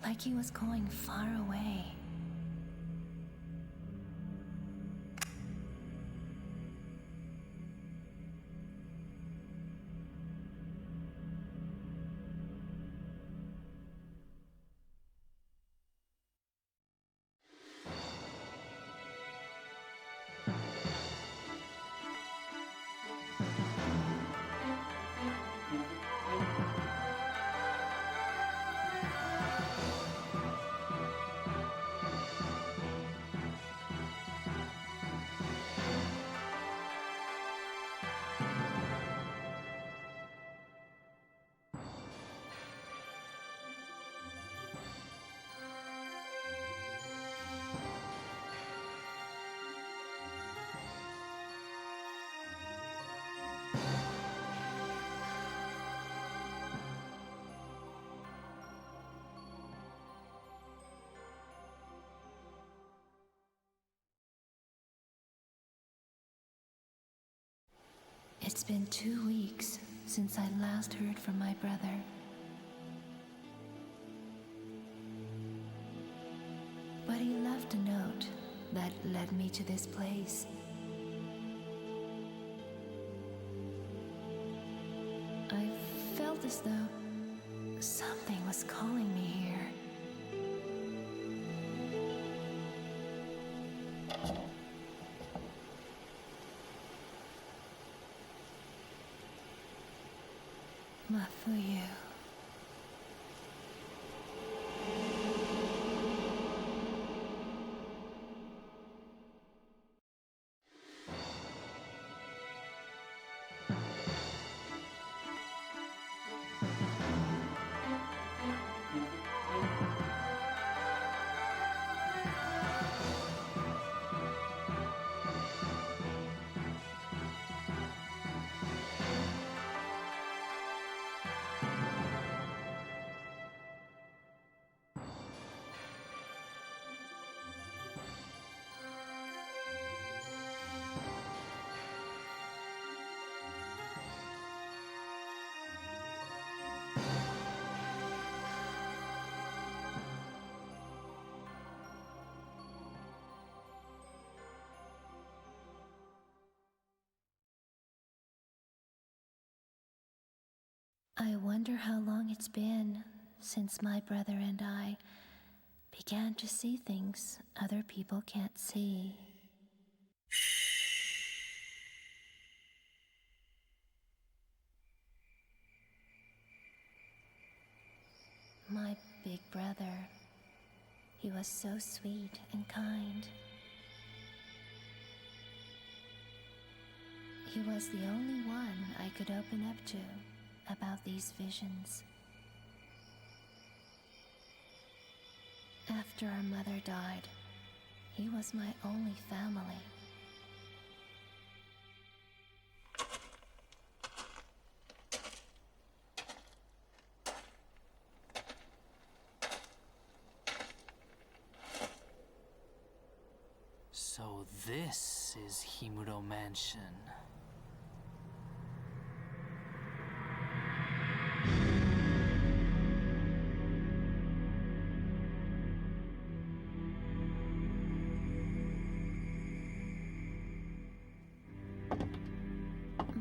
like he was going far away. It's been 2 weeks since I last heard from my brother. But he left a note that led me to this place. I felt as though something was calling me here. Mafuyu. I wonder how long it's been since my brother and I began to see things other people can't see. My big brother, he was so sweet and kind. He was the only one I could open up to about these visions. After our mother died, he was my only family. So this is Himuro Mansion.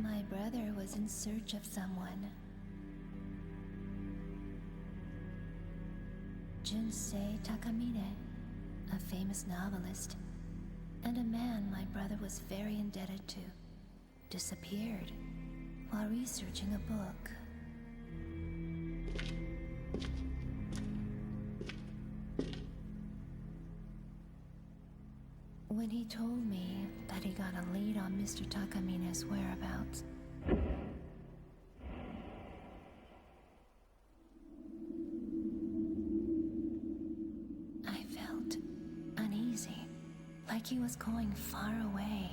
My brother was in search of someone. Junsei Takamine, a famous novelist, and a man my brother was very indebted to, disappeared while researching a book. When he told me that he got a lead on Mr. Takamine's whereabouts, I felt uneasy, like he was going far away.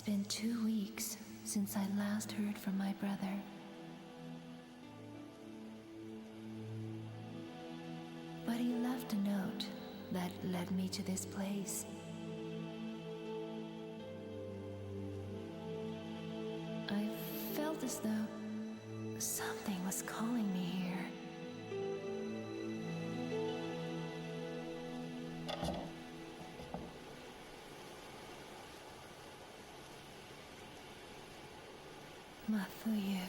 been 2 weeks since I last heard from my brother. But he left a note that led me to this place. I felt as though something was calling me here. Mafuyu.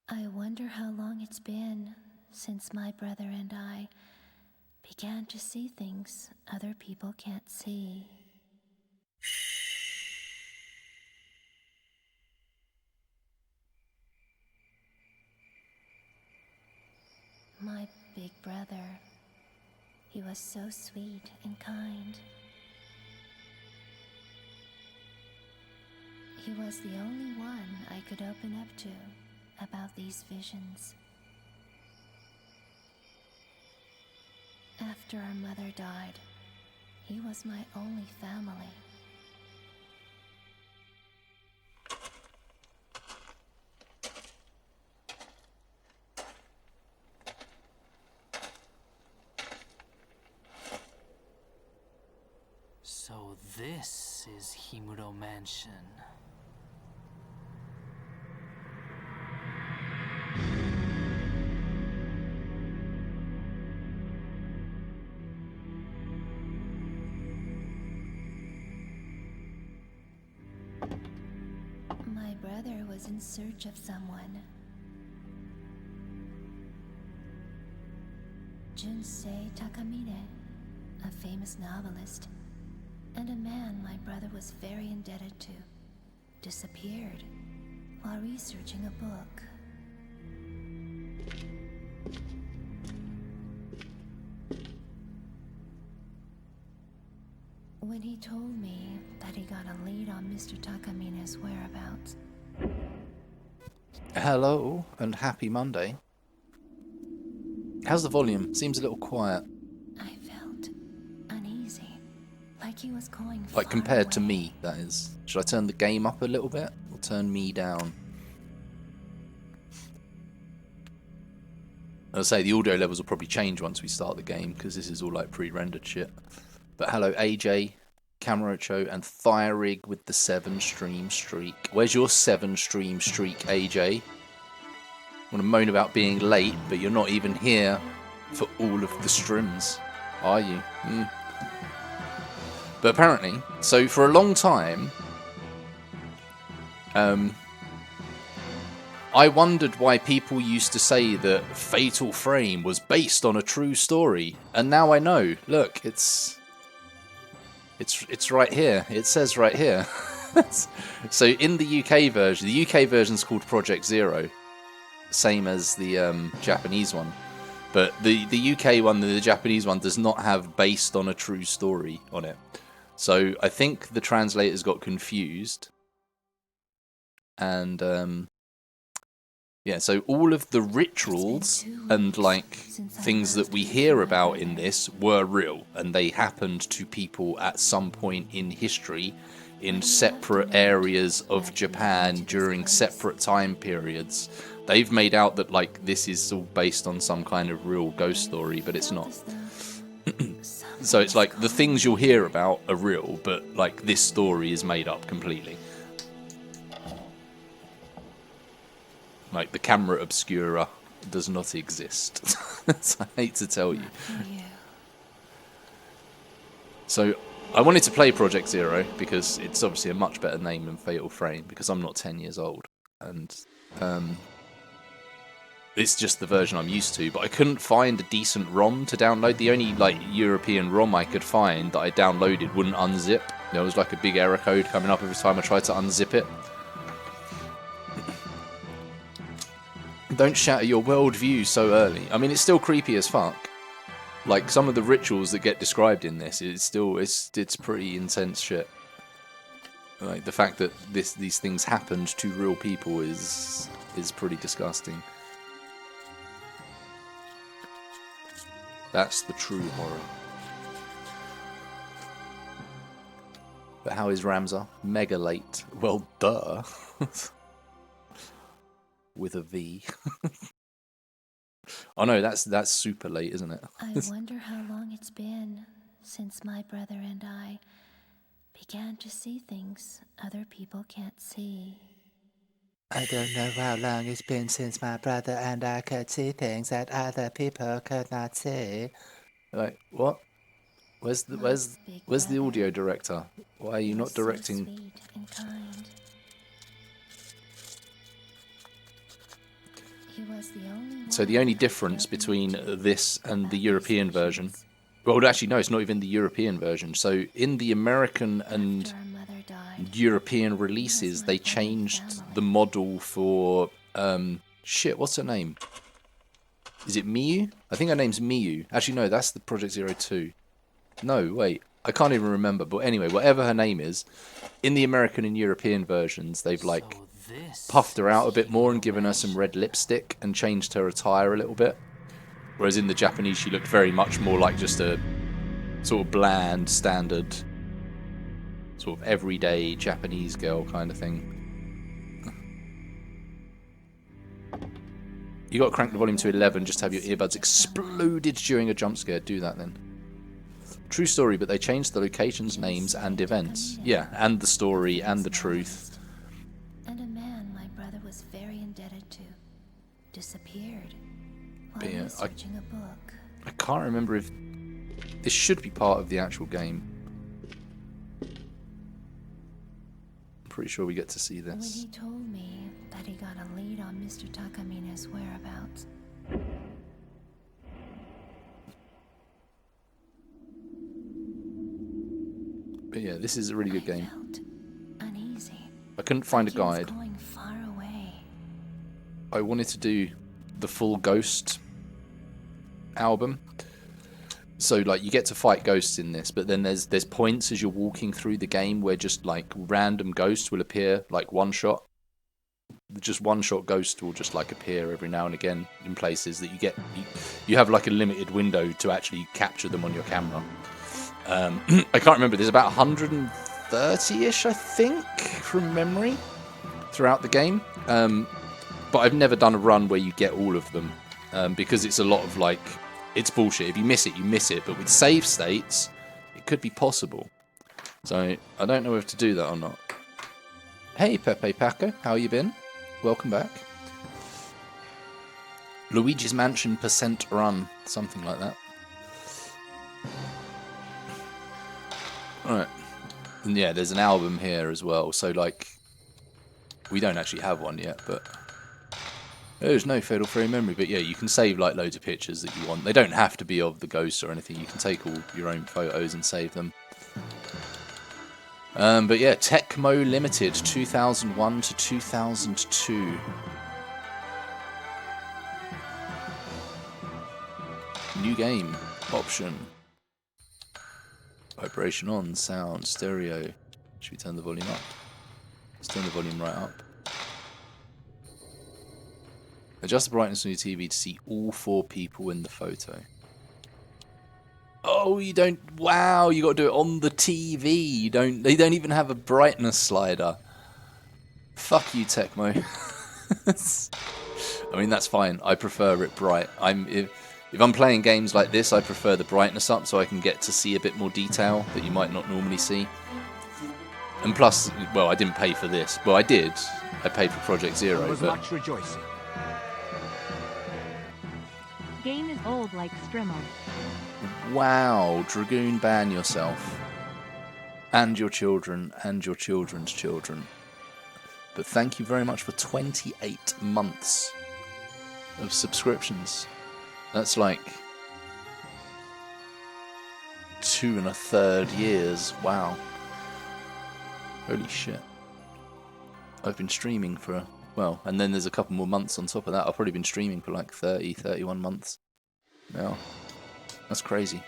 I wonder how long it's been since my brother and I began to see things other people can't see. My big brother, he was so sweet and kind. He was the only one I could open up to about these visions. After our mother died, he was my only family. So this is Himuro Mansion. My brother was in search of someone. Junsei Takamine, a famous novelist, and a man my brother was very indebted to, disappeared while researching a book. When he told me that he got a lead on Mr. Takamine's whereabouts. Hello and happy Monday. How's the volume? Seems a little quiet. I felt uneasy, like he was going Like far compared to away. me, that is. Should I turn the game up a little bit or turn me down? I'll say the audio levels will probably change once we start the game because this is all like pre-rendered shit. But hello AJ, Camarocho and Thirig with the 7-stream streak. Where's your 7-stream streak, AJ? Want to moan about being late, but you're not even here for all of the streams, are you? But apparently, so for a long time, I wondered why people used to say that Fatal Frame was based on a true story, and now I know. Look, it's right here. It says right here. So in the UK version's called Project Zero, same as the Japanese one. But the UK one, the Japanese one, does not have based on a true story on it. So I think the translators got confused. And yeah, so all of the rituals and like things that we hear about in this were real, and they happened to people at some point in history in separate areas of Japan during separate time periods. They've made out that like this is all based on some kind of real ghost story, but it's not. So it's like the things you'll hear about are real, but like this story is made up completely. Like, the camera obscura does not exist. So I hate to tell you. So I wanted to play Project Zero because it's obviously a much better name than Fatal Frame, because I'm not 10 years old. And it's just the version I'm used to, but I couldn't find a decent ROM to download. The only like European ROM I could find that I downloaded wouldn't unzip. There was like a big error code coming up every time I tried to unzip it. Don't shatter your worldview so early. I mean, it's still creepy as fuck. Like, some of the rituals that get described in this, it's pretty intense shit. Like, the fact that these things happened to real people is pretty disgusting. That's the true horror. But how is Ramza? Mega late. Well, duh. With a V. Oh no, that's super late, isn't it? I wonder how long it's been since my brother and I began to see things other people can't see. I don't know how long it's been since my brother and I could see things that other people could not see. Like, what? Where's the audio director? Why are you not directing? So sweet and kind. He was the only So the only difference between this and the European version, well, actually no, it's not even the European version. So in the American and European releases, they changed the model for shit. What's her name? Is it Miyu? I think her name's Miyu. Actually, no, that's the Project Zero 2. No, wait, I can't even remember. But anyway, whatever her name is, in the American and European versions, they've like puffed her out a bit more and given her some red lipstick and changed her attire a little bit. Whereas in the Japanese, she looked very much more like just a sort of bland, standard, sort of everyday Japanese girl kind of thing. You got to crank the volume to 11 just to have your earbuds exploded during a jump scare. Do that then. True story, but they changed the locations, names, and events. Yeah, and the story and the truth. And a man my brother was very indebted to disappeared while Yeah, researching a book. I can't remember if this should be part of the actual game. I'm pretty sure we get to see When this. he told me that he got a lead on Mr. Takamina's whereabouts, But yeah, this is a really good I game. felt uneasy. I couldn't find a He was guide. going far away. I wanted to do the full Ghost album. So like you get to fight ghosts in this, but then there's points as you're walking through the game where just like random ghosts will appear, like one shot. Just one shot ghost will just like appear every now and again in places that you have like a limited window to actually capture them on your camera. I can't remember. There's about 130-ish, I think, from memory throughout the game. But I've never done a run where you get all of them because it's a lot of like, it's bullshit. If you miss it, you miss it. But with save states, it could be possible. So I don't know if to do that or not. Hey, Pepe Paco, how you been? Welcome back. Luigi's Mansion % run, something like that. Alright. And yeah, there's an album here as well. So like, we don't actually have one yet, but there's no Fatal Frame memory. But yeah, you can save like loads of pictures that you want. They don't have to be of the ghosts or anything. You can take all your own photos and save them. But yeah, Tecmo Limited, 2001 to 2002. New game option. Vibration on, sound, stereo. Should we turn the volume up? Let's turn the volume right up. Adjust the brightness on your TV to see all 4 people in the photo. Oh, you don't. Wow, you got to do it on the TV. You don't. They don't even have a brightness slider. Fuck you, Tecmo. I mean, that's fine. I prefer it bright. If I'm playing games like this, I prefer the brightness up so I can get to see a bit more detail that you might not normally see. And plus, well, I didn't pay for this. Well, I did. I paid for Project Zero, but cold like Strimmer. Wow, Dragoon, ban yourself. And your children, and your children's children. But thank you very much for 28 months of subscriptions. That's like 2 1/3 years. Wow. Holy shit. I've been streaming for, well, and then there's a couple more months on top of that. I've probably been streaming for like 30, 31 months now. That's crazy.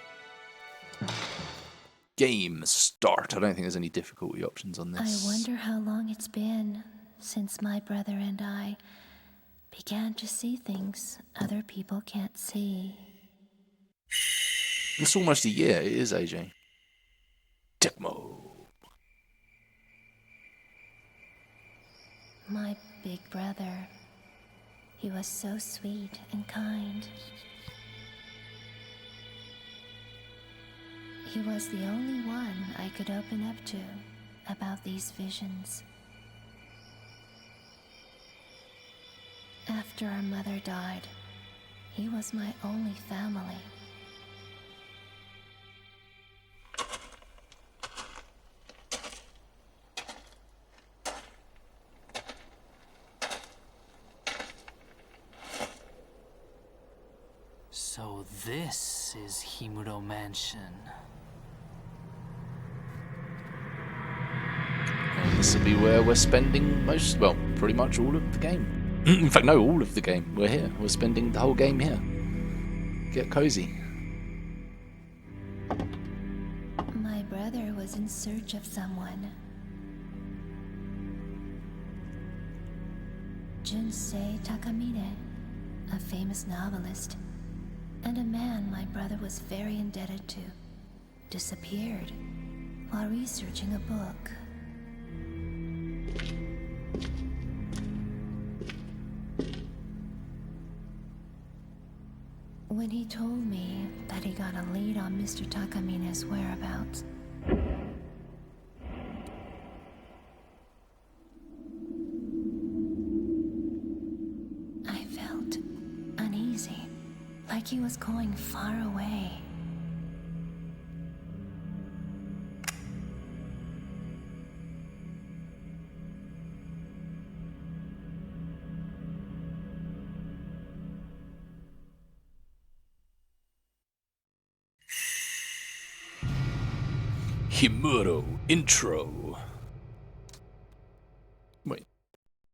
Game start. I don't think there's any difficulty options on this. I wonder how long it's been since my brother and I began to see things other people can't see. It's almost a year. It is, AJ. Tecmo. My big brother. He was so sweet and kind. He was the only one I could open up to about these visions. After our mother died, he was my only family. So this is Himuro Mansion. And this will be where we're spending most, well, pretty much all of the game. In fact, no, all of the game. We're here. We're spending the whole game here. Get cozy. My brother was in search of someone. Junsei Takamine, a famous novelist, and a man my brother was very indebted to, disappeared while researching a book. When he told me that he got a lead on Mr. Takamine's whereabouts, I felt uneasy, like he was going far away. Himuro intro. Wait,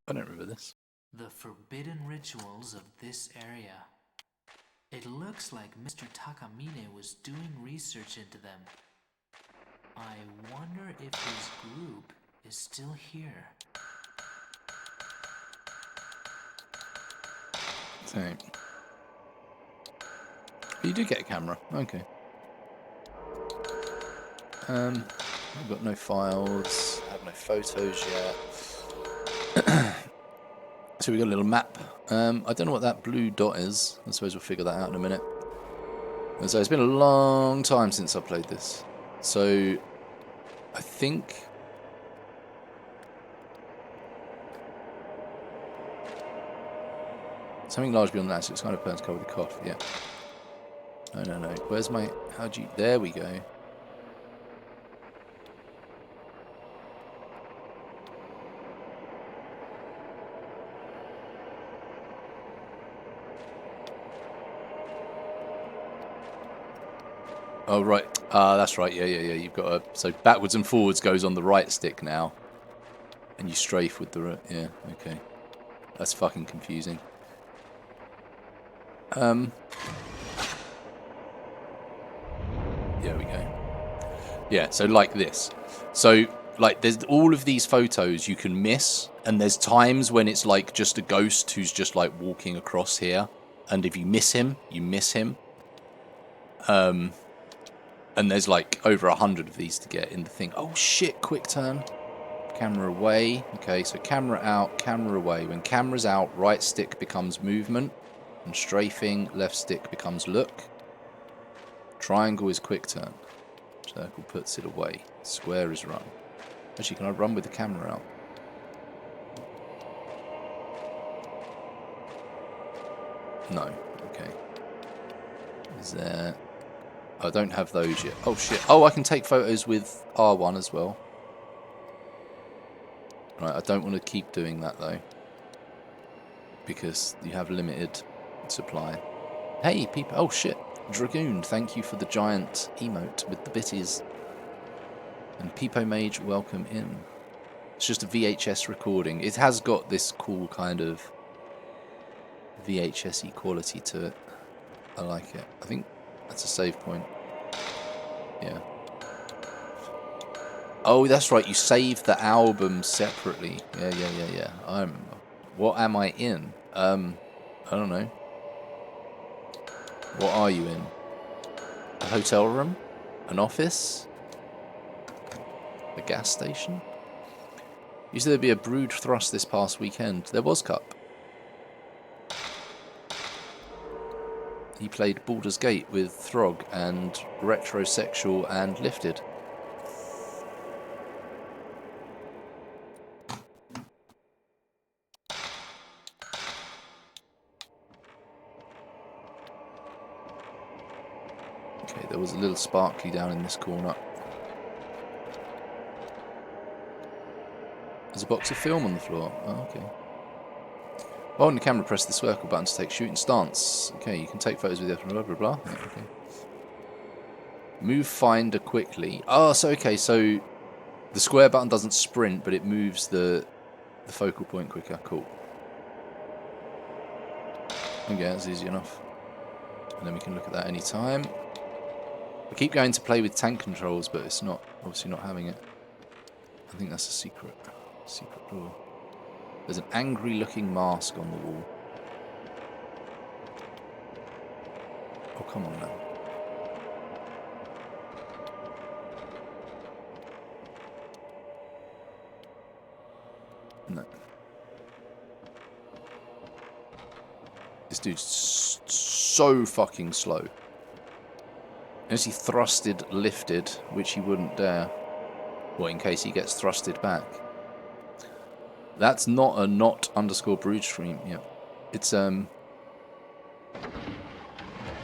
I don't remember this. The forbidden rituals of this area. It looks like Mr. Takamine was doing research into them. I wonder if his group is still here. So, you do get a camera. Okay. I've got no files. I have no photos yet. So we got a little map. I don't know what that blue dot is. I suppose we'll figure that out in a minute. And so it's been a long time since I played this. So I think something large beyond that. So it's kind of burnt to cover the cough. Yeah. No. Where's my? How'd you? There we go. Oh, right. That's right. Yeah. You've got a... So backwards and forwards goes on the right stick now. And you strafe with the... Yeah, okay. That's fucking confusing. There we go. Yeah, so like this. So, like, there's all of these photos you can miss. And there's times when it's, like, just a ghost who's just, like, walking across here. And if you miss him, you miss him. And there's like over 100 of these to get in the thing. Oh shit, quick turn. Camera away. Okay, so camera out, camera away. When camera's out, right stick becomes movement. And strafing, left stick becomes look. Triangle is quick turn. Circle puts it away. Square is run. Actually, can I run with the camera out? No. Okay. Is there... I don't have those yet. Oh shit. Oh, I can take photos with R1 as well. Right, I don't want to keep doing that though. Because you have limited supply. Hey, people. Oh shit. Dragoon, thank you for the giant emote with the bitties. And Peepo Mage, welcome in. It's just a VHS recording. It has got this cool kind of VHS-y quality to it. I like it. I think that's a save point. Yeah. Oh, that's right. You save the album separately. Yeah. What am I in? I don't know. What are you in? A hotel room? An office? A gas station? You said there'd be a Brood Thrust this past weekend. There was Cup. He played Baldur's Gate with Throg and Retrosexual and Lifted. Okay, there was a little sparkly down in this corner. There's a box of film on the floor. Oh, okay. While on the camera, press the circle button to take shooting stance. Okay, you can take photos with the blah blah blah. Yeah, okay. Move finder quickly. Oh, so okay, so the square button doesn't sprint, but it moves the focal point quicker. Cool. Okay, that's easy enough. And then we can look at that any time. I keep going to play with tank controls, but it's not obviously not having it. I think that's a secret door. There's an angry-looking mask on the wall. Oh, come on now. No. This dude's so fucking slow. Unless he thrusted, lifted, which he wouldn't dare. Well, in case he gets thrusted back. That's not a _Brood stream. Yeah. It's, yeah,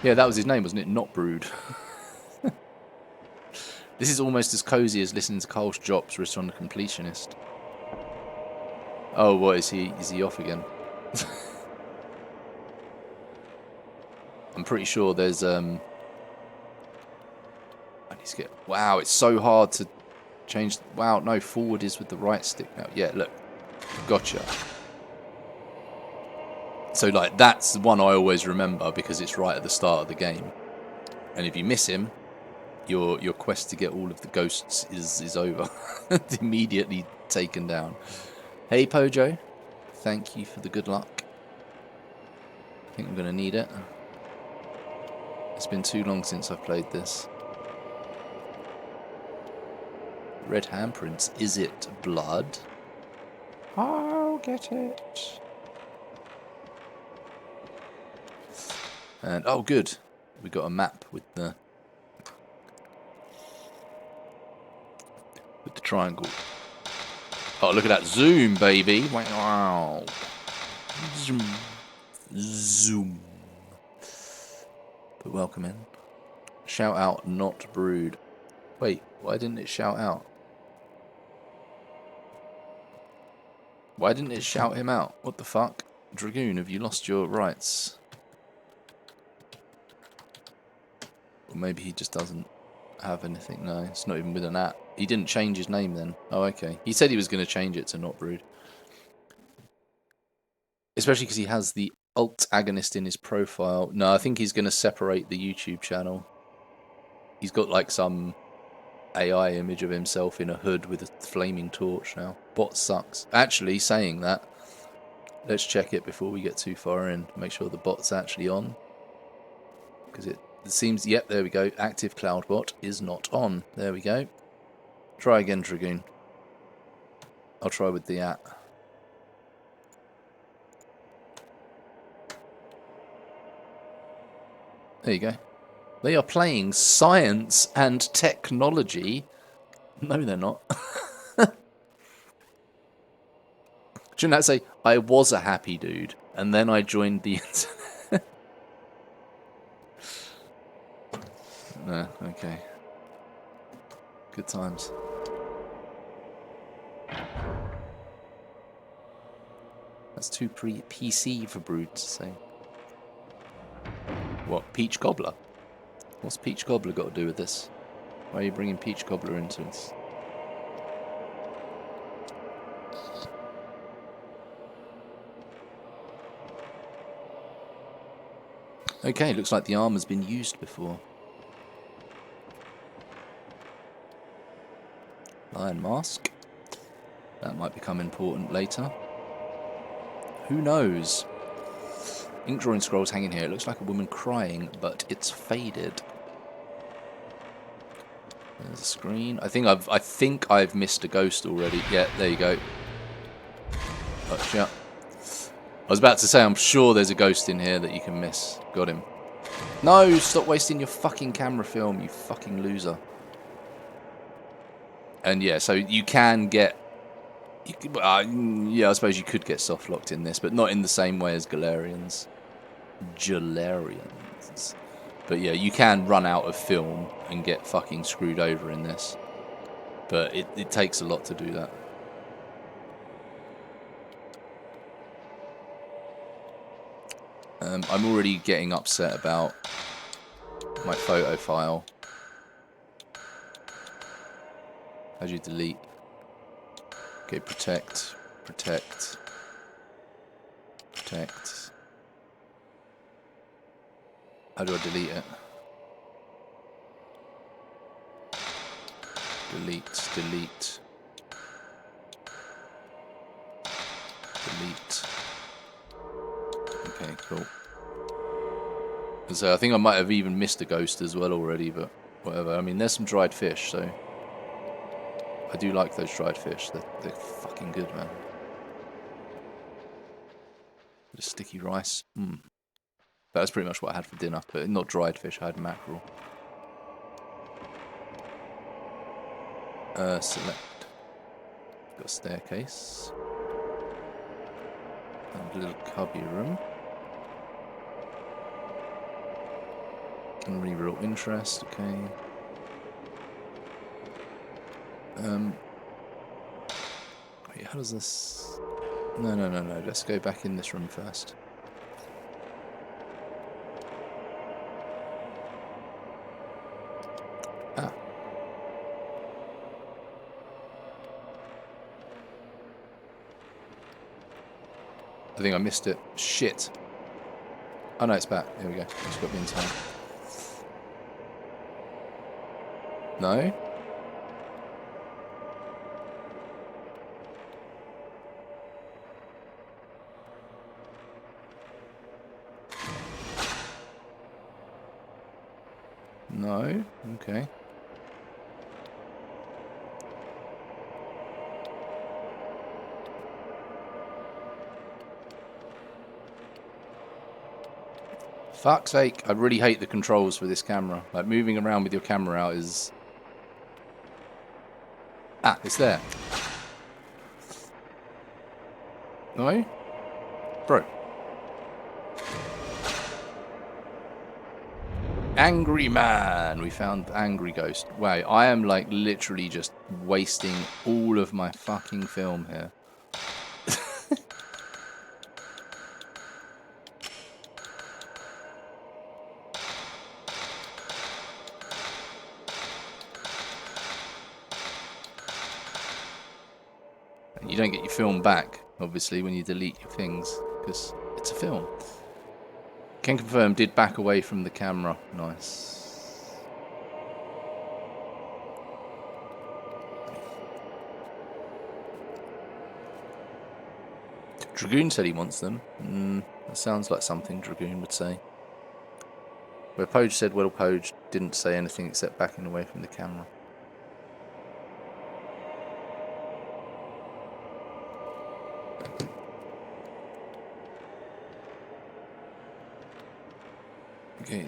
that was his name, wasn't it? Not Brood. This is almost as cozy as listening to Carl's Jops written on the Completionist. Oh, what is he? Is he off again? I'm pretty sure there's, I need to get... Wow, it's so hard to change... Wow, no, forward is with the right stick now. Yeah, look. Gotcha. So, like, that's the one I always remember because it's right at the start of the game. And if you miss him, your quest to get all of the ghosts is over. Immediately taken down. Hey, Pojo. Thank you for the good luck. I think I'm going to need it. It's been too long since I've played this. Red handprints. Is it blood? I'll get it. And oh, good. We got a map with the triangle. Oh, look at that zoom, baby! Wow. Zoom. Zoom. But welcome in. Shout out, not Brood. Wait, why didn't it shout out? Why didn't it shout him out? What the fuck? Dragoon, have you lost your rights? Or maybe he just doesn't have anything. No, it's not even with an at. He didn't change his name then. Oh, okay. He said he was going to change it to Not Brood. Especially because he has the alt agonist in his profile. No, I think he's going to separate the YouTube channel. He's got like some AI image of himself in a hood with a flaming torch now. Bot sucks. Actually, saying that, let's check it before we get too far in. Make sure the bot's actually on. Because it seems, yep, there we go. Active cloud bot is not on. There we go. Try again, Dragoon. I'll try with the at. There you go. They are playing science and technology. No, they're not. Shouldn't that say, I was a happy dude, and then I joined the internet? Okay. Good times. That's too PC for Brood to say. What, Peach Gobbler? What's Peach Gobbler got to do with this? Why are you bringing Peach Gobbler into this? Okay, looks like the armor's been used before. Lion mask. That might become important later. Who knows? Ink drawing scrolls hanging here. It looks like a woman crying, but it's faded. There's a screen. I think I've missed a ghost already. Yeah, there you go. Gotcha. I was about to say, I'm sure there's a ghost in here that you can miss. Got him. No, stop wasting your fucking camera film, you fucking loser. And yeah, so you can get... yeah, I suppose you could get soft locked in this, but not in the same way as Galarians. Galarians. But yeah, you can run out of film and get fucking screwed over in this. But it takes a lot to do that. I'm already getting upset about my photo file. How do you delete? Okay, protect, protect, protect. How do I delete it? Delete, delete, delete. Okay, cool. So I think I might have even missed a ghost as well already, but whatever. I mean, there's some dried fish, so I do like those dried fish. They're fucking good, man. Bit of sticky rice. That was pretty much what I had for dinner, but not dried fish. I had mackerel. Select. Got a staircase. And a little cubby room. And real interest, okay. Wait, how does this... No. Let's go back in this room first. Ah. I think I missed it. Shit. Oh no, it's back. Here we go. It's got me in time. No? No? Okay. Fuck's sake, I really hate the controls for this camera. Like, moving around with your camera out is... Ah, it's there. No? Bro. Angry man! We found Angry Ghost. Wow, I am like literally just wasting all of my fucking film here. You don't get your film back, obviously, when you delete your things, because it's a film. Can confirm, did back away from the camera. Nice. Dragoon said he wants them. That sounds like something Dragoon would say. Where Poge said, well, Poge didn't say anything except backing away from the camera. Okay.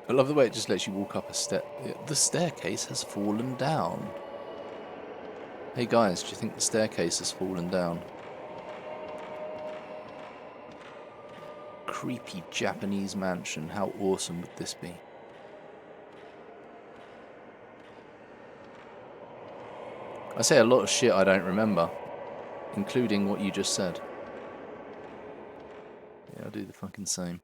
I love the way it just lets you walk up a step. The staircase has fallen down. Hey guys, do you think the staircase has fallen down? Creepy Japanese mansion. How awesome would this be? I say a lot of shit I don't remember, including what you just said. Yeah, I'll do the fucking same.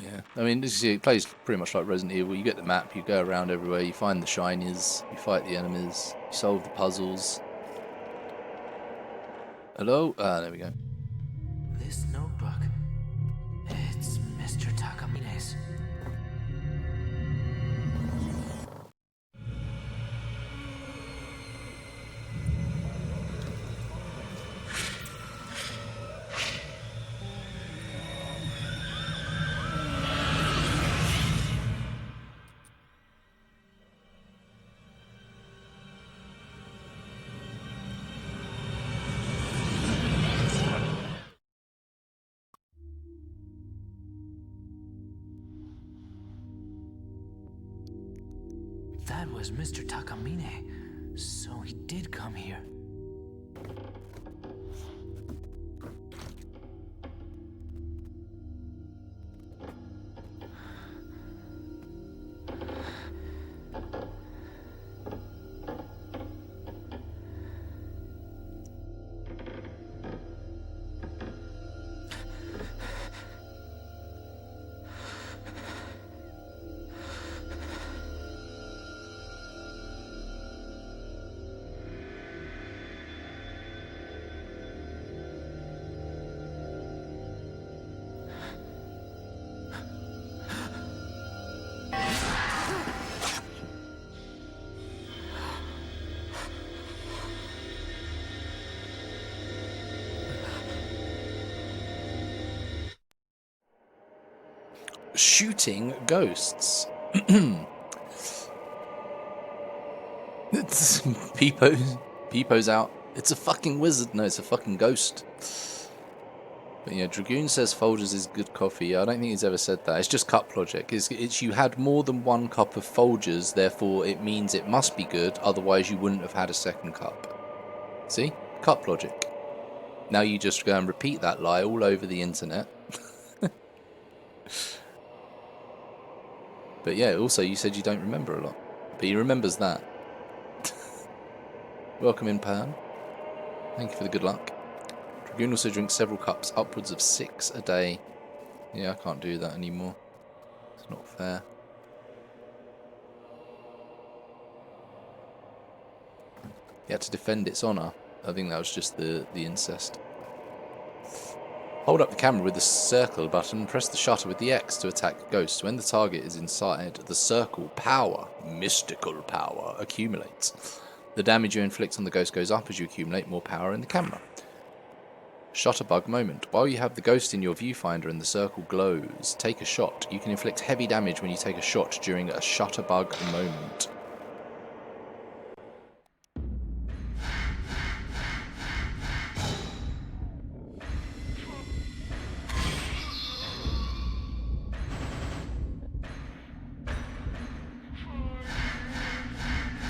Yeah, I mean, it plays pretty much like Resident Evil. You get the map, you go around everywhere, you find the shinies, you fight the enemies, you solve the puzzles. Hello? Ah, there we go. This notebook. It's Mr. Takamine's. That was Mr. Takamine. So he did come here. Shooting ghosts. It's Peepo's out. It's a fucking wizard. No, it's a fucking ghost. But yeah, Dragoon says Folgers is good coffee. Yeah, I don't think he's ever said that. It's just cup logic. It's you had more than one cup of Folgers, therefore it means it must be good. Otherwise, you wouldn't have had a second cup. See? Cup logic. Now you just go and repeat that lie all over the internet. But yeah, also you said you don't remember a lot. But he remembers that. Welcome in, Pan. Thank you for the good luck. Dragoon also drinks several cups, upwards of 6 a day. Yeah, I can't do that anymore. It's not fair. He had to defend its honour. I think that was just the incest. Hold up the camera with the circle button and press the shutter with the X to attack ghosts. When the target is inside the circle, power, mystical power, accumulates. The damage you inflict on the ghost goes up as you accumulate more power in the camera. Shutterbug moment. While you have the ghost in your viewfinder and the circle glows, take a shot. You can inflict heavy damage when you take a shot during a shutterbug moment.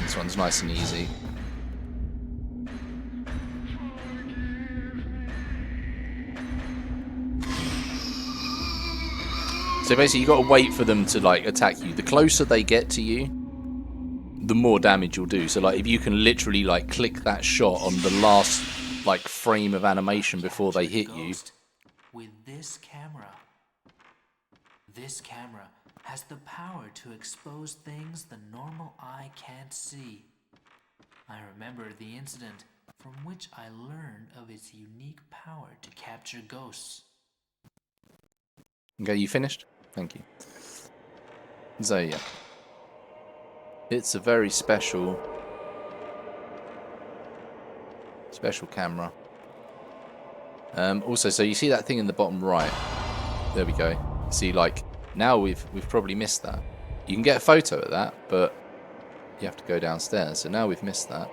This one's nice and easy. So basically you got to wait for them to like attack you. The closer they get to you, the more damage you'll do. So like if you can literally like click that shot on the last like frame of animation before they hit you. With this camera has the power to expose things the normal eye can't see. I remember the incident from which I learned of its unique power to capture ghosts. Okay, you finished? Thank you. So yeah. It's a very special camera. Also, so you see that thing in the bottom right? There we go. See, like, now we've probably missed that. You can get a photo of that, but you have to go downstairs. So now we've missed that.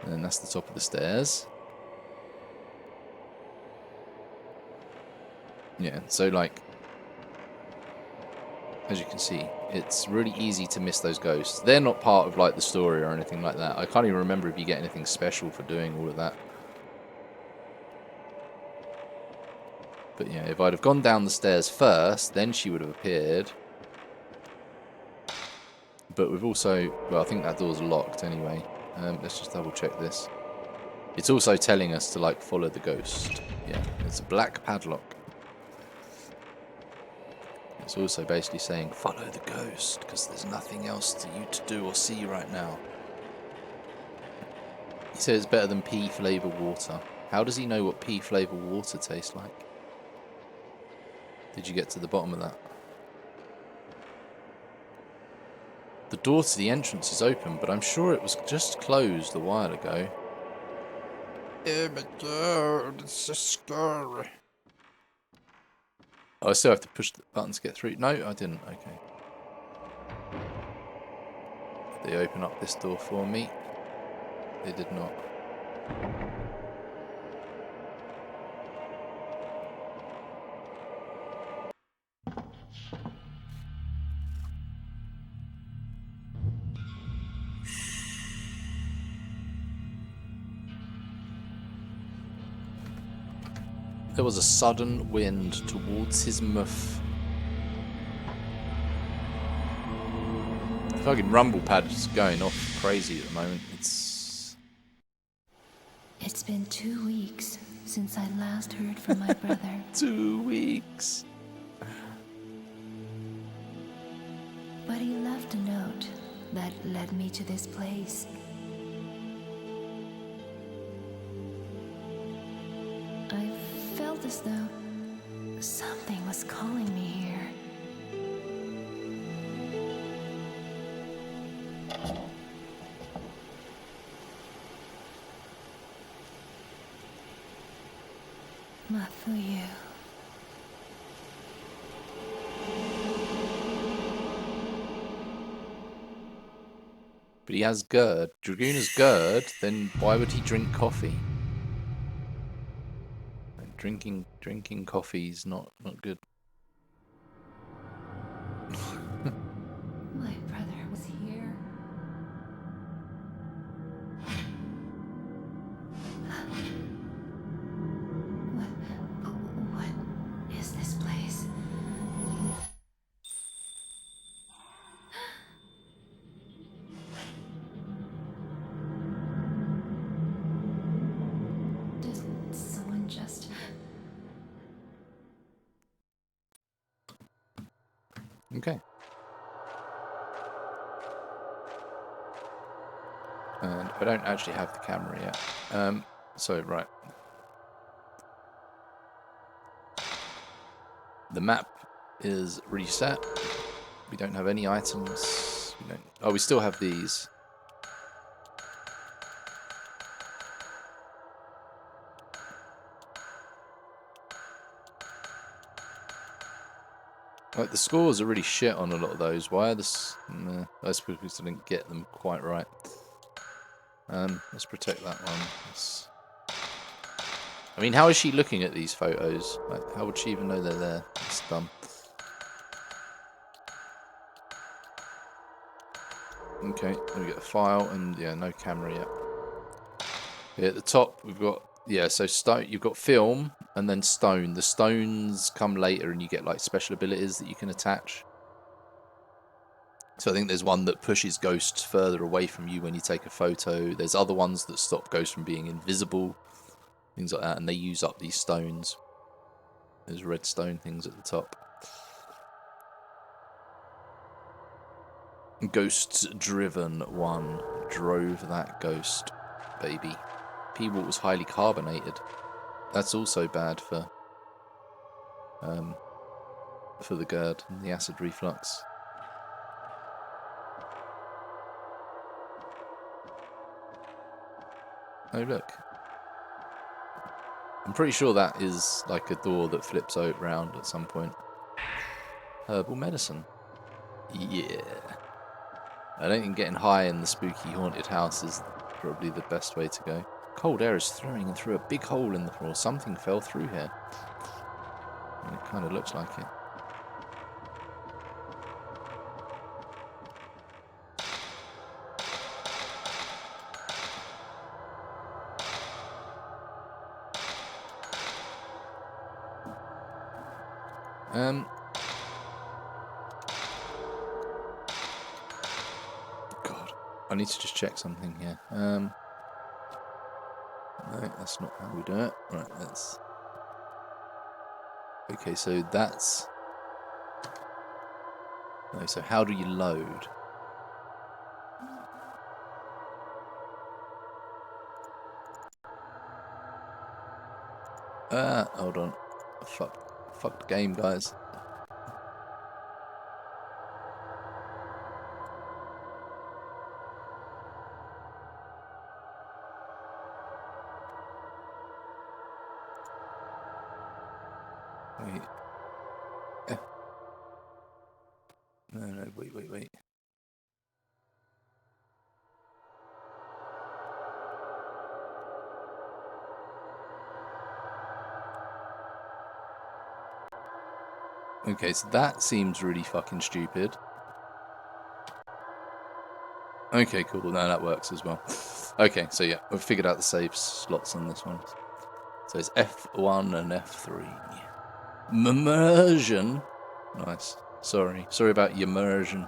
And that's the top of the stairs. Yeah, so like, as you can see, it's really easy to miss those ghosts. They're not part of like the story or anything like that. I can't even remember if you get anything special for doing all of that. But yeah, if I'd have gone down the stairs first, then she would have appeared. But we've also... Well, I think that door's locked anyway. Let's just double check this. It's also telling us to, like, follow the ghost. Yeah, it's a black padlock. It's also basically saying, follow the ghost, because there's nothing else for you to do or see right now. He says it's better than pea-flavoured water. How does he know what pea-flavoured water tastes like? Did you get to the bottom of that? The door to the entrance is open, but I'm sure it was just closed a while ago. Oh my god, it's so scary. Oh, I still have to push the button to get through. No, I didn't. Okay. Did they open up this door for me? They did not. There was a sudden wind towards his muff. The fucking rumble pad is going off crazy at the moment. It's been 2 weeks since I last heard from my brother. 2 weeks. But he left a note that led me to this place. I felt as though something was calling me here. Mathuyu. But he has GERD. Dragoon has GERD, then why would he drink coffee? Like, drinking coffee's not good. My brother was here. What is this place? Did someone just... Okay. And I don't actually have the camera yet. So, right. The map is reset. We don't have any items. We still have these. Like, the scores are really shit on a lot of those. Why are this? I suppose we still didn't get them quite right. Let's protect that one. I mean, how is she looking at these photos? Like, how would she even know they're there? It's dumb. Okay, then we get a file, and yeah, no camera yet. Yeah, at the top we've got so stone. You've got film and then stone. The stones come later, and you get like special abilities that you can attach. So I think there's one that pushes ghosts further away from you when you take a photo. There's other ones that stop ghosts from being invisible, things like that, and they use up these stones. There's red stone things at the top. Ghosts driven one. Drove that ghost, baby. P-Walt was highly carbonated. That's also bad for the GERD and the acid reflux. Oh look. I'm pretty sure that is like a door that flips around at some point. Herbal medicine. Yeah. I don't think getting high in the spooky haunted house is probably the best way to go. Cold air is throwing through a big hole in the floor. Something fell through here. And it kind of looks like it. God, I need to just check something here. No, that's not how we do it. Right, let's. Okay, so that's. No, so how do you load? Hold on. Fuck the game, guys. Wait. No, wait. Okay, so that seems really fucking stupid. Okay, cool. No, that works as well. Okay, so yeah, we've figured out the save slots on this one. So it's F1 and F3. Immersion. Nice. Sorry about your immersion.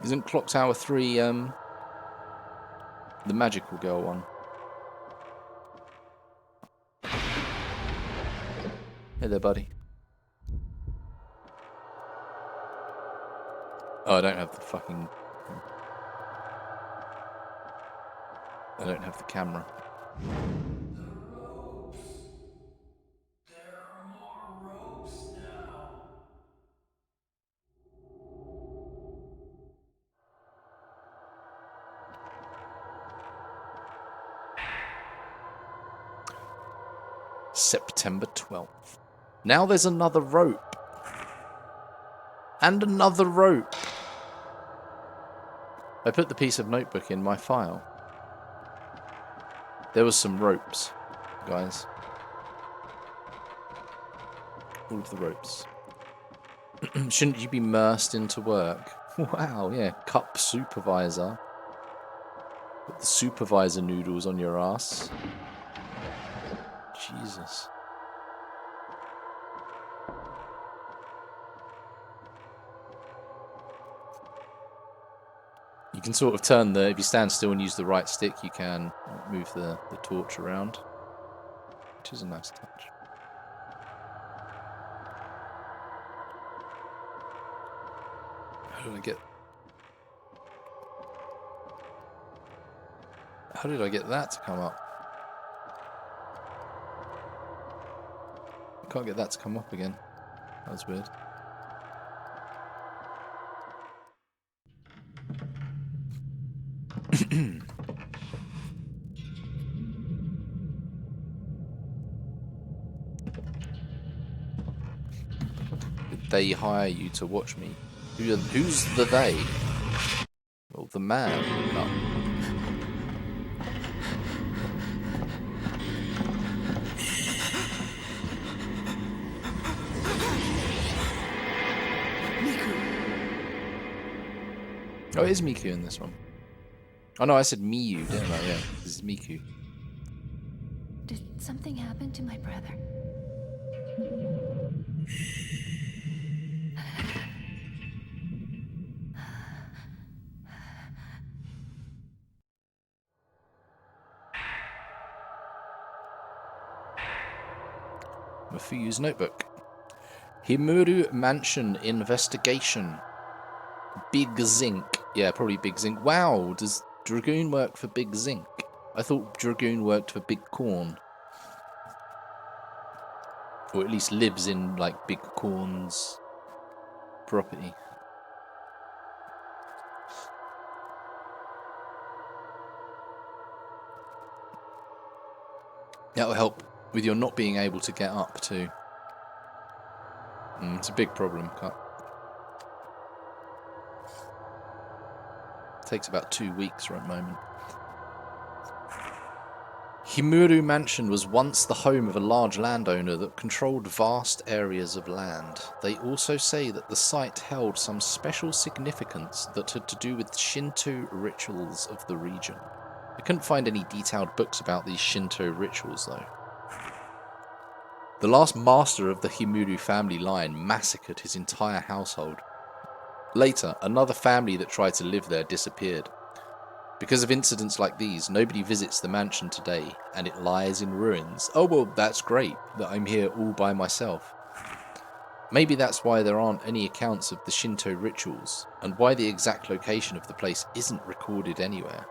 Isn't Clock Tower 3 the magical girl one? Hello, buddy. Oh, I don't have the fucking... I don't have the camera. The ropes. There are more ropes now. September 12th. Now there's another rope. And another rope. I put the piece of notebook in my file. There was some ropes, guys. All of the ropes. Shouldn't you be immersed into work? Wow, yeah. Cup supervisor. Put the supervisor noodles on your ass. Jesus. You can sort of turn the... If you stand still and use the right stick, you can move the torch around. Which is a nice touch. How did I get that to come up? I can't get that to come up again. That's weird. Did they hire you to watch me? Who's the they? Well, the man. No. Oh, it is Miku in this one. Oh no, I said Miyu, didn't I? Yeah, this is Miku. Did something happen to my brother? Mafuyu's notebook. Himuru Mansion Investigation. Big Zinc. Yeah, probably Big Zinc. Wow, does Dragoon work for Big Zinc? I thought Dragoon worked for Big Corn. Or at least lives in, like, Big Corn's property. That'll help with your not being able to get up, too. It's a big problem, Cut. Takes about 2 weeks right at the moment. Himuru Mansion was once the home of a large landowner that controlled vast areas of land. They also say that the site held some special significance that had to do with Shinto rituals of the region. I couldn't find any detailed books about these Shinto rituals though. The last master of the Himuru family line massacred his entire household. Later, another family that tried to live there disappeared. Because of incidents like these, nobody visits the mansion today, and it lies in ruins. Oh well, that's great, that I'm here all by myself. Maybe that's why there aren't any accounts of the Shinto rituals, and why the exact location of the place isn't recorded anywhere.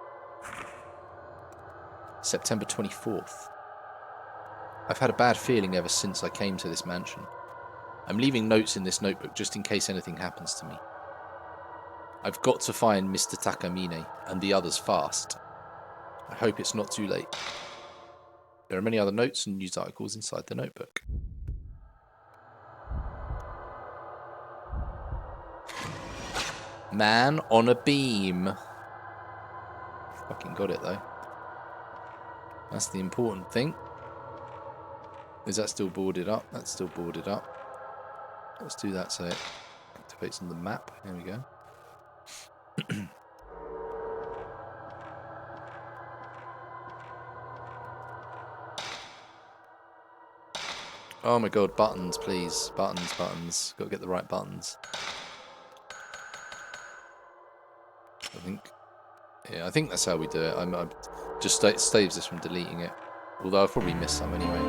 September 24th. I've had a bad feeling ever since I came to this mansion. I'm leaving notes in this notebook just in case anything happens to me. I've got to find Mr. Takamine and the others fast. I hope it's not too late. There are many other notes and news articles inside the notebook. Man on a beam. Fucking got it though. That's the important thing. Is that still boarded up? That's still boarded up. Let's do that so it activates on the map. There we go. Oh my god, buttons, please. Buttons, buttons. Got to get the right buttons. I think that's how we do it. I'm just saves us from deleting it. Although I've probably missed some anyway.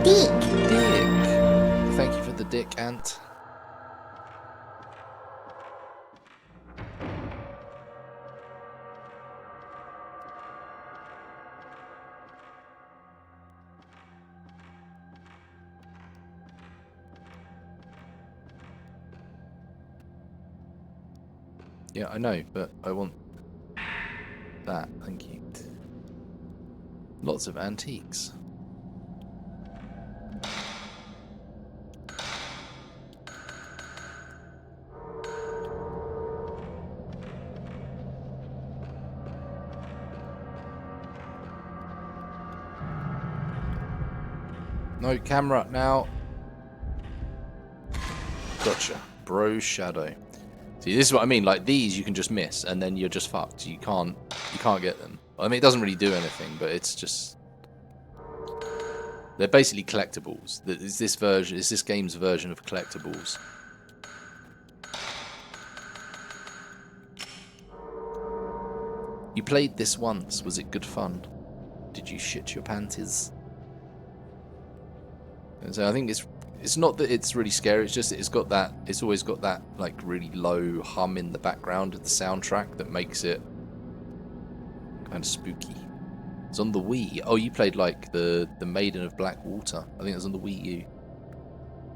Dick! Dick! Thank you for the dick, Ant. Yeah, I know, but I want that. Thank you. Lots of antiques. No camera now. Gotcha. Bro shadow. See, this is what I mean. Like these, you can just miss, and then you're just fucked. You can't get them. I mean, it doesn't really do anything, but it's just they're basically collectibles. Is this game's version of collectibles? You played this once. Was it good fun? Did you shit your panties? And so I think it's not that it's really scary, it's just that it's always got that like really low hum in the background of the soundtrack that makes it kind of spooky. It's on the Wii. Oh, you played like the Maiden of Black Water. I think it was on the Wii U.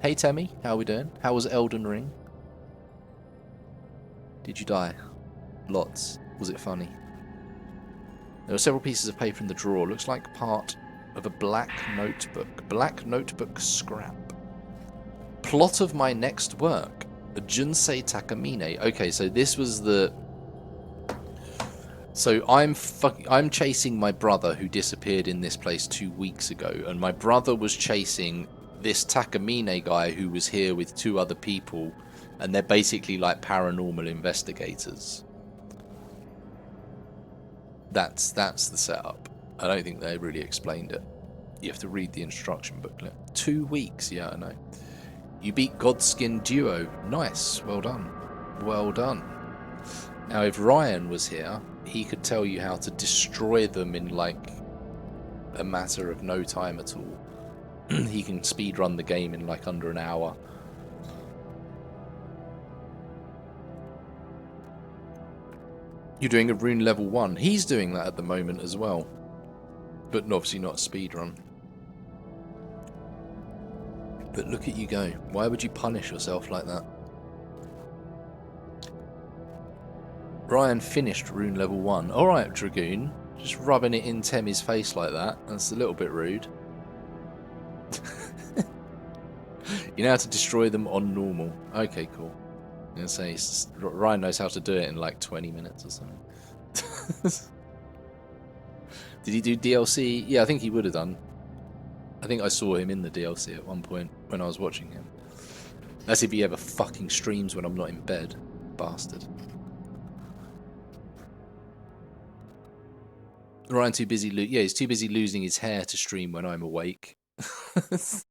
Hey Temmie, how are we doing? How was Elden Ring? Did you die? Lots. Was it funny? There are several pieces of paper in the drawer. Looks like part of a black notebook. Black notebook scrap. Plot of my next work. Junsei Takamine. Okay, so this was the... So I'm chasing my brother who disappeared in this place 2 weeks ago. And my brother was chasing this Takamine guy who was here with 2 other people. And they're basically like paranormal investigators. That's the setup. I don't think they really explained it. You have to read the instruction booklet. 2 weeks, yeah, I know. You beat Godskin Duo. Nice, well done. Well done. Now, if Ryan was here, he could tell you how to destroy them in like a matter of no time at all. He can speedrun the game in like under an hour. You're doing a rune level 1. He's doing that at the moment as well. But obviously not a speedrun. But look at you go. Why would you punish yourself like that? Ryan finished rune level 1. Alright, Dragoon. Just rubbing it in Temmie's face like that. That's a little bit rude. You know how to destroy them on normal. Okay, cool. I'm gonna say Ryan knows how to do it in like 20 minutes or something. Did he do DLC? Yeah, I think he would have done. I think I saw him in the DLC at one point when I was watching him. That's if he ever fucking streams when I'm not in bed. Bastard. Ryan too busy yeah, he's too busy losing his hair to stream when I'm awake. But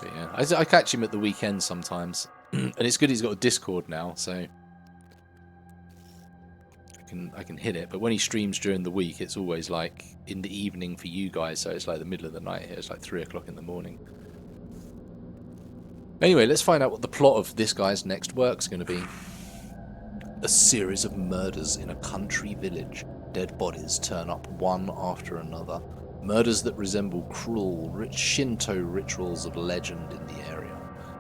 yeah, I catch him at the weekend sometimes. And it's good he's got a Discord now, so I can hit it. But when he streams during the week, it's always like in the evening for you guys, so it's like the middle of the night here. It's like 3 o'clock in the morning. Anyway, let's find out what the plot of this guy's next work's going to be. A series of murders in a country village. Dead bodies turn up one after another. Murders that resemble cruel, Shinto rituals of legend in the area.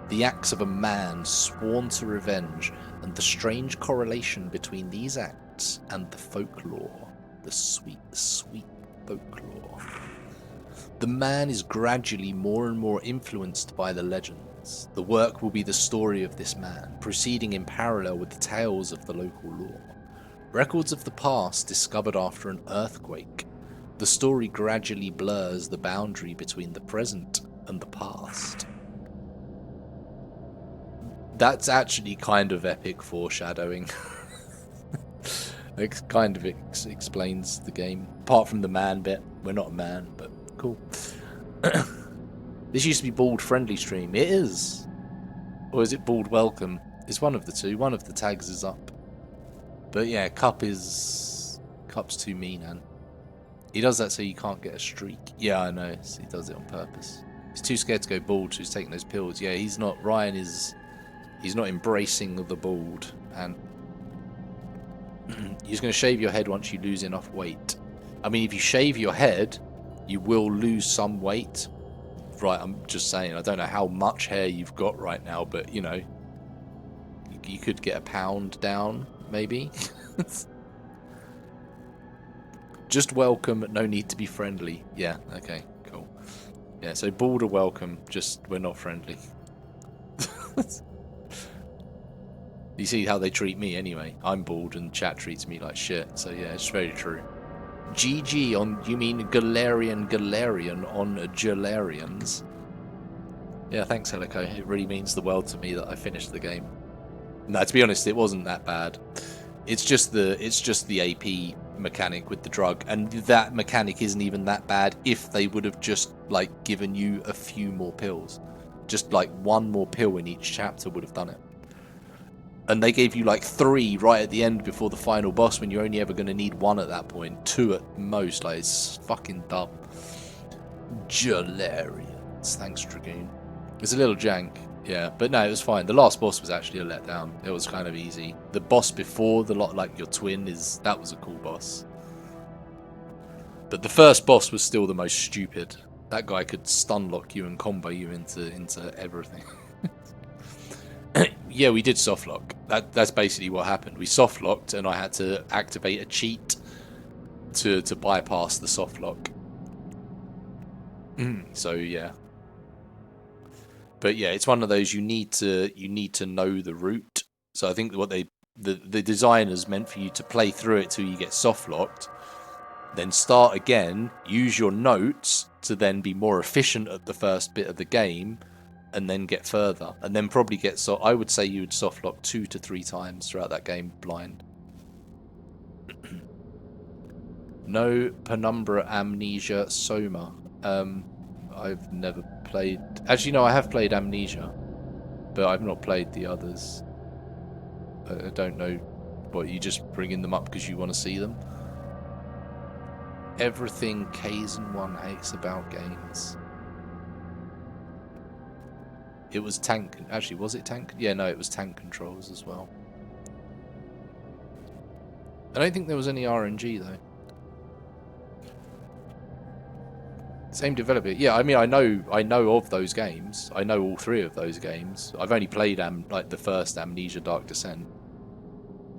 The acts of a man sworn to revenge, and the strange correlation between these acts and the folklore. The sweet, sweet folklore. The man is gradually more and more influenced by the legends. The work will be the story of this man, proceeding in parallel with the tales of the local lore. Records of the past discovered after an earthquake. The story gradually blurs the boundary between the present and the past. That's actually kind of epic foreshadowing. It kind of explains the game. Apart from the man bit. We're not a man, but cool. This used to be Bald Friendly Stream. It is. Or is it Bald Welcome? It's one of the two. One of the tags is up. But yeah, Cup's too mean, man. He does that so you can't get a streak. Yeah, I know. He does it on purpose. He's too scared to go bald, so he's taking those pills. Yeah, he's not. Ryan is. He's not embracing the bald. And you're just going to shave your head once you lose enough weight. I mean, if you shave your head, you will lose some weight. Right, I'm just saying. I don't know how much hair you've got right now, but, you know, you could get a pound down, maybe. Just welcome, no need to be friendly. Yeah, okay, cool. Yeah, so bald are welcome, just we're not friendly. You see how they treat me anyway. I'm bald and chat treats me like shit, so yeah, it's very true. GG on, you mean Galarian on Galarians? Yeah, thanks Helico, it really means the world to me that I finished the game. No, to be honest, it wasn't that bad. It's just the AP mechanic with the drug, and that mechanic isn't even that bad if they would have just like given you a few more pills. Just like one more pill in each chapter would have done it. And they gave you like 3 right at the end before the final boss when you're only ever going to need 1 at that point. 2 at most. Like, it's fucking dumb. Galarians. Thanks, Dragoon. It's a little jank. Yeah, but no, it was fine. The last boss was actually a letdown. It was kind of easy. The boss before, like your twin, that was a cool boss. But the first boss was still the most stupid. That guy could stun lock you and combo you into everything. Yeah, we did softlock. That's basically what happened. We softlocked, and I had to activate a cheat to bypass the softlock. So yeah. But yeah, it's one of those you need to know the route. So I think what the designers meant for you to play through it till you get softlocked, then start again, use your notes to then be more efficient at the first bit of the game, and then get further, and then probably get I would say you would softlock 2 to 3 times throughout that game blind. No Penumbra Amnesia Soma. I've never played. Actually, no, I have played Amnesia, but I've not played the others. I don't know. What, you just bringing them up because you want to see them? Everything Kaizen1 hates about games. It was tank. Actually, was it tank? Yeah, no, it was tank controls as well. I don't think there was any RNG though. Same developer. Yeah, I mean, I know of those games. I know all 3 of those games. I've only played like the first Amnesia Dark Descent.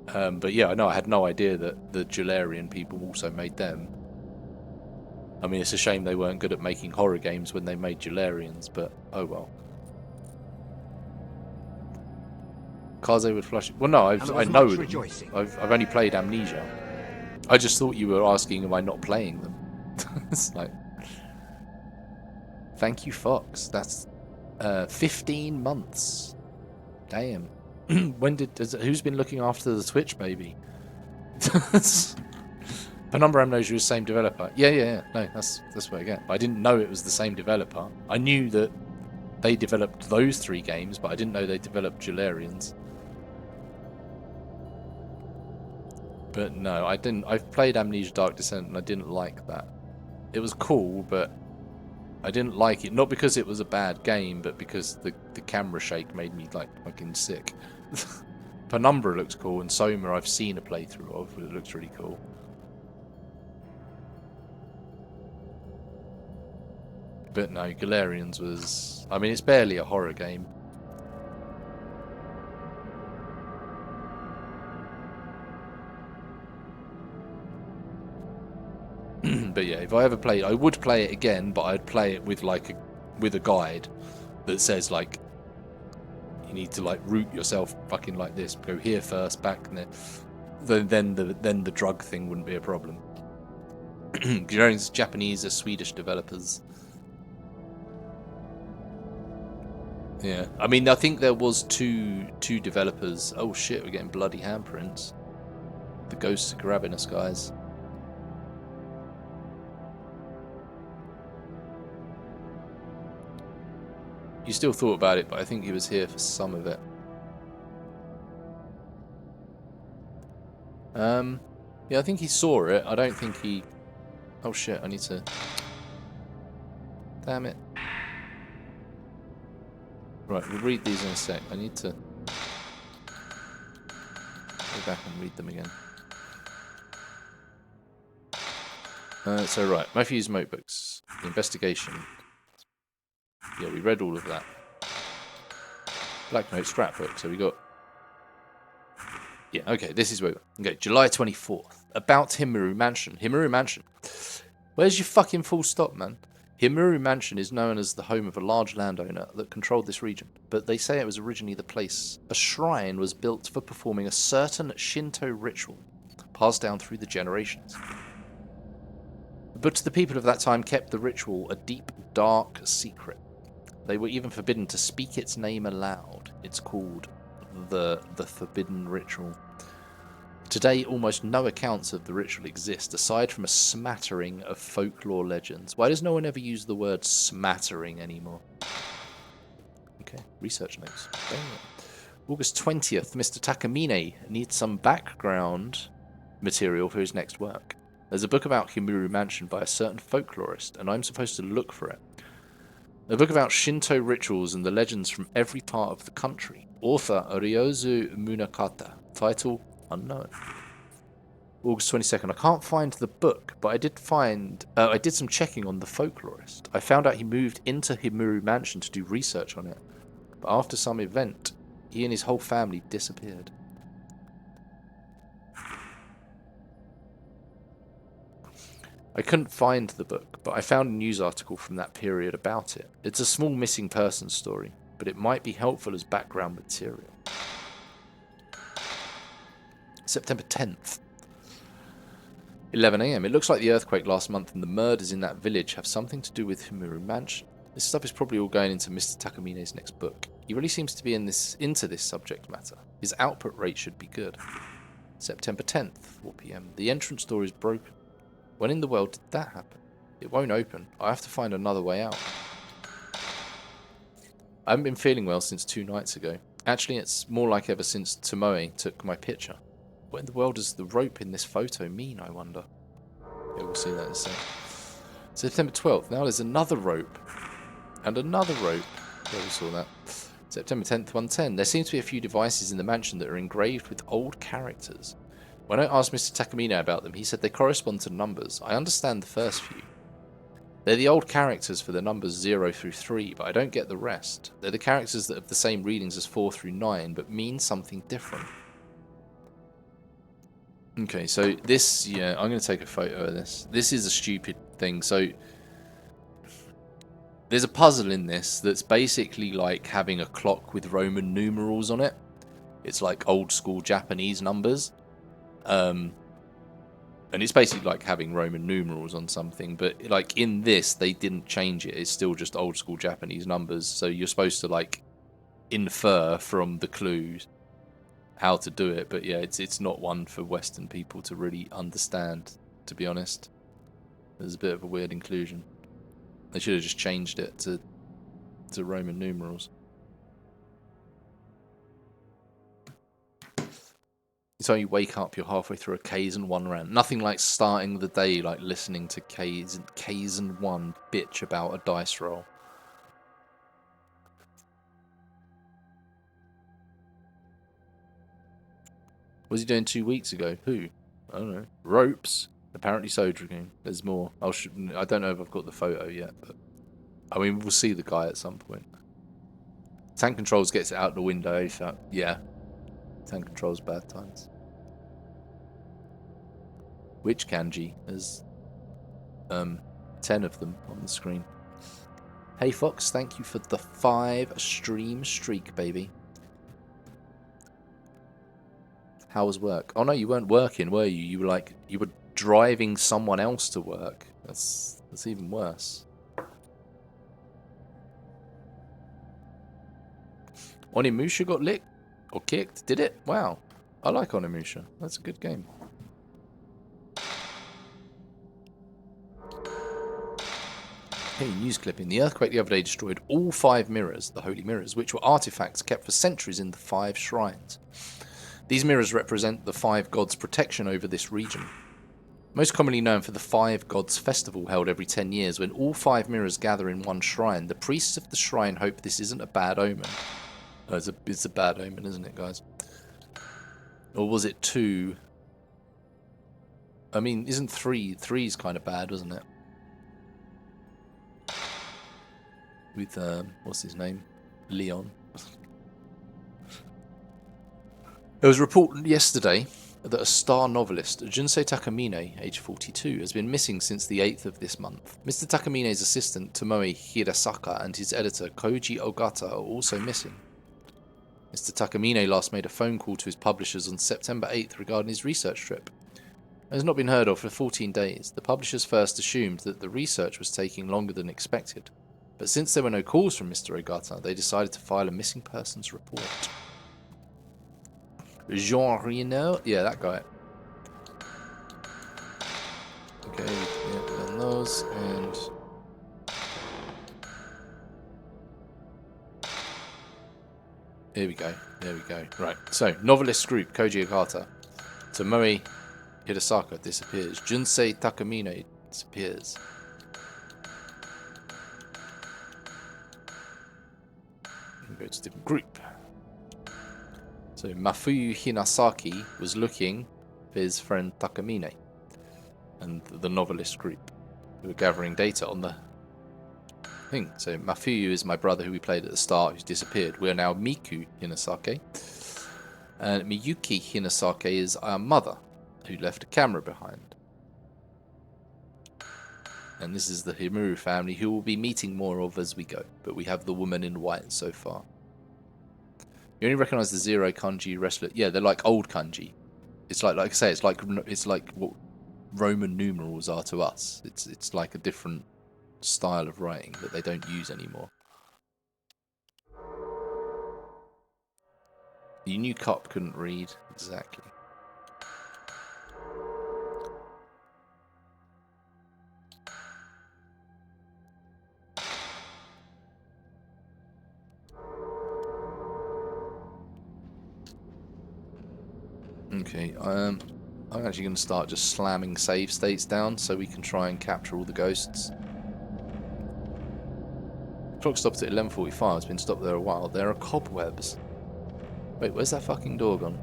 But yeah, I had no idea that the Galarian people also made them. I mean, it's a shame they weren't good at making horror games when they made Galarians, but oh well. Kaze would flush. Well, no, I know them. I've only played Amnesia. I just thought you were asking, am I not playing them? It's like, thank you, Fox. That's 15 months. Damn. Who's been looking after the Twitch baby? Penumbra knows you're the same developer. Yeah. No, that's what I get. I didn't know it was the same developer. I knew that they developed those 3 games, but I didn't know they developed Galarians. But no, I didn't. I've played Amnesia Dark Descent and I didn't like that. It was cool, but I didn't like it. Not because it was a bad game, but because the camera shake made me like fucking sick. Penumbra looks cool, and Soma I've seen a playthrough of, but it looks really cool. But no, Galarians was... I mean, it's barely a horror game. But yeah, if I ever played, I would play it again, but I'd play it with like with a guide that says like you need to like route yourself fucking like this, go here first, back there. Then the drug thing wouldn't be a problem. It's Japanese or Swedish developers. Yeah, I mean, I think there was two developers. Oh shit, we're getting bloody handprints. The ghosts are grabbing us, guys. You still thought about it, but I think he was here for some of it. Yeah, I think he saw it. I don't think he... Oh shit, I need to... Damn it. Right, we'll read these in a sec. I need to... Go back and read them again. So right, Matthew's notebooks. The investigation. Yeah, we read all of that. Black Note scrapbook. So we got... Yeah, okay, this is where... Okay, July 24th. About Himuru Mansion. Himuru Mansion. Where's your fucking full stop, man? Himuru Mansion is known as the home of a large landowner that controlled this region, but they say it was originally the place. A shrine was built for performing a certain Shinto ritual, passed down through the generations. But the people of that time kept the ritual a deep, dark secret. They were even forbidden to speak its name aloud. It's called the Forbidden Ritual. Today, almost no accounts of the ritual exist, aside from a smattering of folklore legends. Why does no one ever use the word smattering anymore? Okay, research notes. August 20th, Mr. Takamine needs some background material for his next work. There's a book about Himuru Mansion by a certain folklorist, and I'm supposed to look for it. A book about Shinto rituals and the legends from every part of the country. Author Ryozu Munakata. Title unknown. August 22nd. I can't find the book, but I did find... I did some checking on the folklorist. I found out he moved into Himuru Mansion to do research on it. But after some event, he and his whole family disappeared. I couldn't find the book, but I found a news article from that period about it. It's a small missing person story, but it might be helpful as background material. September 10th. 11 AM. It looks like the earthquake last month and the murders in that village have something to do with Himuru Mansion. This stuff is probably all going into Mr. Takamine's next book. He really seems to be into this subject matter. His output rate should be good. September 10th, 4 PM. The entrance door is broken. When in the world did that happen? It won't open. I have to find another way out. I haven't been feeling well since 2 nights ago. Actually, it's more like ever since Tomoe took my picture. What in the world does the rope in this photo mean, I wonder? Yeah, we'll see that in a sec. September 12th. Now there's another rope. And another rope. Yeah, we saw that. September 10th, 110. There seems to be a few devices in the mansion that are engraved with old characters. When I asked Mr. Takamine about them, he said they correspond to numbers. I understand the first few. They're the old characters for the numbers 0 through 3, but I don't get the rest. They're the characters that have the same readings as 4 through 9, but mean something different. Okay, so this, yeah, I'm going to take a photo of this. This is a stupid thing. So there's a puzzle in this that's basically like having a clock with Roman numerals on it. It's like old school Japanese numbers. And it's basically like having Roman numerals on something, but like in this, they didn't change it. It's still just old school Japanese numbers. So you're supposed to like infer from the clues how to do it. But yeah, it's not one for Western people to really understand, to be honest. There's a bit of a weird inclusion. They should have just changed it to Roman numerals. It's how you wake up, you're halfway through a Kaizen 1 round. Nothing like starting the day like listening to Kaizen 1 bitch about a dice roll. What was he doing 2 weeks ago? Who? I don't know. Ropes. Apparently Sojourning. There's more. I don't know if I've got the photo yet, but I mean, we'll see the guy at some point. Tank Controls gets it out the window ASAP. Yeah. Tank Controls bad times. Which kanji? There's 10 of them on the screen. Hey Fox, thank you for the 5 stream streak, baby. How was work? Oh no, you weren't working, were you? You were driving someone else to work. That's even worse. Onimusha got licked or kicked, did it? Wow. I like Onimusha. That's a good game. Hey, news clipping. The earthquake the other day destroyed all 5 mirrors, the holy mirrors, which were artifacts kept for centuries in the 5 shrines. These mirrors represent the 5 gods' protection over this region. Most commonly known for the 5 gods festival held every 10 years, when all 5 mirrors gather in one shrine. The priests of the shrine hope this isn't a bad omen. Oh, it's a bad omen, isn't it, guys? Or was it 2? I mean, isn't 3? 3's kind of bad, wasn't it? With, what's his name? Leon. There was a report yesterday that a star novelist, Junsei Takamine, age 42, has been missing since the 8th of this month. Mr. Takamine's assistant, Tomoe Hirasaka, and his editor, Koji Ogata, are also missing. Mr. Takamine last made a phone call to his publishers on September 8th regarding his research trip. It has not been heard of for 14 days. The publishers first assumed that the research was taking longer than expected, but since there were no calls from Mr. Ogata, they decided to file a missing persons report. Jean Reno? Yeah, that guy. Okay, yeah, done those, and... Here we go, there we go. Right, so, novelist group, Koji Ogata. Tomoe Hirasaka disappears. Junsei Takamine disappears. Go to different group. So Mafuyu Hinasaki was looking for his friend Takamine and the novelist group who were gathering data on the thing. So Mafuyu is my brother who we played at the start who's disappeared. We are now Miku Hinasaki. And Miyuki Hinasaki is our mother who left a camera behind. And this is the Himuru family, who we'll be meeting more of as we go. But we have the woman in white so far. You only recognise the 0 kanji wrestler. Yeah, they're like old kanji. It's like I say, it's like what Roman numerals are to us. It's like a different style of writing that they don't use anymore. You knew Cop couldn't read exactly. Okay, I'm actually going to start just slamming save states down so we can try and capture all the ghosts. Clock stopped at 11:45. It's been stopped there a while. There are cobwebs. Wait, where's that fucking door gone?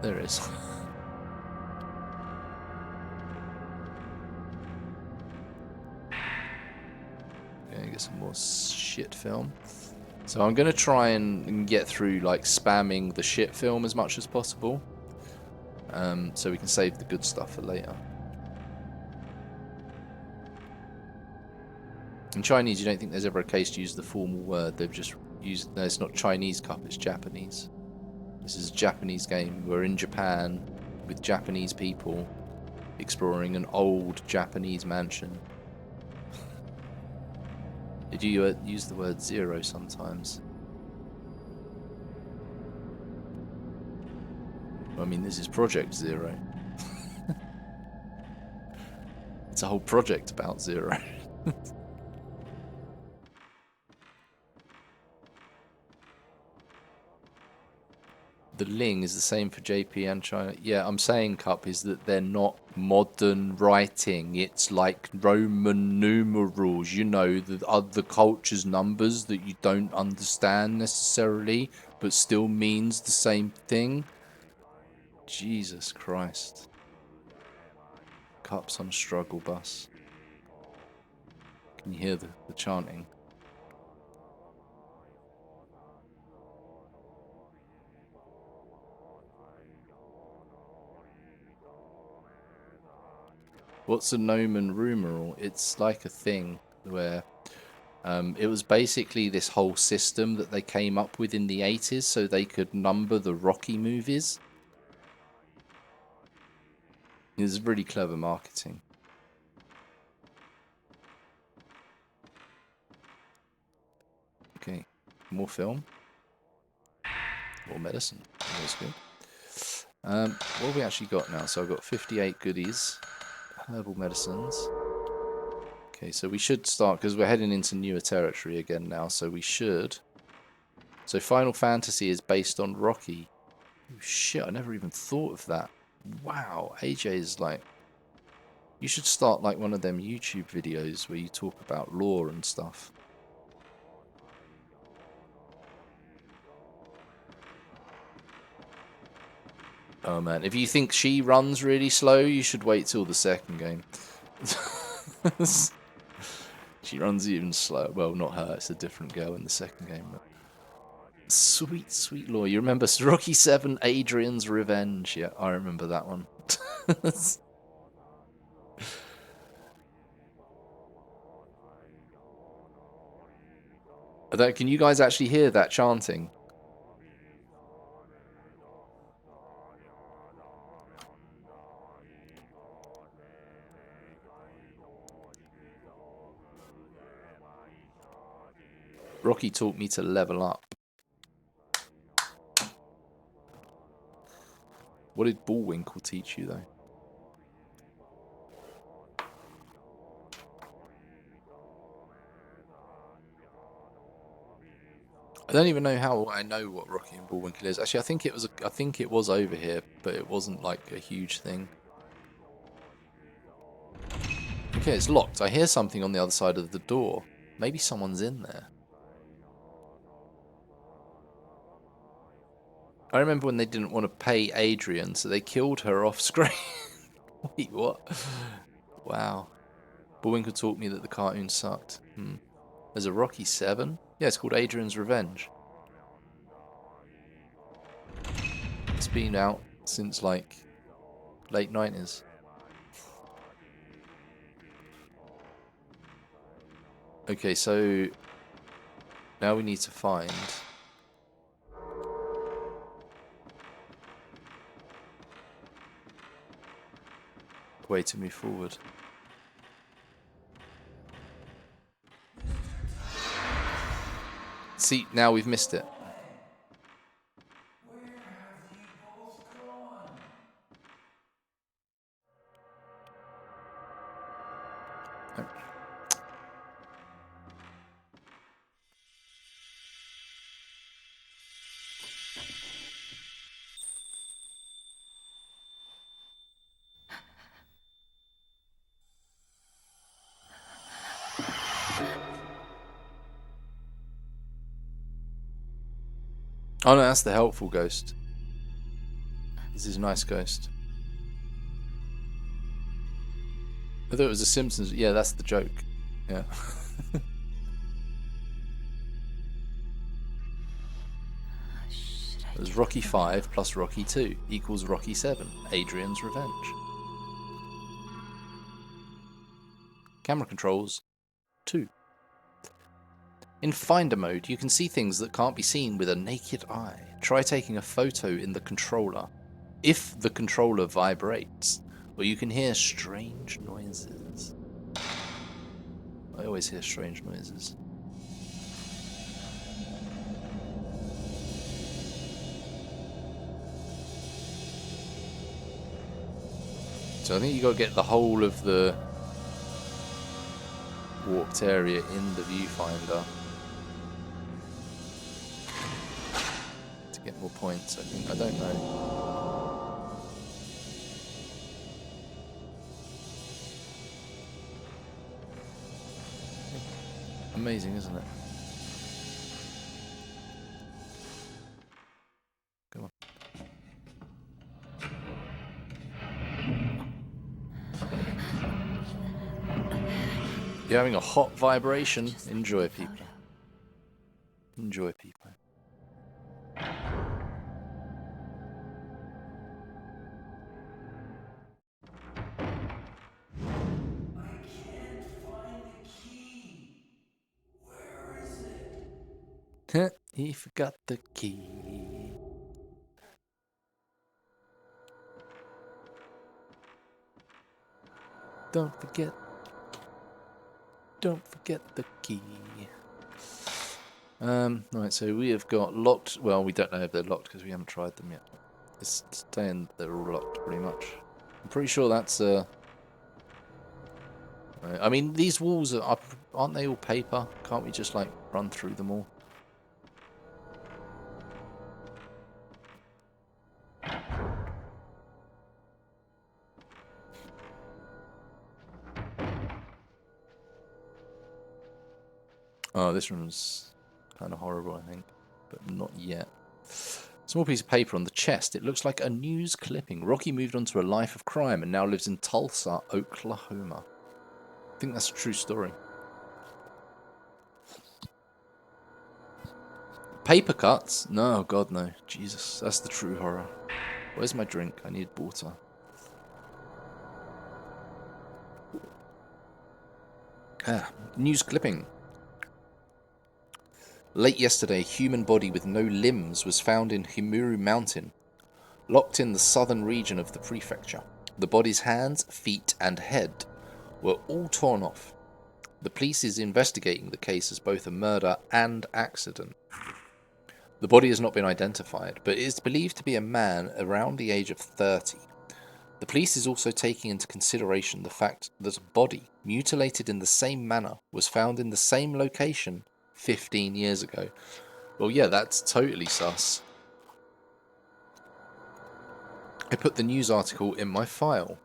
There it is. Okay, get some more shit film. So I'm going to try and get through like spamming the shit film as much as possible. So we can save the good stuff for later. In Chinese, you don't think there's ever a case to use the formal word. They've just used... No, it's not Chinese cup, it's Japanese. This is a Japanese game. We're in Japan. with Japanese people exploring an old Japanese mansion. Did you use the word zero sometimes? I mean, this is Project Zero. It's a whole project about Zero. The Ling is the same for JP and China. Yeah, I'm saying, Cup, is that they're not modern writing. It's like Roman numerals, you know, the other culture's numbers that you don't understand necessarily, but still means the same thing. Jesus Christ. Cup's on a struggle bus. Can you hear the chanting? What's a Nomen numeral? It's like a thing where it was basically this whole system that they came up with in the 80s so they could number the Rocky movies. It was really clever marketing. Okay, more film. More medicine. That's good. What have we actually got now? So I've got 58 goodies. Herbal medicines. Okay, so we should start, because we're heading into newer territory again now, so we should. So Final Fantasy is based on Rocky. Oh, shit, I never even thought of that. Wow, AJ is like... You should start like one of them YouTube videos where you talk about lore and stuff. Oh man, if you think she runs really slow, you should wait till the second game. She runs even slower. Well, not her, it's a different girl in the second game. But... Sweet, sweet lore. You remember Rocky 7, Adrian's Revenge? Yeah, I remember that one. Can you guys actually hear that chanting? Rocky taught me to level up. What did Bullwinkle teach you, though? I don't even know how I know what Rocky and Bullwinkle is. Actually, I think it was over here, but it wasn't like a huge thing. Okay, it's locked. I hear something on the other side of the door. Maybe someone's in there. I remember when they didn't want to pay Adrian, so they killed her off screen. Wait, what? Wow. Bullwinkle taught me that the cartoon sucked. There's a Rocky 7? Yeah, it's called Adrian's Revenge. It's been out since like late 90s. Okay, so now we need to find a way to move forward. See, now we've missed it. Oh no, that's the helpful ghost. This is a nice ghost. I thought it was a Simpsons. Yeah, that's the joke. Yeah. It was Rocky 5 plus Rocky 2 equals Rocky 7, Adrian's Revenge. Camera controls 2. In Finder mode, you can see things that can't be seen with a naked eye. Try taking a photo in the controller. if the controller vibrates, or you can hear strange noises. I always hear strange noises. So I think you got to get the whole of the warped area in the viewfinder to get more points, I think. I don't know. Amazing, isn't it? Come on. You're having a hot vibration. Enjoy, people. Enjoy, people. He forgot the key. Don't forget the key. Right, so we have got locked. Well, we don't know if they're locked because we haven't tried them yet. It's saying they're all locked pretty much. I'm pretty sure that's I mean, these walls aren't they all paper? Can't we just like run through them all? Oh, this one's kind of horrible, I think, but not yet. Small piece of paper on the chest. It looks like a news clipping. Rocky moved on to a life of crime and now lives in Tulsa, Oklahoma. I think that's a true story. Paper cuts? No, God, no. Jesus, that's the true horror. Where's my drink? I need water. News clipping. Late yesterday, a human body with no limbs was found in Himuru Mountain, locked in the southern region of the prefecture. The body's hands, feet, and head were all torn off. The police is investigating the case as both a murder and accident. The body has not been identified, but it is believed to be a man around the age of 30. The police is also taking into consideration the fact that a body, mutilated in the same manner, was found in the same location 15 years ago. Well, yeah, that's totally sus. I put the news article in my file.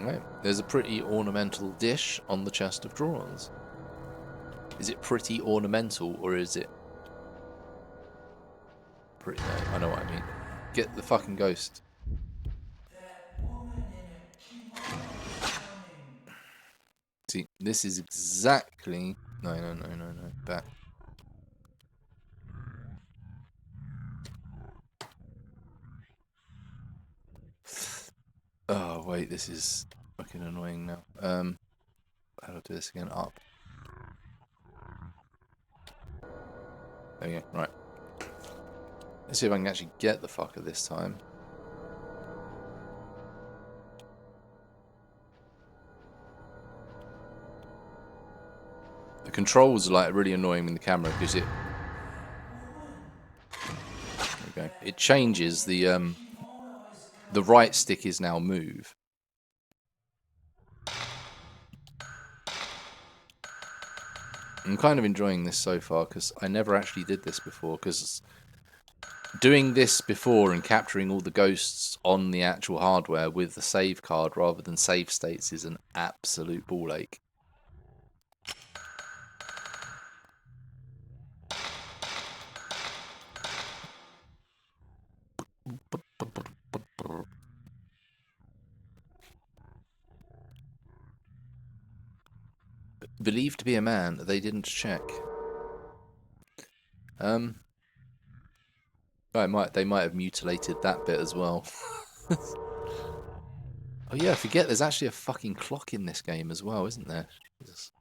Right. There's a pretty ornamental dish on the chest of drawers. Is it pretty ornamental or is it pretty? No, I know what I mean. Get the fucking ghost. See, this is exactly... No. Back. Oh, wait, this is fucking annoying now. How do I do this again? Up. There we go, right. Let's see if I can actually get the fucker this time. The controls are like really annoying in the camera because it... There we go. It changes the right stick is now move. I'm kind of enjoying this so far because I never actually did this before, because doing this before and capturing all the ghosts on the actual hardware with the save card rather than save states is an absolute ball ache. Believed to be a man, they didn't check. Oh, they might have mutilated that bit as well. Oh yeah, I forget there's actually a fucking clock in this game as well, isn't there? Jesus.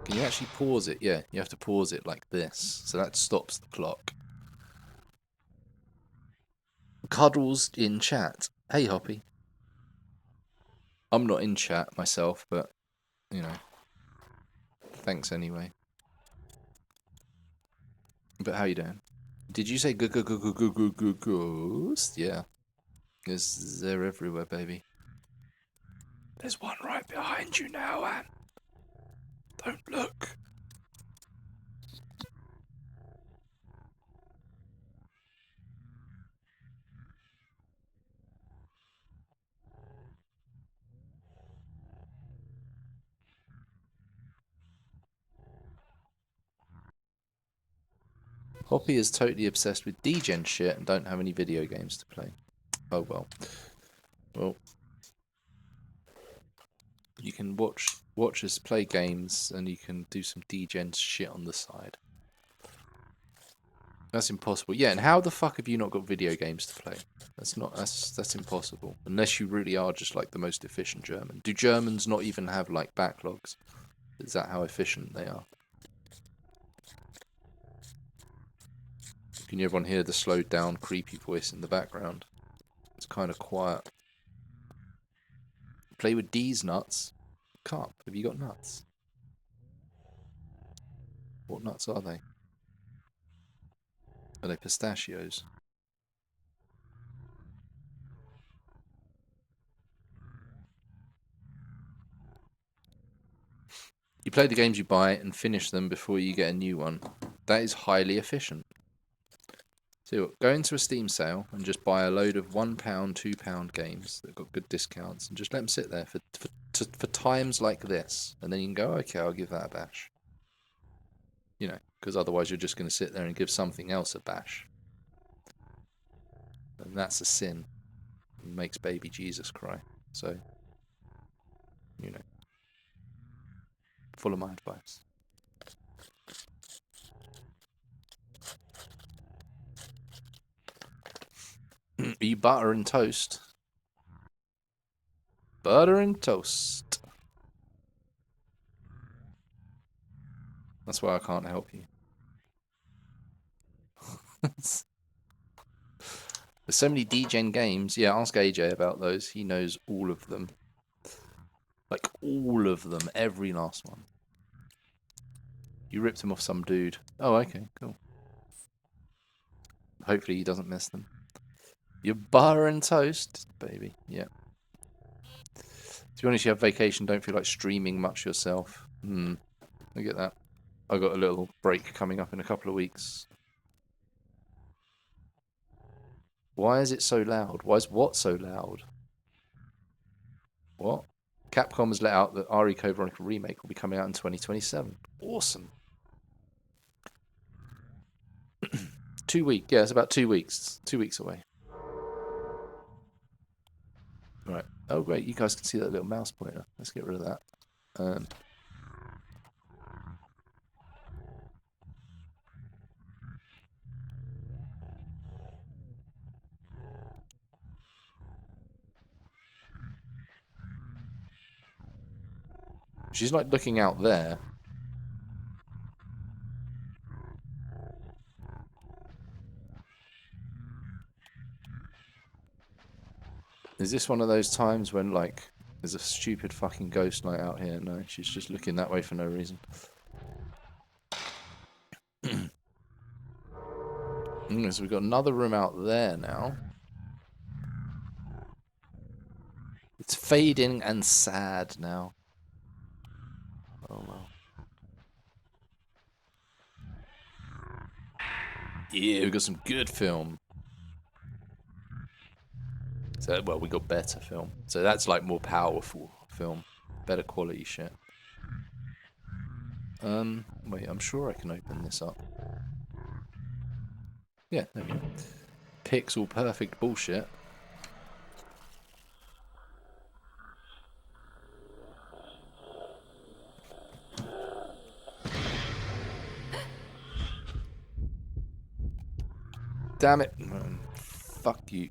Can you actually pause it? Yeah, you have to pause it like this. So that stops the clock. Cuddles in chat. Hey, Hoppy. I'm not in chat myself, but, you know. Thanks anyway. But how you doing? Did you say ghost? Yeah. They're everywhere, baby. There's one right behind you now, Anne. Don't look. Hoppy is totally obsessed with degen shit and don't have any video games to play. Oh well. Well, you can watch us play games and you can do some degen shit on the side. That's impossible. Yeah, and how the fuck have you not got video games to play? That's impossible. Unless you really are just like the most efficient German. Do Germans not even have like backlogs? Is that how efficient they are? Can everyone hear the slowed down creepy voice in the background? It's kind of quiet. Play with D's nuts. Can't. Have you got nuts? What nuts are they? Are they pistachios? You play the games you buy and finish them before you get a new one. That is highly efficient. So go into a Steam sale and just buy a load of £1, £2 games that got good discounts and just let them sit there for times like this. And then you can go, okay, I'll give that a bash. You know, because otherwise you're just going to sit there and give something else a bash. And that's a sin. It makes baby Jesus cry. So, you know, follow my advice. Are you butter and toast? Butter and toast. That's why I can't help you. There's so many degen games. Yeah, ask AJ about those. He knows all of them. Like, all of them. Every last one. You ripped him off some dude. Oh, okay, cool. Hopefully he doesn't miss them. You're butter and toast, baby. Yeah. To be honest, you have vacation, don't feel like streaming much yourself. I get that. I got a little break coming up in a couple of weeks. Why is it so loud? Why is what so loud? What? Capcom has let out that RE Code Veronica remake will be coming out in 2027. Awesome. 2 weeks. Yeah, it's about 2 weeks. 2 weeks away. Right. Oh, great. You guys can see that little mouse pointer. Let's get rid of that. She's like looking out there. Is this one of those times when, like, there's a stupid fucking ghost light out here? No, she's just looking that way for no reason. So we've got another room out there now. It's fading and sad now. Oh, well. Yeah, we got some good film. So, well, we got better film. So that's like more powerful film. Better quality shit. Wait, I'm sure I can open this up. Yeah, there we go. Pixel perfect bullshit. Damn it. Fuck you.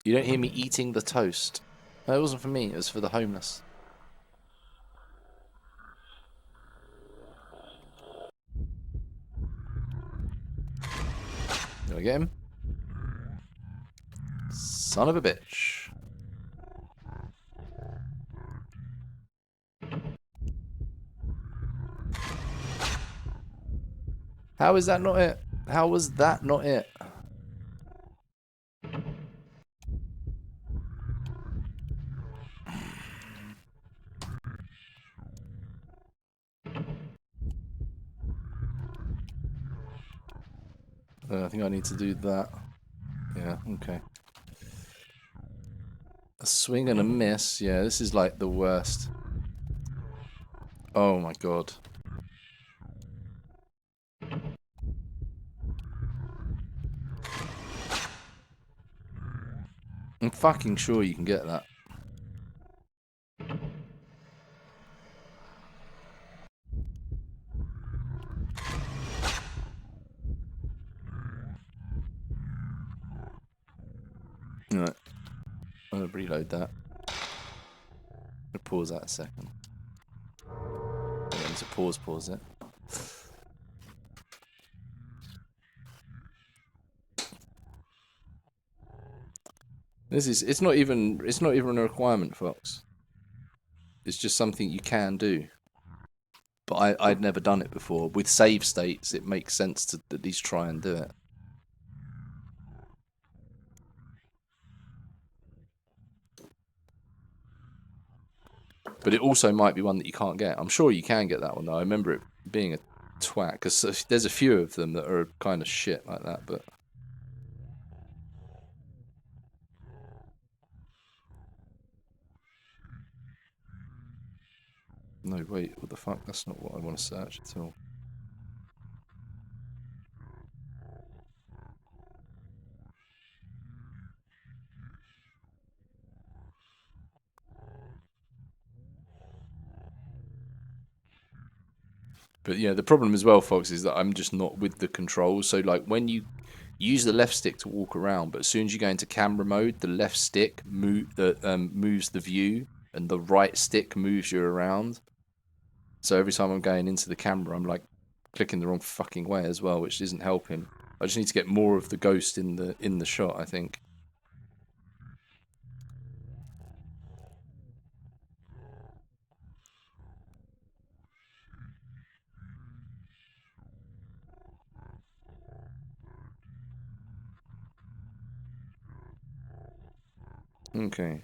You don't hear me eating the toast. No, it wasn't for me, it was for the homeless. Did I get him? Son of a bitch. How is that not it? How was that not it? I think I need to do that. Yeah, okay. A swing and a miss. Yeah, this is like the worst. Oh my god. I'm fucking sure you can get that. Alright. I'm gonna reload that. I'm gonna pause that a second. I need to pause it. It's not even a requirement, Fox. It's just something you can do. But I'd never done it before. With save states, it makes sense to at least try and do it. But it also might be one that you can't get. I'm sure you can get that one, though. I remember it being a twat, because there's a few of them that are kind of shit like that, but... No, wait, what the fuck? That's not what I want to search at all. But yeah, the problem as well, folks, is that I'm just not with the controls. So like when you use the left stick to walk around, but as soon as you go into camera mode, the left stick moves the view, and the right stick moves you around. So every time I'm going into the camera, I'm like clicking the wrong fucking way as well, which isn't helping. I just need to get more of the ghost in the shot, I think. Okay.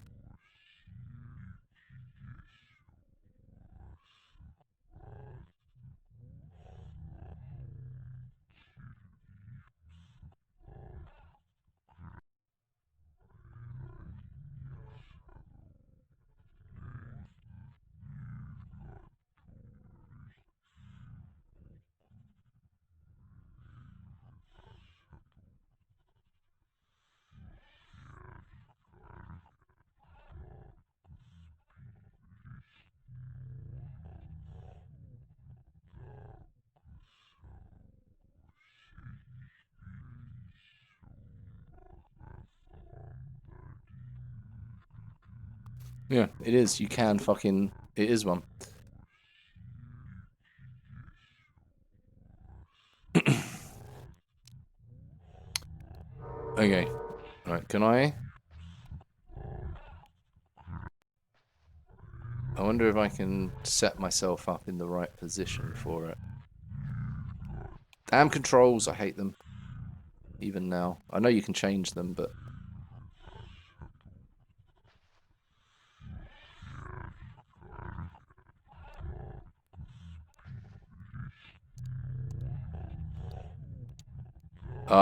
Yeah, it is. You can fucking... It is one. Okay. Alright, can I... I wonder if I can set myself up in the right position for it. Damn controls, I hate them. Even now. I know you can change them, but...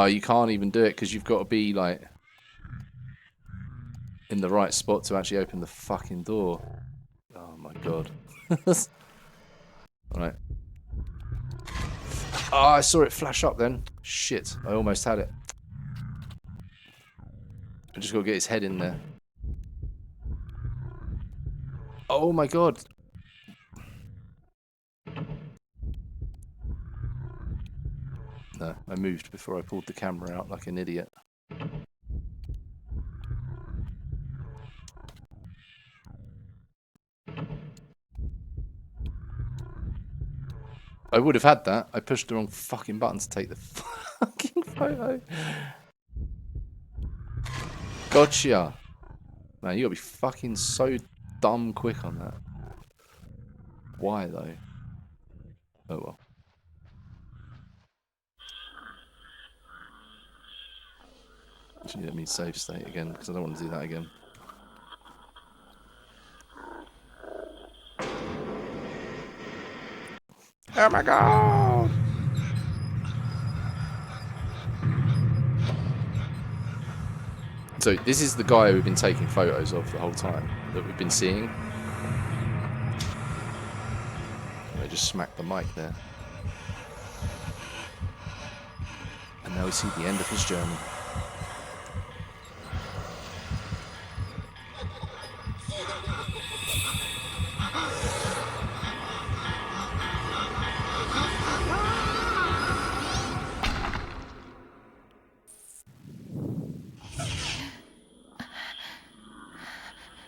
you can't even do it because you've got to be, like... in the right spot to actually open the fucking door. Oh my god. Alright. Oh, I saw it flash up then. Shit, I almost had it. I just got to get his head in there. Oh my god. No, I moved before I pulled the camera out like an idiot. I would have had that. I pushed the wrong fucking button to take the fucking photo. Gotcha. Man, you gotta be fucking so dumb quick on that. Why though? Oh well. Actually, let me save state again because I don't want to do that again. Oh my god! So this is the guy we've been taking photos of the whole time that we've been seeing. I just smacked the mic there. And now we see the end of his journey.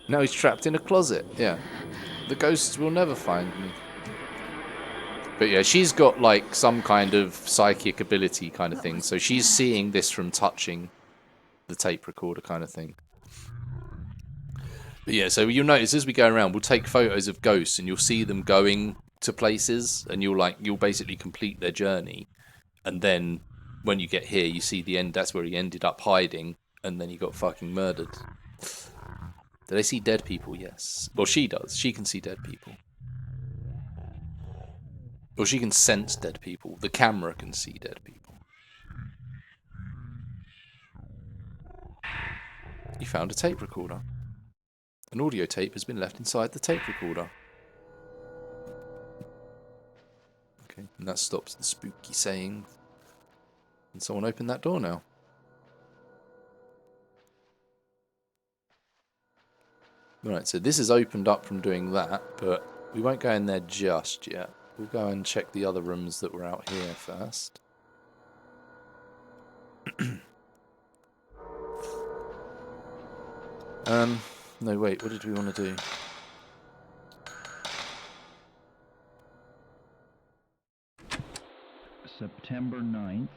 Now he's trapped in a closet. Yeah. The ghosts will never find me. But yeah, she's got like some kind of psychic ability kind of thing. So she's seeing this from touching the tape recorder kind of thing. But yeah, so you'll notice as we go around, we'll take photos of ghosts and you'll see them going to places and you'll basically complete their journey. And then when you get here, you see the end. That's where he ended up hiding. And then he got fucking murdered. Do they see dead people? Yes. Well, she does. She can see dead people. Or she can sense dead people. The camera can see dead people. You found a tape recorder. An audio tape has been left inside the tape recorder. Okay, and that stops the spooky saying. Can someone open that door now? Right, so this is opened up from doing that, but we won't go in there just yet. We'll go and check the other rooms that were out here first. No, wait, what did we want to do? September 9th,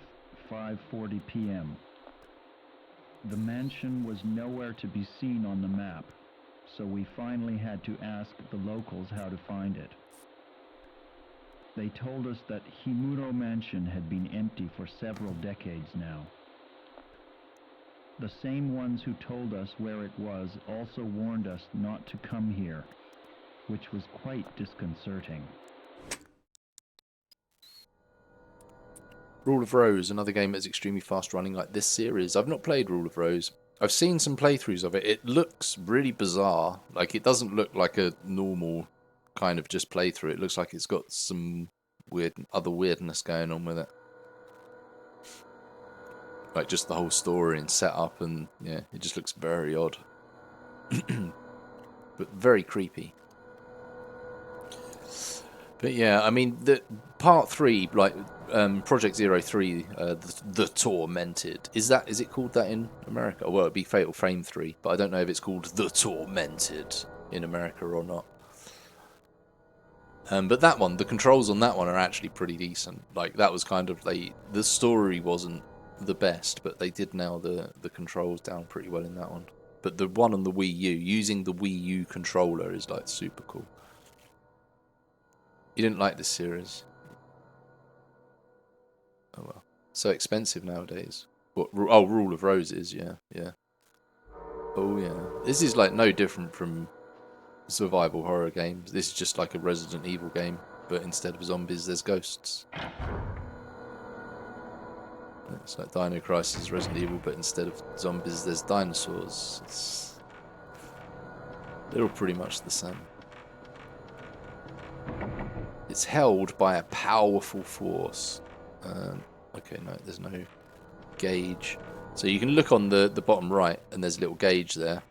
5:40 p.m. The mansion was nowhere to be seen on the map, so we finally had to ask the locals how to find it. They told us that Himuro Mansion had been empty for several decades now. The same ones who told us where it was also warned us not to come here, which was quite disconcerting. Rule of Rose, another game that's extremely fast running like this series. I've not played Rule of Rose. I've seen some playthroughs of it. It looks really bizarre. Like, it doesn't look like a normal kind of just playthrough. It looks like it's got some other weirdness going on with it. Like, just the whole story and setup, and yeah, it just looks very odd. But very creepy. But yeah, I mean, the part 3, like Project 03, the Tormented, is it called that in America? Well, it'd be Fatal Frame 3, but I don't know if it's called The Tormented in America or not. But that one, the controls on that one are actually pretty decent. Like, that was kind of, the story wasn't the best, but they did nail the controls down pretty well in that one. But the one on the Wii U, using the Wii U controller is like super cool. You didn't like this series? Oh well. So expensive nowadays. What? Oh, Rule of Roses, yeah. Oh yeah. This is like no different from survival horror games. This is just like a Resident Evil game, but instead of zombies, there's ghosts. It's like Dino Crisis Resident Evil, but instead of zombies, there's dinosaurs. They're all pretty much the same. It's held by a powerful force. Okay, no, there's no gauge. So you can look on the bottom right, and there's a little gauge there.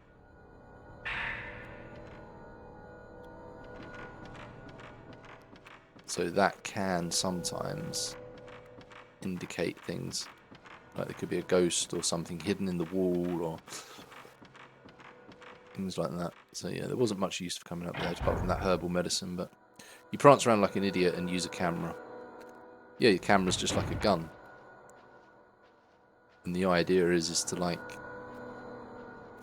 So that can sometimes indicate things. Like there could be a ghost or something hidden in the wall or things like that. So yeah, there wasn't much use for coming up there apart from that herbal medicine, but you prance around like an idiot and use a camera. Yeah, your camera's just like a gun. And the idea is to like,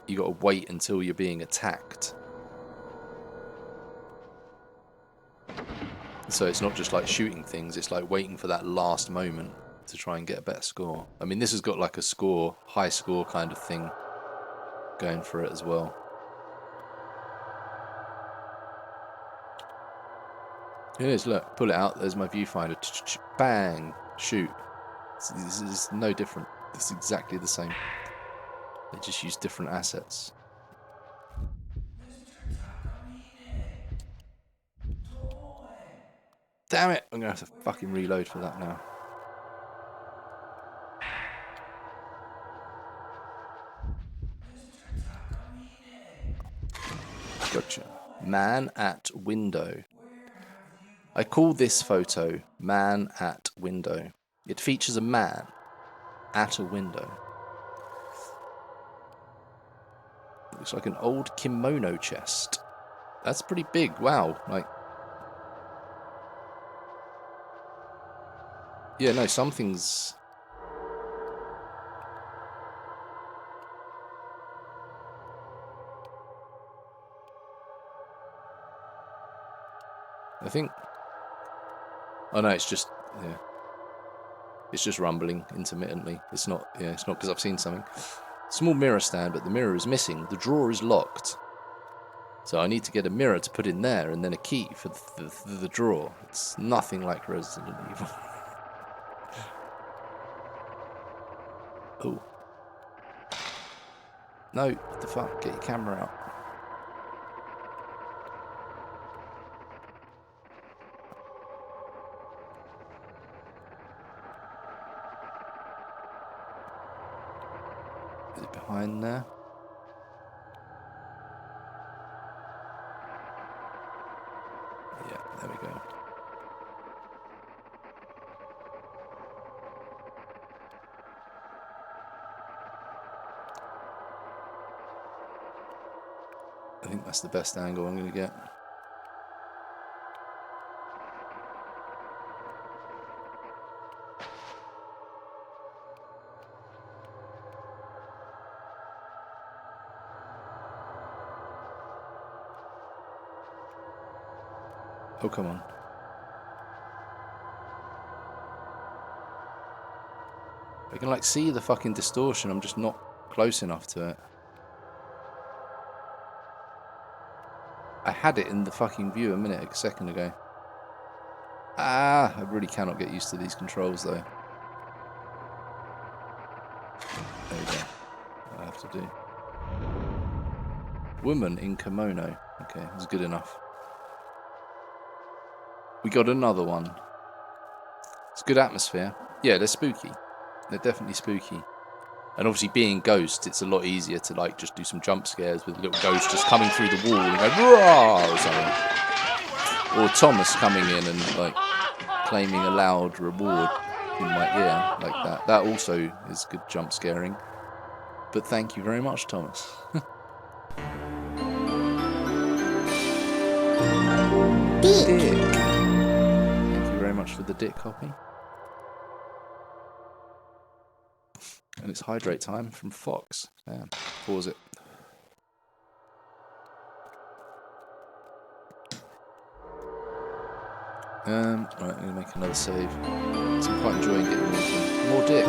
you got to wait until you're being attacked. So it's not just like shooting things, it's like waiting for that last moment to try and get a better score. I mean, this has got like a score, high score kind of thing going for it as well. It is, look, pull it out, there's my viewfinder. Bang, shoot. This is no different. It's exactly the same. They just use different assets. Damn it! I'm gonna have to fucking reload for that now. Gotcha. Man at window. I call this photo Man at Window. It features a man at a window. Looks like an old kimono chest. That's pretty big. Wow. Like, yeah, no, something's... I think... Oh no, it's just... Yeah. It's just rumbling intermittently. It's not... Yeah, it's not because I've seen something. Small mirror stand, but the mirror is missing. The drawer is locked. So I need to get a mirror to put in there, and then a key for the drawer. It's nothing like Resident Evil. Oh. No, what the fuck? Get your camera out. Is it behind there? Yeah, there we go. I think that's the best angle I'm going to get. Oh, come on. I can like see the fucking distortion, I'm just not close enough to it. I had it in the fucking view a second ago. Ah, I really cannot get used to these controls though. There we go. I have to do. Woman in kimono. Okay, that's good enough. We got another one. It's good atmosphere. Yeah, they're spooky. They're definitely spooky. And obviously being ghosts, it's a lot easier to like just do some jump scares with little ghosts just coming through the wall and go "Rah!" or something. Or Thomas coming in and like claiming a loud reward in my ear like that. That also is good jump scaring. But thank you very much, Thomas. Dick. Thank you very much for the dick copy. And it's hydrate time from Fox. Damn. Pause it. Right, I'm going to make another save. So I'm quite enjoying getting more dick.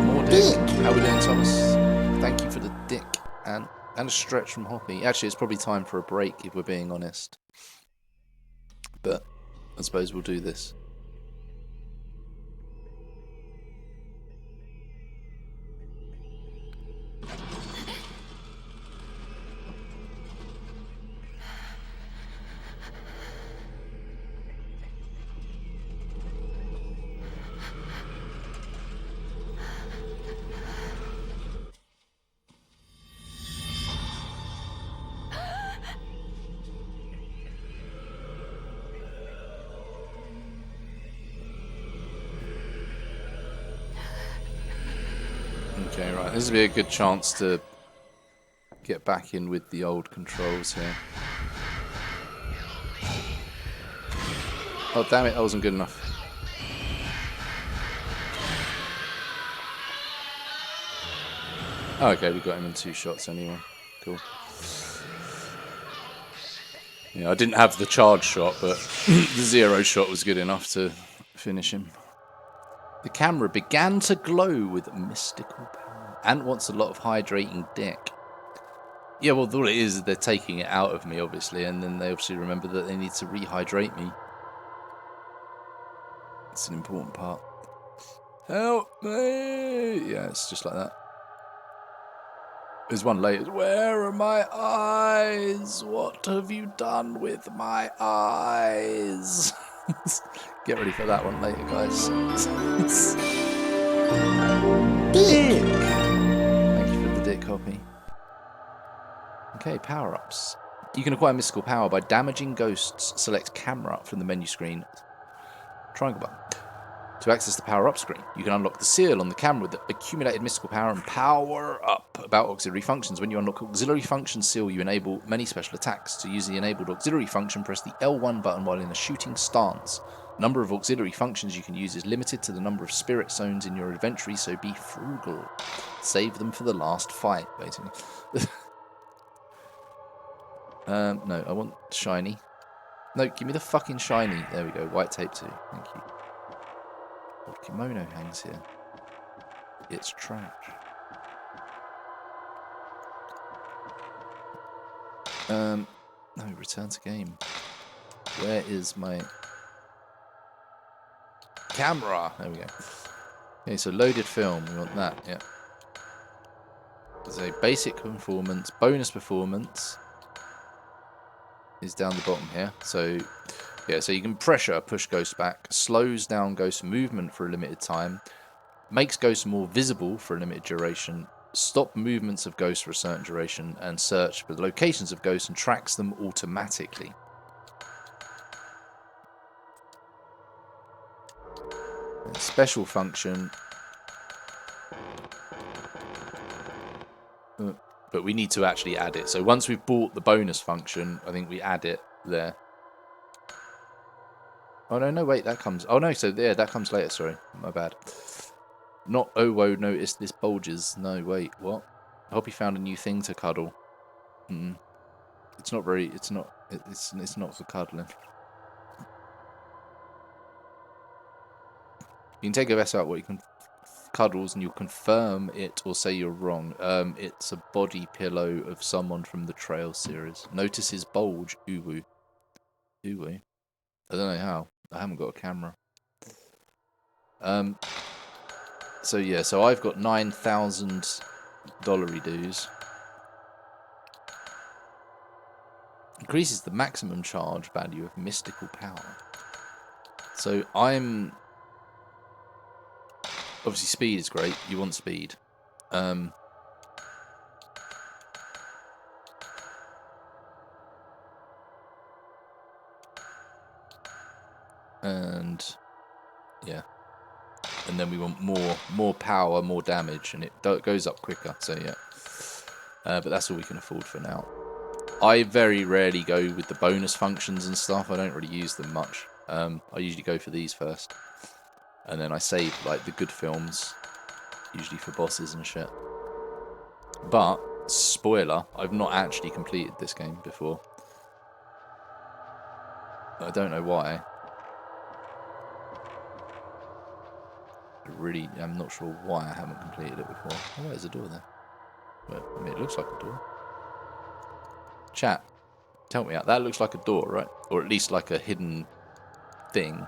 More dick. How we doing, Thomas? Thank you for the dick. And a stretch from Hoppy. Actually, it's probably time for a break, if we're being honest. But I suppose we'll do this. Okay, right. This would be a good chance to get back in with the old controls here. Oh, damn it. That wasn't good enough. Oh, okay, we got him in 2 shots anyway. Cool. Yeah, I didn't have the charge shot, but the 0 shot was good enough to finish him. The camera began to glow with mystical power. Ant wants a lot of hydrating dick. Yeah, well, all it is they're taking it out of me, obviously, and then they obviously remember that they need to rehydrate me. It's an important part. Help me! Yeah, it's just like that. There's one later. Where are my eyes? What have you done with my eyes? Get ready for that one later, guys. Dick! Thank you for the dick copy. Okay, power-ups. You can acquire mystical power by damaging ghosts. Select camera from the menu screen. Triangle button. To access the power-up screen, you can unlock the seal on the camera with the accumulated mystical power and power up. About auxiliary functions. When you unlock auxiliary function seal, you enable many special attacks. To use the enabled auxiliary function, press the L1 button while in a shooting stance. Number of auxiliary functions you can use is limited to the number of spirit zones in your inventory, so be frugal. Save them for the last fight, basically. No, I want shiny. No, give me the fucking shiny. There we go, white tape too. Thank you. What kimono hangs here? It's trash. No, return to game. Where is my camera? There we go. Okay, so loaded film. We want that. Yeah. There's a basic performance, bonus performance is down the bottom here. So yeah, so you can pressure push ghost back, slows down ghost movement for a limited time, makes ghosts more visible for a limited duration, stop movements of ghosts for a certain duration, and search for the locations of ghosts and tracks them automatically. And special function. But we need to actually add it. So once we've bought the bonus function, I think we add it there. Oh, no, wait, that comes... Oh, no, so yeah, that comes later, sorry. My bad. Not, oh, whoa, notice this bulges. No, wait, what? I hope you found a new thing to cuddle. It's not very... It's not for cuddling. You can take a vest out what you can... Cuddles and you'll confirm it or say you're wrong. It's a body pillow of someone from the Trail series. Notice his bulge. Uwu. Uwu. I don't know how. I haven't got a camera. So yeah, so I've got 9,000 dollary dues. Increases the maximum charge value of mystical power. So I'm... Obviously speed is great. You want speed. And yeah. And then we want more power, more damage, and it goes up quicker. So yeah. But that's all we can afford for now. I very rarely go with the bonus functions and stuff. I don't really use them much. I usually go for these first. And then I save like the good films, usually for bosses and shit. But, spoiler, I've not actually completed this game before. I don't know why. I'm not sure why I haven't completed it before. Oh, there's a door there. Well, I mean, it looks like a door. Chat, tell me out. That looks like a door, right? Or at least like a hidden thing.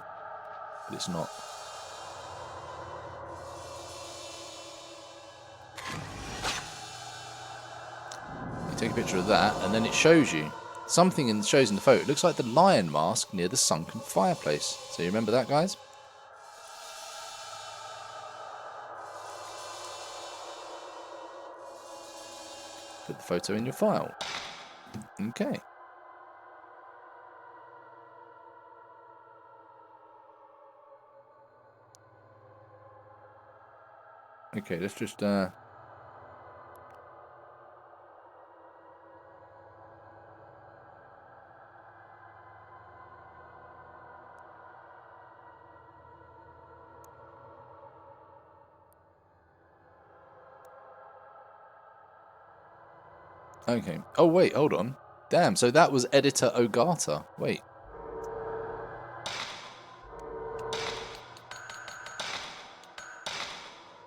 But it's not. You take a picture of that, and then it shows you. Something shows in the photo. It looks like the lion mask near the sunken fireplace. So you remember that, guys? Put the photo in your file. Okay. Okay, let's just Okay. Oh, wait, hold on. Damn, so that was Editor Ogata. Wait.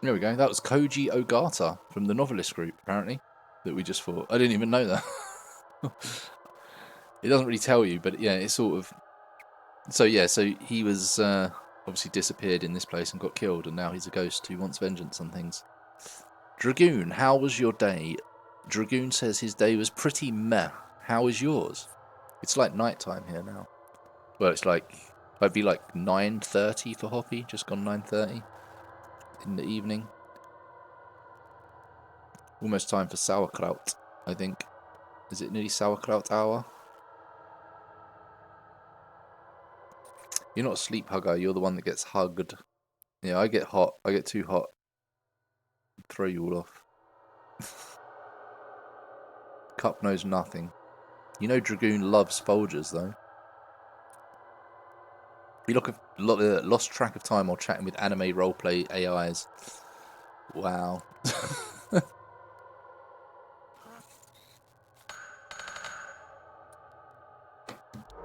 There we go. That was Koji Ogata from the Novelist group, apparently, that we just fought. I didn't even know that. It doesn't really tell you, but yeah, it's sort of... So yeah, so he was obviously disappeared in this place and got killed, and now he's a ghost who wants vengeance on things. Dragoon, how was your day? Dragoon says his day was pretty meh. How was yours? It's like night time here now. Well, it's like... It'd be like 9:30 for Hoppy, just gone 9:30 in the evening. Almost time for sauerkraut, I think. Is it nearly sauerkraut hour? You're not a sleep hugger, you're the one that gets hugged. Yeah, I get hot. I get too hot. Throw you all off. Cup knows nothing. You know Dragoon loves Folgers, though. You lost track of time while chatting with anime roleplay AIs. Wow.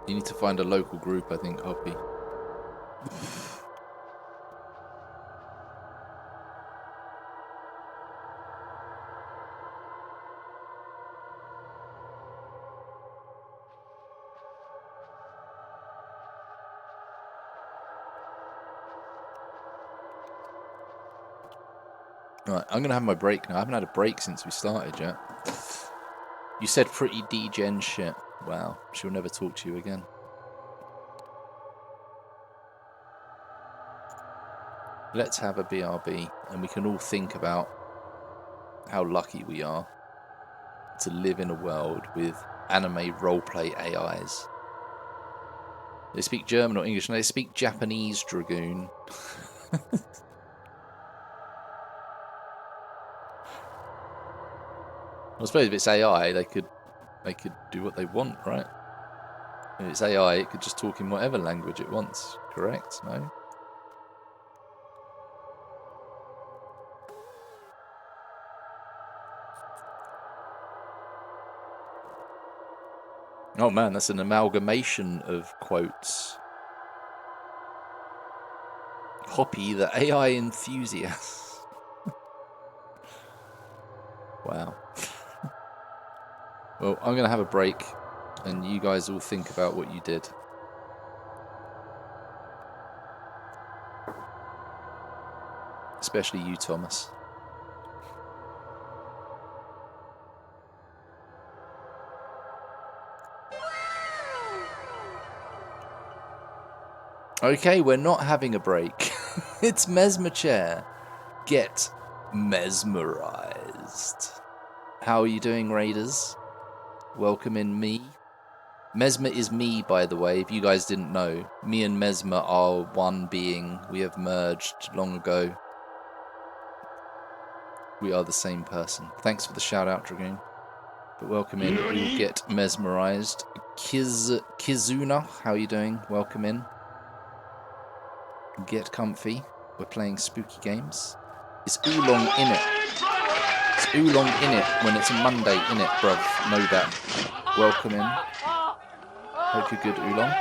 You need to find a local group, I think, Hoppy. Right, I'm going to have my break now. I haven't had a break since we started yet. You said pretty degen shit. Wow, she'll never talk to you again. Let's have a BRB, and we can all think about how lucky we are to live in a world with anime roleplay AIs. They speak German or English, and they speak Japanese, Dragoon. I suppose if it's AI, they could do what they want, right? If it's AI, it could just talk in whatever language it wants, correct? No? Oh man, that's an amalgamation of quotes. Hoppy, the AI enthusiast. Wow. Well, I'm going to have a break, and you guys all think about what you did. Especially you, Thomas. Okay, we're not having a break. It's Mesmer Chair. Get mesmerized. How are you doing, Raiders? Welcome in me. Mesmer is me, by the way, if you guys didn't know. Me and Mesmer are one being. We have merged long ago. We are the same person. Thanks for the shout out, Dragoon. But welcome in. We'll get mesmerized. Kizuna, how are you doing? Welcome in. Get comfy. We're playing spooky games. It's oolong in it. It's oolong in it when it's a Monday in it, bruv. Know that. Welcome in. Hope you're good, oolong.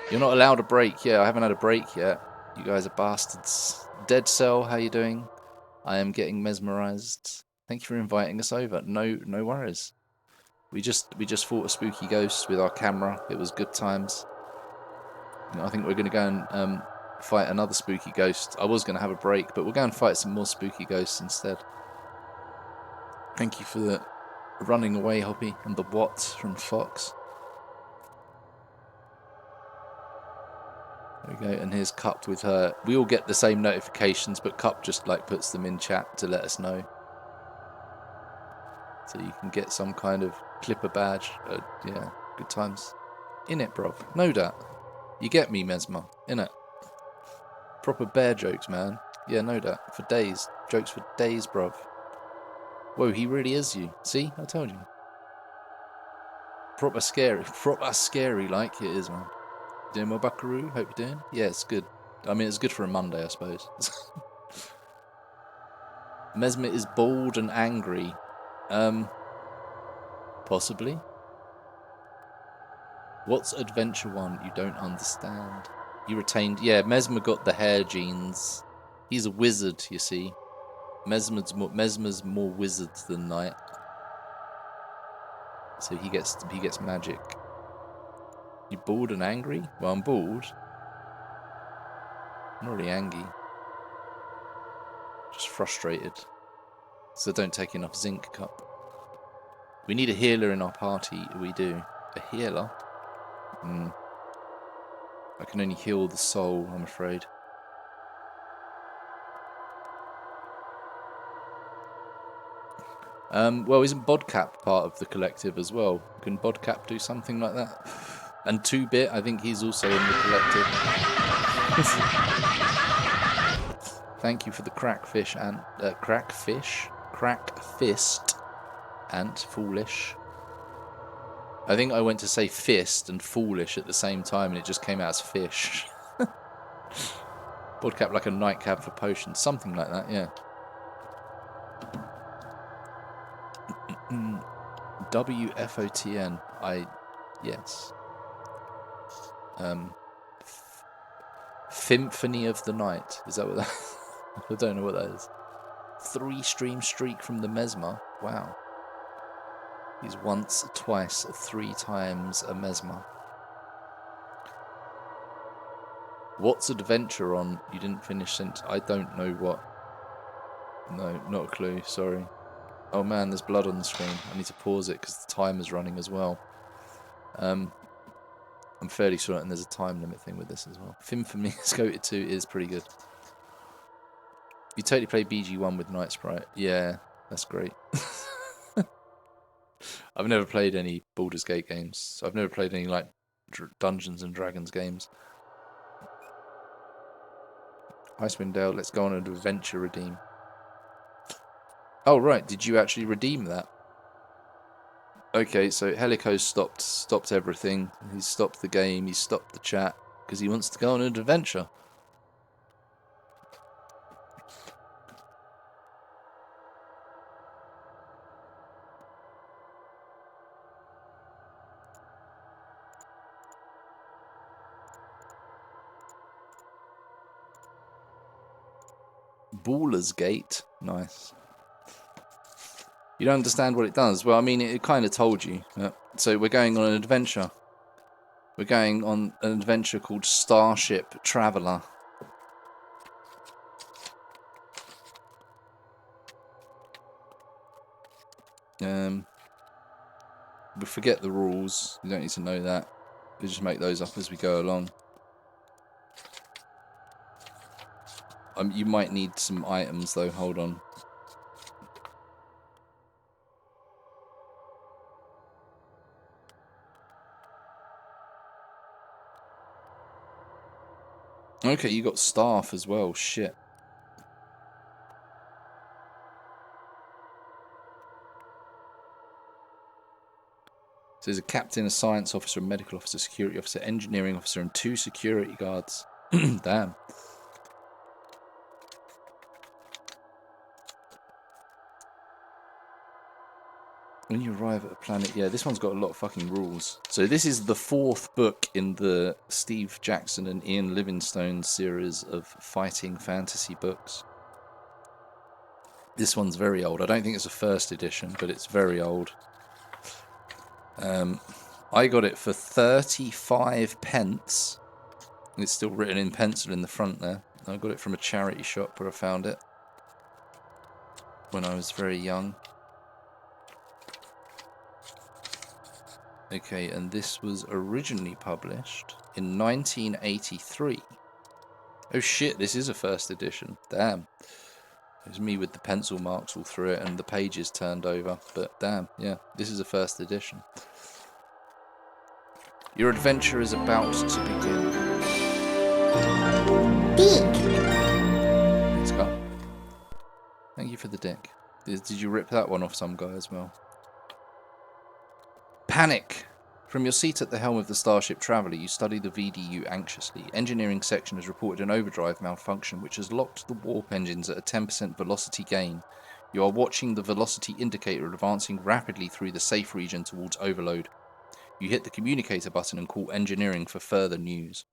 You're not allowed a break. Yeah, I haven't had a break yet. You guys are bastards. Dead Cell, how you doing? I am getting mesmerized. Thank you for inviting us over. No worries. We just fought a spooky ghost with our camera. It was good times. I think we're going to go and fight another spooky ghost. I was going to have a break, but we'll go and fight some more spooky ghosts instead. Thank you for the running away, Hoppy, and the Watts from Fox. There we go, and here's Cup with her. We all get the same notifications, but Cup just like puts them in chat to let us know. So you can get some kind of clipper badge. Yeah, good times. In it, bruv. No doubt. You get me, Mesmer. In it. Proper bear jokes, man. Yeah, no doubt. For days. Jokes for days, bruv. Whoa, he really is you. See? I told you. Proper scary. Proper scary like it is, man. Doing well, Buckaroo? Hope you're doing. Yeah, it's good. I mean, it's good for a Monday, I suppose. Mesmer is bold and angry. Possibly. What's Adventure 1 you don't understand? You retained... Yeah, Mesmer got the hair genes. He's a wizard, you see. Mesmer's more wizard than knight. So he gets magic. You bored and angry? Well, I'm bored. I'm not really angry. Just frustrated. So I don't take enough zinc cup. We need a healer in our party. We do. A healer? I can only heal the soul, I'm afraid. Well, isn't Bodcap part of the collective as well? Can Bodcap do something like that? And 2-Bit, I think he's also in the collective. Thank you for the crackfish and crackfist and foolish. I think I went to say fist and foolish at the same time, and it just came out as fish. Bodcap like a nightcap for potions, something like that, yeah. WFOTN. Yes. Symphony of the Night. Is that what that is? I don't know what that is. 3-stream streak from the Mesmer. Wow. He's once, twice, 3 times a Mesmer. What's Adventure on? You didn't finish since... I don't know what. No, not a clue. Sorry. Oh man, there's blood on the screen. I need to pause it because the timer's running as well. I'm fairly certain there's a time limit thing with this as well. Symphony Scoted 2 is pretty good. You totally play BG1 with Night Sprite. Yeah, that's great. I've never played any Baldur's Gate games. I've never played any like Dungeons and Dragons games. Icewind Dale, let's go on an adventure redeem. Oh right, did you actually redeem that? Okay, so Helico's stopped everything. He's stopped the game, he's stopped the chat, because he wants to go on an adventure. Baller's Gate, nice. You don't understand what it does? Well, I mean, it kind of told you. So we're going on an adventure. We're going on an adventure called Starship Traveller. We forget the rules. You don't need to know that. We just make those up as we go along. You might need some items though. Hold on. Okay, you got staff as well. Shit. So there's a captain, a science officer, a medical officer, security officer, engineering officer, and 2 security guards. Damn. When you arrive at a planet... Yeah, this one's got a lot of fucking rules. So this is the 4th book in the Steve Jackson and Ian Livingstone series of fighting fantasy books. This one's very old. I don't think it's a 1st edition, but it's very old. I got it for 35 pence. It's still written in pencil in the front there. I got it from a charity shop where I found it when I was very young. Okay, and this was originally published in 1983. Oh shit, this is a 1st edition. Damn. It was me with the pencil marks all through it and the pages turned over. But damn, yeah, this is a 1st edition. Your adventure is about to begin. Dick! Thanks, Scott. Thank you for the dick. Did you rip that one off some guy as well? Panic! From your seat at the helm of the Starship Traveller, you study the VDU anxiously. Engineering section has reported an overdrive malfunction which has locked the warp engines at a 10% velocity gain. You are watching the velocity indicator advancing rapidly through the safe region towards overload. You hit the communicator button and call engineering for further news.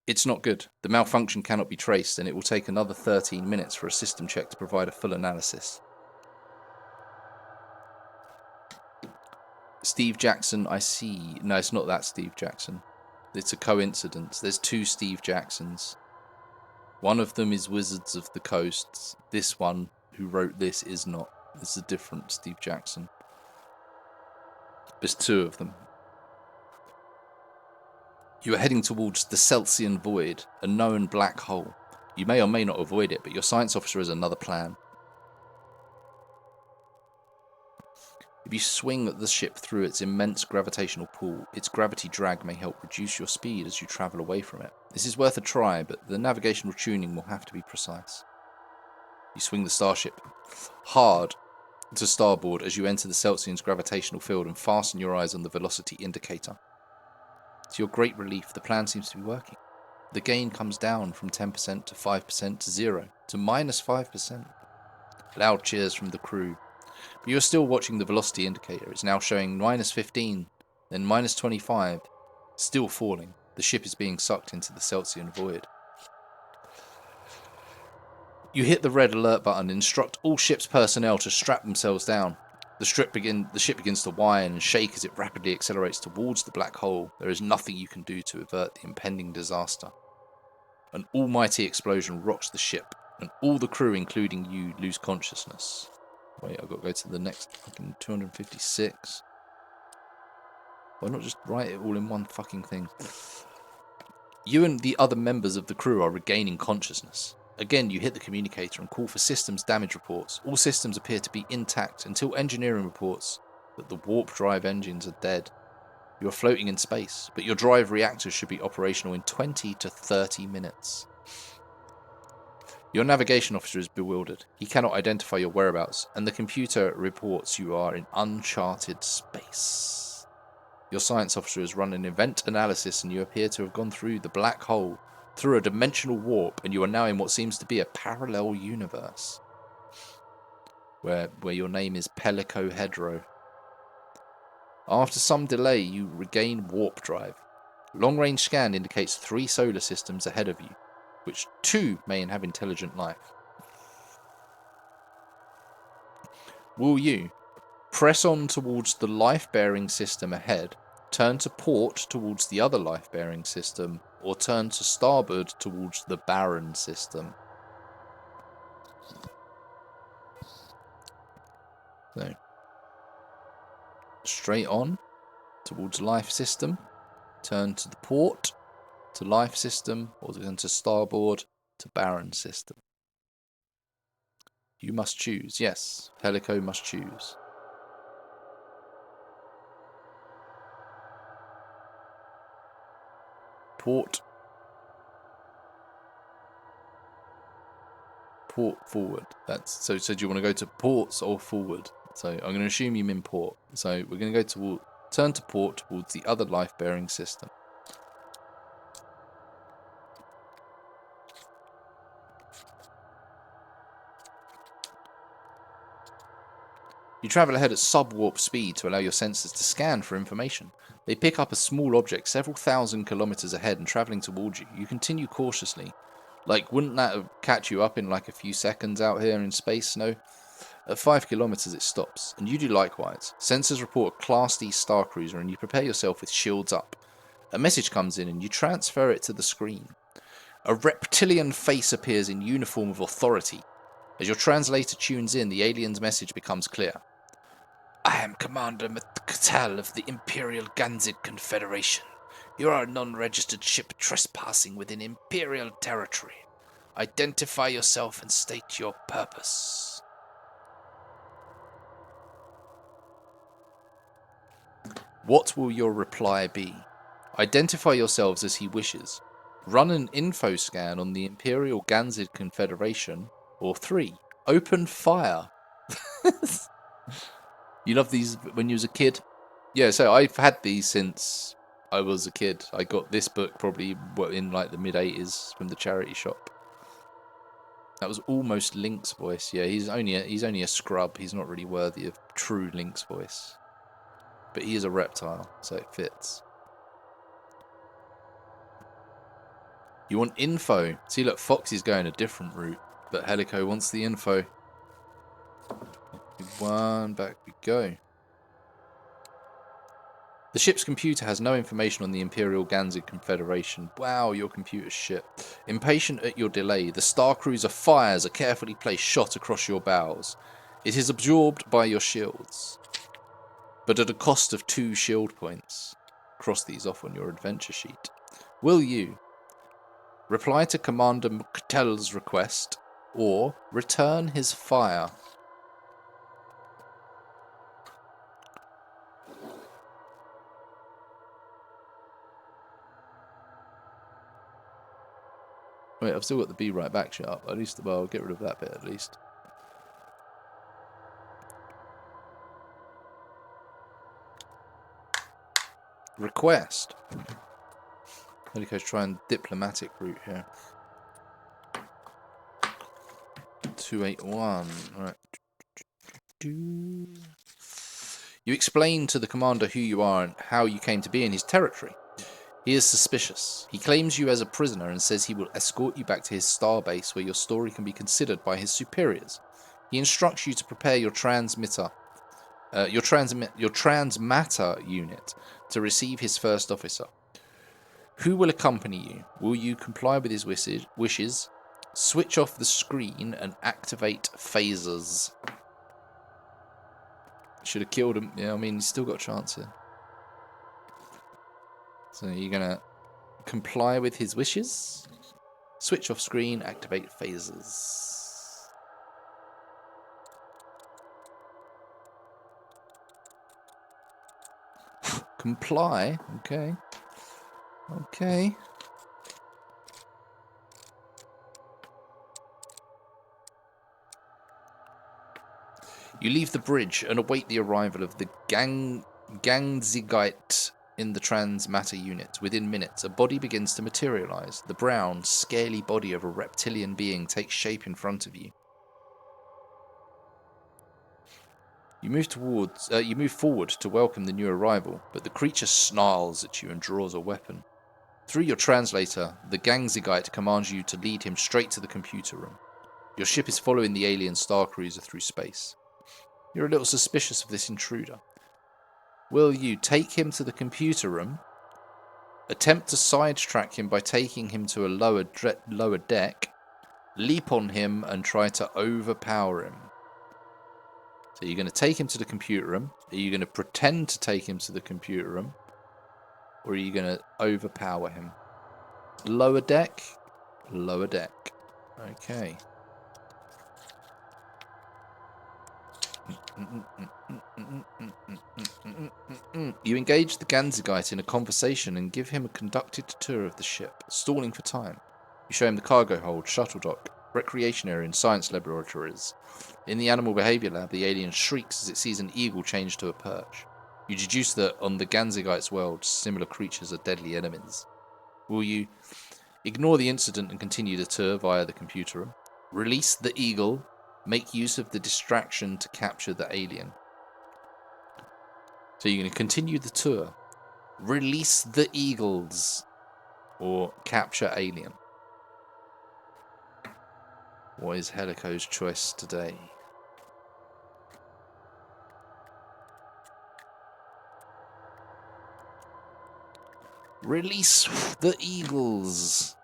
It's not good. The malfunction cannot be traced, and it will take another 13 minutes for a system check to provide a full analysis. Steve Jackson, I see. No, it's not that Steve Jackson. It's a coincidence. There's two Steve Jacksons. One of them is Wizards of the Coast. This one, who wrote this, is not. It's a different Steve Jackson. There's two of them. You are heading towards the Celsian Void, a known black hole. You may or may not avoid it, but your science officer has another plan. If you swing the ship through its immense gravitational pull, its gravity drag may help reduce your speed as you travel away from it. This is worth a try, but the navigational tuning will have to be precise. You swing the starship hard to starboard as you enter the Celsian's gravitational field and fasten your eyes on the velocity indicator. To your great relief, the plan seems to be working. The gain comes down from 10% to 5% to 0 to minus 5%. Loud cheers from the crew. But you're still watching the velocity indicator. It's now showing minus 15, then minus 25, still falling. The ship is being sucked into the Celsian void. You hit the red alert button and instruct all ship's personnel to strap themselves down. The ship begins to whine and shake as it rapidly accelerates towards the black hole. There is nothing you can do to avert the impending disaster. An almighty explosion rocks the ship, and all the crew, including you, lose consciousness. Wait, I've got to go to the next fucking 256. Why not just write it all in one fucking thing? You and the other members of the crew are regaining consciousness. Again, you hit the communicator and call for systems damage reports. All systems appear to be intact until engineering reports that the warp drive engines are dead. You are floating in space, but your drive reactors should be operational in 20 to 30 minutes. Your navigation officer is bewildered. He cannot identify your whereabouts, and the computer reports you are in uncharted space. Your science officer has run an event analysis, and you appear to have gone through the black hole, through a dimensional warp, and you are now in what seems to be a parallel universe, where your name is Pelicohedro. After some delay, you regain warp drive. Long-range scan indicates 3 solar systems ahead of you, which 2 may have intelligent life. Will you press on towards the life-bearing system ahead, turn to port towards the other life-bearing system, or turn to starboard towards the barren system? So, straight on towards life system, turn to the port to life system, or turn to starboard to barren system. You must choose. Yes, Helico must choose. Port. Port forward. That's so. So do you want to go to ports or forward? So I'm going to assume you mean port. So we're going to go toward turn to port towards the other life-bearing system. You travel ahead at sub-warp speed to allow your sensors to scan for information. They pick up a small object several thousand kilometers ahead and traveling towards you. You continue cautiously. Like, wouldn't that catch you up in like a few seconds out here in space? No. At 5 kilometers it stops, and you do likewise. Sensors report a Class D star cruiser, and you prepare yourself with shields up. A message comes in, and you transfer it to the screen. A reptilian face appears in uniform of authority. As your translator tunes in, the alien's message becomes clear. I am Commander Mkatal of the Imperial Ganzid Confederation. You are a non-registered ship trespassing within Imperial territory. Identify yourself and state your purpose. What will your reply be? Identify yourselves as he wishes. Run an info scan on the Imperial Ganzid Confederation. Or 3. Open fire. You love these when you was a kid? Yeah, so I've had these since I was a kid. I got this book probably in like the mid-80s from the charity shop. That was almost Link's voice. Yeah, he's only a scrub. He's not really worthy of true Link's voice. But he is a reptile, so it fits. You want info? See, look, Foxy's going a different route, but Helico wants the info. One, back we go. The ship's computer has no information on the Imperial Ganzig Confederation. Wow, your computer's shit. Impatient at your delay, the Star Cruiser fires a carefully placed shot across your bows. It is absorbed by your shields, but at a cost of 2 shield points. Cross these off on your adventure sheet. Will you reply to Commander McTell's request, or return his fire? Wait, I've still got the be right back shit up. At least, well, I'll get rid of that bit at least. Request. Helico's trying diplomatic route here. 281. Alright. You explain to the commander who you are and how you came to be in his territory. He is suspicious. He claims you as a prisoner and says he will escort you back to his starbase where your story can be considered by his superiors. He instructs you to prepare your transmatter unit to receive his first officer. Who will accompany you? Will you comply with his wishes? Switch off the screen and activate phasers. Should have killed him. Yeah, I mean, he's still got a chance here. So you're going to comply with his wishes? Switch off screen, activate phasers. Comply? Okay. Okay. You leave the bridge and await the arrival of the Gangzigite in the transmatter unit. Within minutes, a body begins to materialize. The brown, scaly body of a reptilian being takes shape in front of you. You move forward to welcome the new arrival, but the creature snarls at you and draws a weapon. Through your translator, the Gangzigite commands you to lead him straight to the computer room. Your ship is following the alien star cruiser through space. You're a little suspicious of this intruder. Will you take him to the computer room, attempt to sidetrack him by taking him to a lower deck, leap on him and try to overpower him? So you're going to take him to the computer room. Are you going to pretend to take him to the computer room? Or are you going to overpower him? Lower deck? Lower deck. Okay. You engage the Ganzigite in a conversation and give him a conducted tour of the ship, stalling for time. You show him the cargo hold, shuttle dock, recreation area and science laboratories. In the animal behavior lab, the alien shrieks as it sees an eagle change to a perch. You deduce that on the Ganzigite's world, similar creatures are deadly enemies. Will you ignore the incident and continue the tour via the computer room? Release the eagle. Make use of the distraction to capture the alien. So you're going to continue the tour. Release the eagles. Or capture alien. What is Helico's choice today? Release the eagles.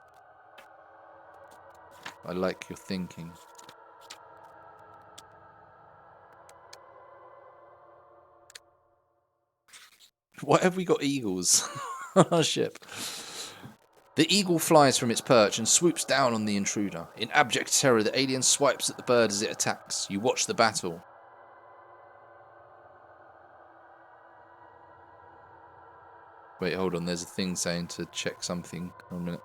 I like your thinking. Why have we got eagles on our ship? The eagle flies from its perch and swoops down on the intruder. In abject terror, the alien swipes at the bird as it attacks. You watch the battle. Wait, hold on. There's a thing saying to check something. Hold a minute.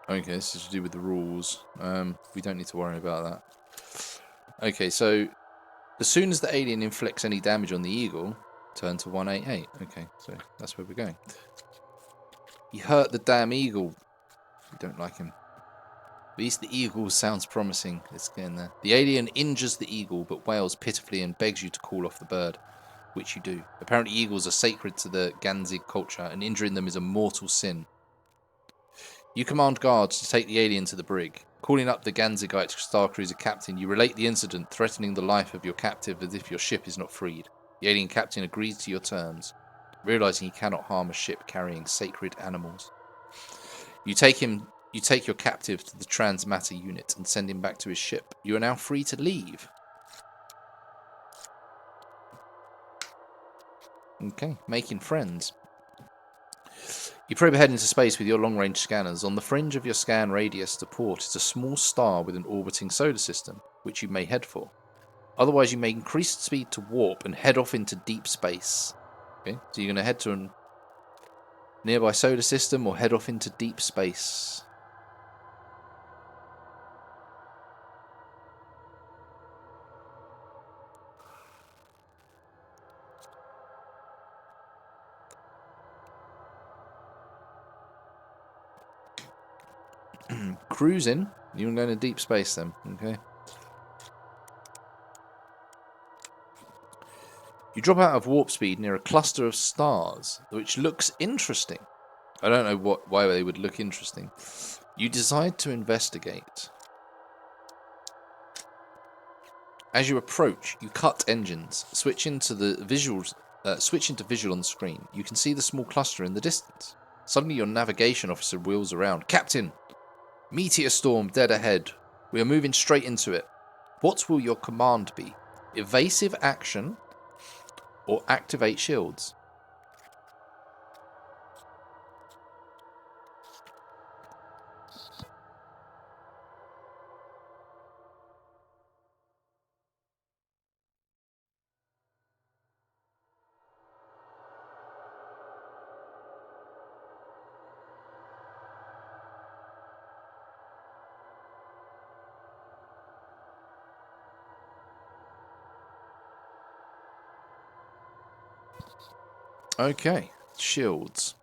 Okay, this is to do with the rules. We don't need to worry about that. Okay, so as soon as the alien inflicts any damage on the eagle, turn to 188. Okay, so that's where we're going. He hurt the damn eagle. We don't like him. At least the eagle sounds promising. Let's get in there. The alien injures the eagle, but wails pitifully and begs you to call off the bird, which you do. Apparently eagles are sacred to the Ganzig culture, and injuring them is a mortal sin. You command guards to take the alien to the brig. Calling up the Ganzigite star cruiser captain, you relate the incident, threatening the life of your captive as if your ship is not freed. The alien captain agrees to your terms, realizing he cannot harm a ship carrying sacred animals. You take your captive to the transmatter unit and send him back to his ship. You are now free to leave. Okay, making friends. You probe ahead into space with your long-range scanners. On the fringe of your scan radius to port is a small star with an orbiting solar system, which you may head for. Otherwise, you may increase speed to warp and head off into deep space. Okay, so you're going to head to a nearby solar system or head off into deep space. Cruising, you're going to deep space then, okay? You drop out of warp speed near a cluster of stars, which looks interesting. I don't know why they would look interesting. You decide to investigate. As you approach, you cut engines, switch into visual on the screen. You can see the small cluster in the distance. Suddenly, your navigation officer wheels around. Captain, meteor storm dead ahead. We are moving straight into it. What will your command be? Evasive action or activate shields? Okay, shields.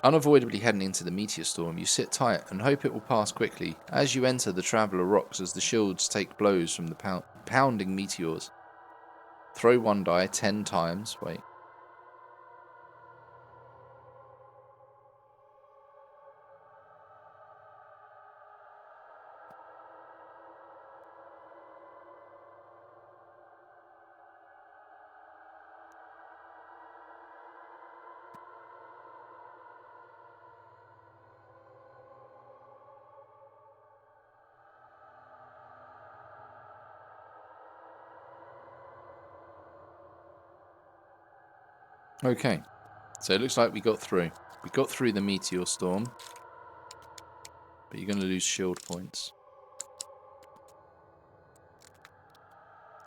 Unavoidably heading into the meteor storm, you sit tight and hope it will pass quickly. As you enter, the traveller rocks as the shields take blows from the pounding meteors. Throw one die 10 times. Wait. Okay, so it looks like we got through. We got through the meteor storm, but you're going to lose shield points.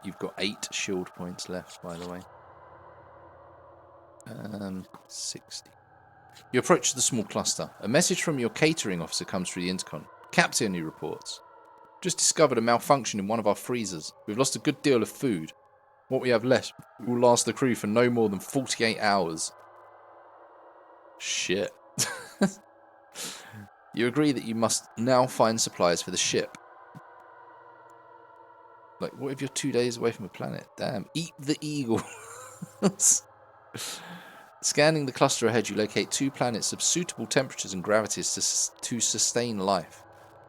You've got 8 shield points left, by the way. 60. You approach the small cluster. A message from your catering officer comes through the intercom. Captain, he reports. Just discovered a malfunction in one of our freezers. We've lost a good deal of food. What we have left will last the crew for no more than 48 hours. Shit. You agree that you must now find supplies for the ship. Like, what if you're 2 days away from a planet? Damn. Eat the eagle. Scanning the cluster ahead, you locate 2 planets of suitable temperatures and gravities to sustain life.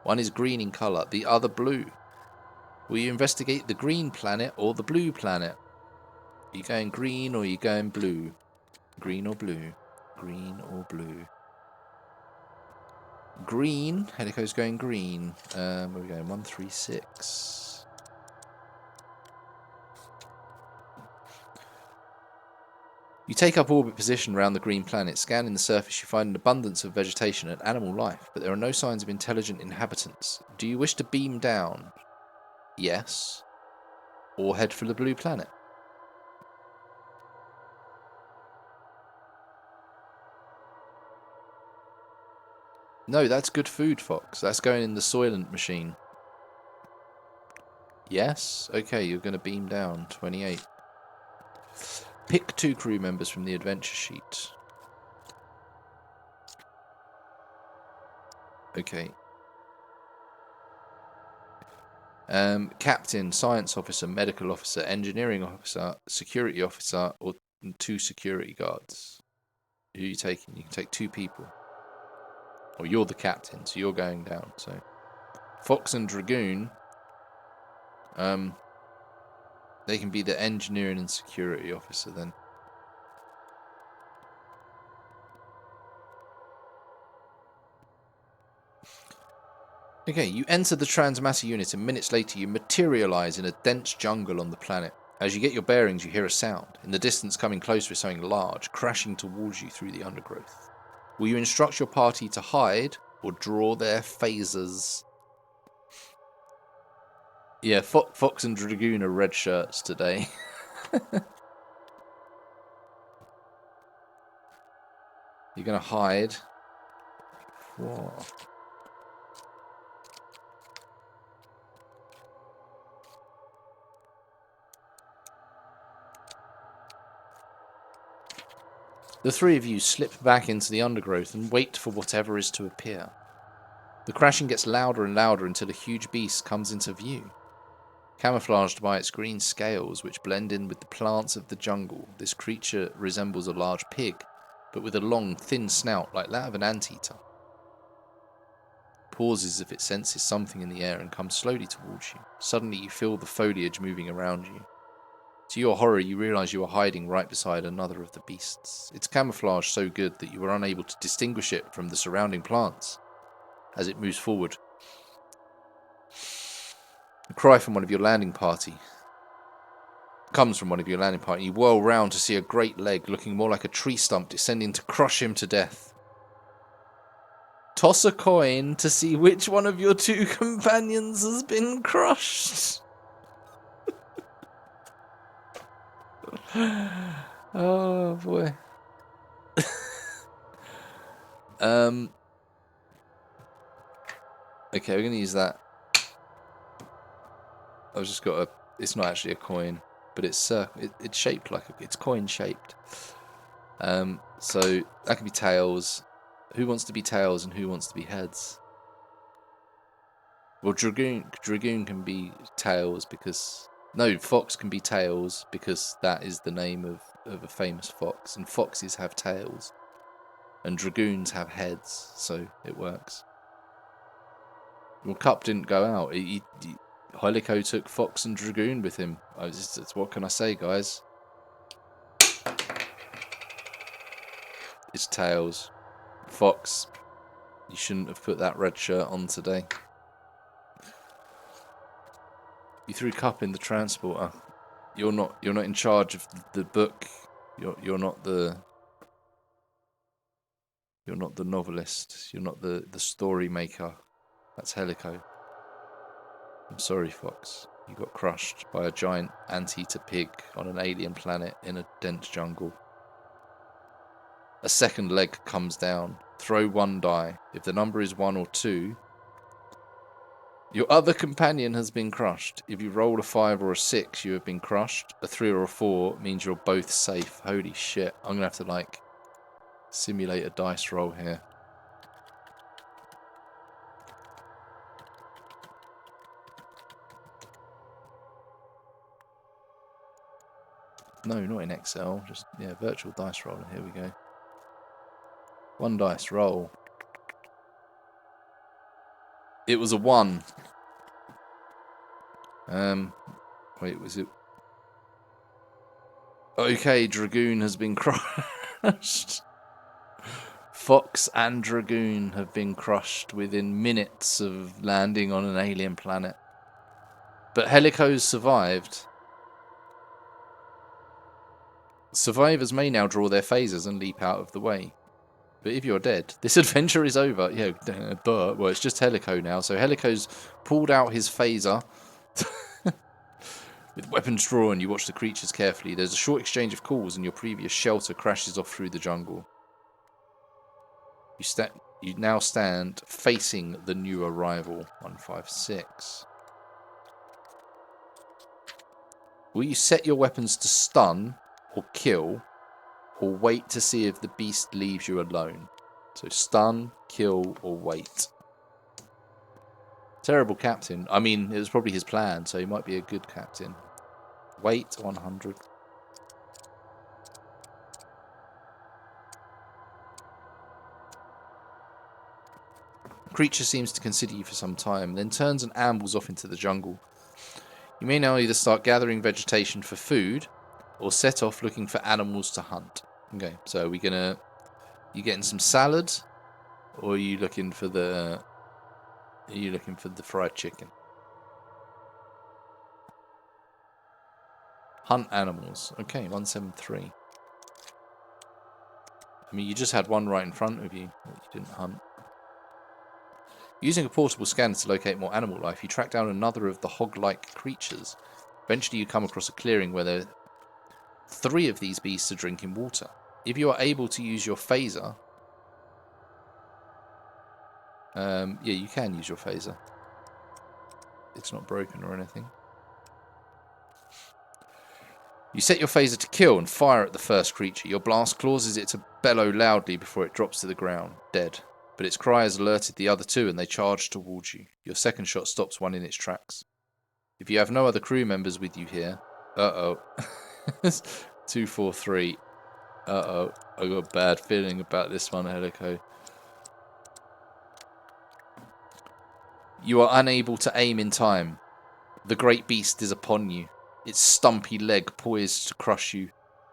One is green in colour, the other blue. Will you investigate the green planet or the blue planet? Are you going green or are you going blue? Green or blue? Green or blue? Green. Helico's going green. Where are we going? 136. You take up orbit position around the green planet. Scanning the surface, you find an abundance of vegetation and animal life, but there are no signs of intelligent inhabitants. Do you wish to beam down? Yes. Or head for the blue planet? No, that's good food, Fox. That's going in the Soylent machine. Yes? Okay, you're going to beam down. 28. Pick 2 crew members from the adventure sheet. Okay. Captain, science officer, medical officer, engineering officer, security officer, or 2 security guards. Who are you taking? You can take 2 people. Or you're the captain, so you're going down. So Fox and Dragoon, they can be the engineering and security officer then. Okay, you enter the transmatter unit and minutes later you materialize in a dense jungle on the planet. As you get your bearings, you hear a sound. In the distance, coming closer is something large, crashing towards you through the undergrowth. Will you instruct your party to hide or draw their phasers? Yeah, Fox and Dragoon are red shirts today. You're going to hide. Whoa. The 3 of you slip back into the undergrowth and wait for whatever is to appear. The crashing gets louder and louder until a huge beast comes into view. Camouflaged by its green scales, which blend in with the plants of the jungle, this creature resembles a large pig, but with a long, thin snout like that of an anteater. Pauses if it senses something in the air and comes slowly towards you. Suddenly you feel the foliage moving around you. To your horror, you realise you are hiding right beside another of the beasts. Its camouflage so good that you are unable to distinguish it from the surrounding plants. As it moves forward, a cry from one of your landing party comes from one of your landing party. You whirl round to see a great leg looking more like a tree stump descending to crush him to death. Toss a coin to see which one of your 2 companions has been crushed. Oh boy. Okay, we're gonna use that. I've just got a. It's not actually a coin, but it's shaped like it's coin shaped. So that can be tails. Who wants to be tails and who wants to be heads? Well, Dragoon can be tails because no, Fox can be tails because that is the name of a famous fox, and foxes have tails, and dragoons have heads, so it works. Well, Cup didn't go out. Helico took Fox and Dragoon with him. What can I say, guys? It's tails. Fox, you shouldn't have put that red shirt on today. You threw Cup in the transporter. You're not in charge of the book. You're not the novelist. You're not the story maker. That's Helico. I'm sorry, Fox. You got crushed by a giant anteater pig on an alien planet in a dense jungle. A second leg comes down. Throw 1 die. If the number is 1 or 2, your other companion has been crushed. If you roll a 5 or a 6, you have been crushed. A 3 or a 4 means you're both safe. Holy shit. I'm going to have to, simulate a dice roll here. No, not in Excel. Just, virtual dice roller. Here we go. 1 dice, roll. It was a 1. Wait, was it? Okay, Dragoon has been crushed. Fox and Dragoon have been crushed within minutes of landing on an alien planet. But Helico's survived. Survivors may now draw their phasers and leap out of the way. But if you're dead, this adventure is over. Yeah, duh. Well, it's just Helico now. So Helico's pulled out his phaser. With weapons drawn, you watch the creatures carefully. There's a short exchange of calls and your previous shelter crashes off through the jungle. You now stand facing the new arrival, 156. Will you set your weapons to stun or kill, or wait to see if the beast leaves you alone? So stun, kill, or wait. Terrible captain. I mean, it was probably his plan, so he might be a good captain. Wait, 100. Creature seems to consider you for some time, then turns and ambles off into the jungle. You may now either start gathering vegetation for food, or set off looking for animals to hunt. Okay, so are we gonna... You getting some salad, or are you looking for the... Are you looking for the fried chicken? Hunt animals. Okay, 173. I mean, you just had one right in front of you that you didn't hunt. Using a portable scanner to locate more animal life, you track down another of the hog-like creatures. Eventually you come across a clearing where 3 of these beasts are drinking water. If you are able to use your phaser... yeah, you can use your phaser. It's not broken or anything. You set your phaser to kill and fire at the first creature. Your blast causes it to bellow loudly before it drops to the ground, dead. But its cry has alerted the other 2 and they charge towards you. Your second shot stops one in its tracks. If you have no other crew members with you here... Uh-oh. 243. Uh-oh. I got a bad feeling about this one, Helico. You are unable to aim in time. The great beast is upon you, its stumpy leg poised to crush you.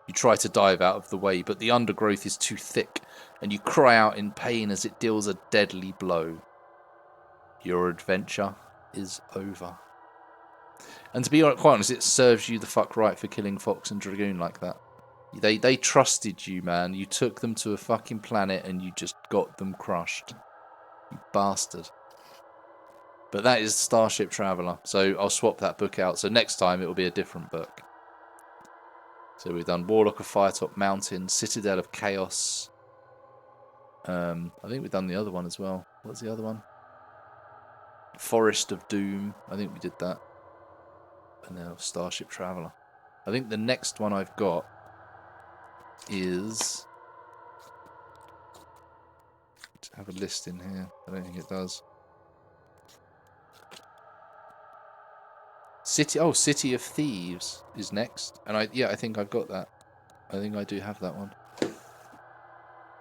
You try to dive out of the way, but the undergrowth is too thick, and you cry out in pain as it deals a deadly blow. Your adventure is over. And to be quite honest, it serves you the fuck right for killing Fox and Dragoon like that. They trusted you, man. You took them to a fucking planet and you just got them crushed. You bastard. But that is Starship Traveller. So I'll swap that book out. So next time it will be a different book. So we've done Warlock of Firetop Mountain, Citadel of Chaos. I think we've done the other one as well. What's the other one? Forest of Doom. I think we did that. And now Starship Traveller. I think the next one I've got is... I have a list in here. I don't think it does. City of Thieves is next. And I think I've got that. I think I do have that one.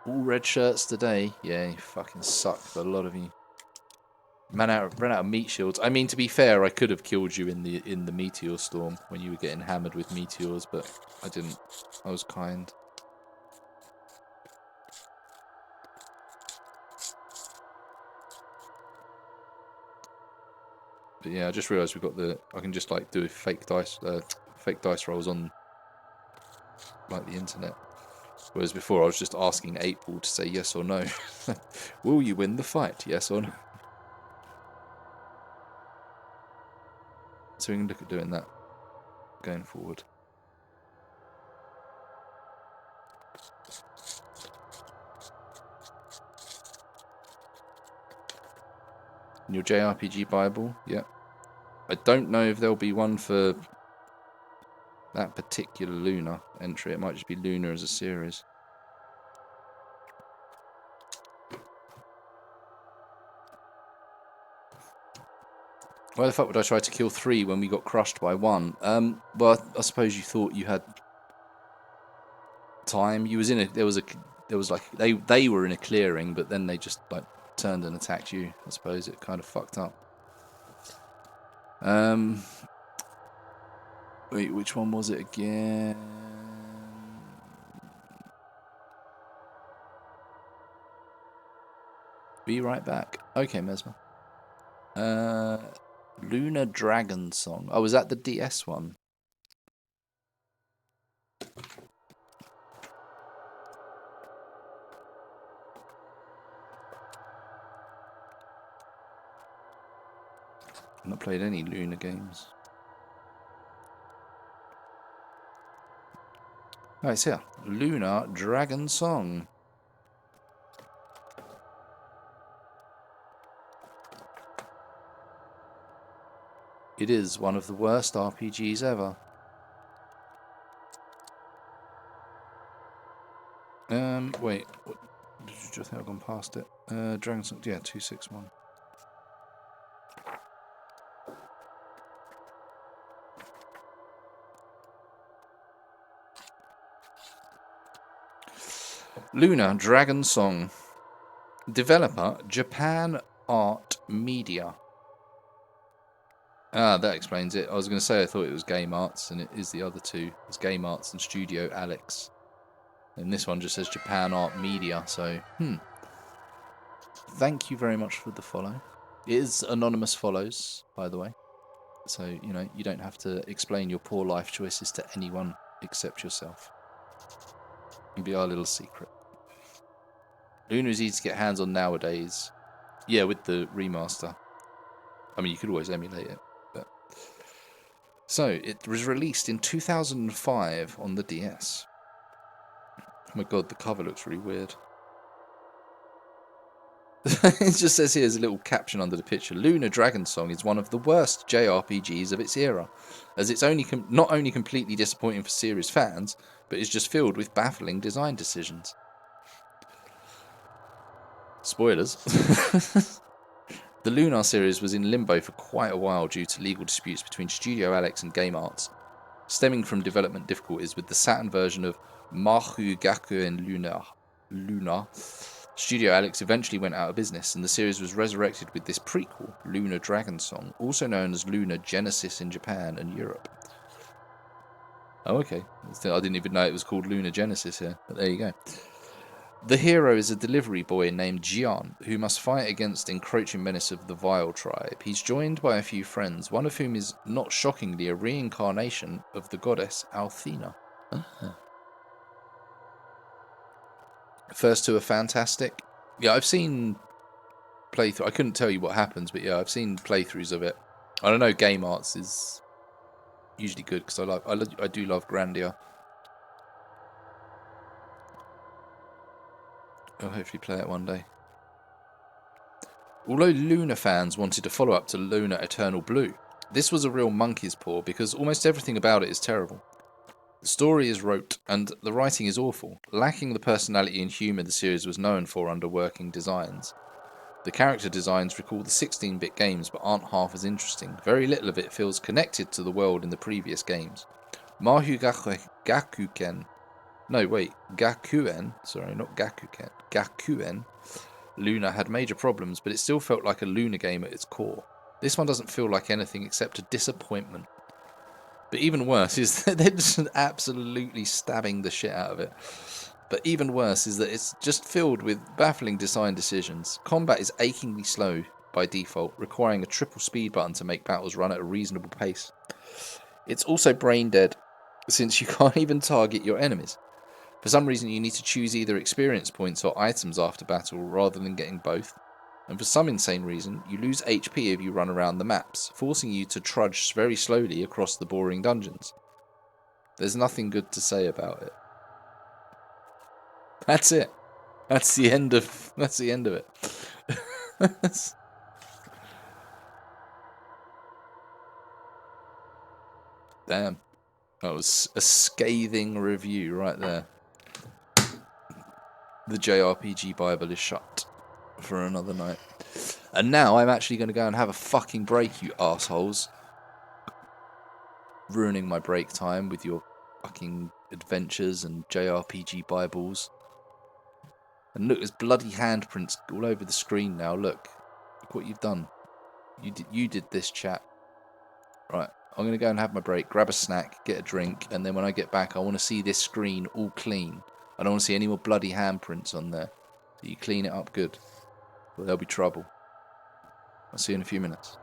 All red shirts today. Yeah, you fucking suck, a lot of you. Ran out of meat shields. I mean, to be fair, I could have killed you in the meteor storm when you were getting hammered with meteors, but I didn't. I was kind. But yeah, I just realised we've got the... I can just like do fake dice rolls on like the internet. Whereas before I was just asking 8-Ball to say yes or no. Will you win the fight? Yes or no? So we can look at doing that going forward. In your JRPG Bible, yeah. I don't know if there'll be one for that particular Luna entry. It might just be Luna as a series. Why the fuck would I try to kill 3 when we got crushed by 1? Well, I suppose you thought you had time. You was in a there was like they were in a clearing, but then they just like turned and attacked you. I suppose it kind of fucked up. Wait, which one was it again? Be right back. Okay, Mesmer. Lunar Dragon Song. Oh, was that the DS one? I've not played any Lunar games. Oh, it's here. Lunar Dragon Song. It is one of the worst RPGs ever. Wait. What, I think I've gone past it. Dragon's... Yeah, 261. Luna Dragon Song. Developer Japan Art Media. Ah, that explains it. I was going to say I thought it was Game Arts, and it is the other two. It's Game Arts and Studio Alex. And this one just says Japan Art Media, so, Thank you very much for the follow. It is anonymous follows, by the way. So, you know, you don't have to explain your poor life choices to anyone except yourself. It'll be our little secret. Luna is easy to get hands on nowadays. Yeah, with the remaster. I mean, you could always emulate it. But... So, it was released in 2005 on the DS. Oh my god, the cover looks really weird. It just says here, there's a little caption under the picture. Luna Dragon Song is one of the worst JRPGs of its era, as it's not only completely disappointing for series fans, but is just filled with baffling design decisions. Spoilers. The Lunar series was in limbo for quite a while due to legal disputes between Studio Alex and Game Arts, stemming from development difficulties with the Saturn version of Mahu Gakuen Luna. Studio Alex eventually went out of business, and the series was resurrected with this prequel, Luna Dragon Song, also known as Luna Genesis in Japan and Europe. Oh, okay. I didn't even know it was called Luna Genesis here, but there you go. The hero is a delivery boy named Jian, who must fight against the encroaching menace of the Vile tribe. He's joined by a few friends, one of whom is, not shockingly, a reincarnation of the goddess Althena. First two are fantastic. Yeah, I've seen playthrough. I couldn't tell you what happens, but yeah, I've seen playthroughs of it. I don't know. Game Arts is usually good because I do love Grandia. I'll hopefully play it one day. Although Luna fans wanted a follow-up to Luna Eternal Blue, this was a real monkey's paw because almost everything about it is terrible. The story is rote, and the writing is awful, lacking the personality and humour the series was known for under working designs. The character designs recall the 16-bit games but aren't half as interesting. Very little of it feels connected to the world in the previous games. Gakuen, sorry, not Gakuken, Gakuen, Luna had major problems, but it still felt like a Luna game at its core. This one doesn't feel like anything except a disappointment. But even worse is that they're just absolutely stabbing the shit out of it. But even worse is that it's just filled with baffling design decisions. Combat is achingly slow by default, requiring a triple speed button to make battles run at a reasonable pace. It's also brain dead, since you can't even target your enemies. For some reason you need to choose either experience points or items after battle rather than getting both. And for some insane reason, you lose HP if you run around the maps, forcing you to trudge very slowly across the boring dungeons. There's nothing good to say about it. That's it. That's the end of it. Damn. That was a scathing review right there. The JRPG Bible is shut for another night. And now I'm actually going to go and have a fucking break, you assholes. Ruining my break time with your fucking adventures and JRPG Bibles. And look, there's bloody handprints all over the screen now. Look what you've done. You did this, chat. Right, I'm going to go and have my break, grab a snack, get a drink, and then when I get back, I want to see this screen all clean. I don't want to see any more bloody handprints on there. So you clean it up good, or there'll be trouble. I'll see you in a few minutes.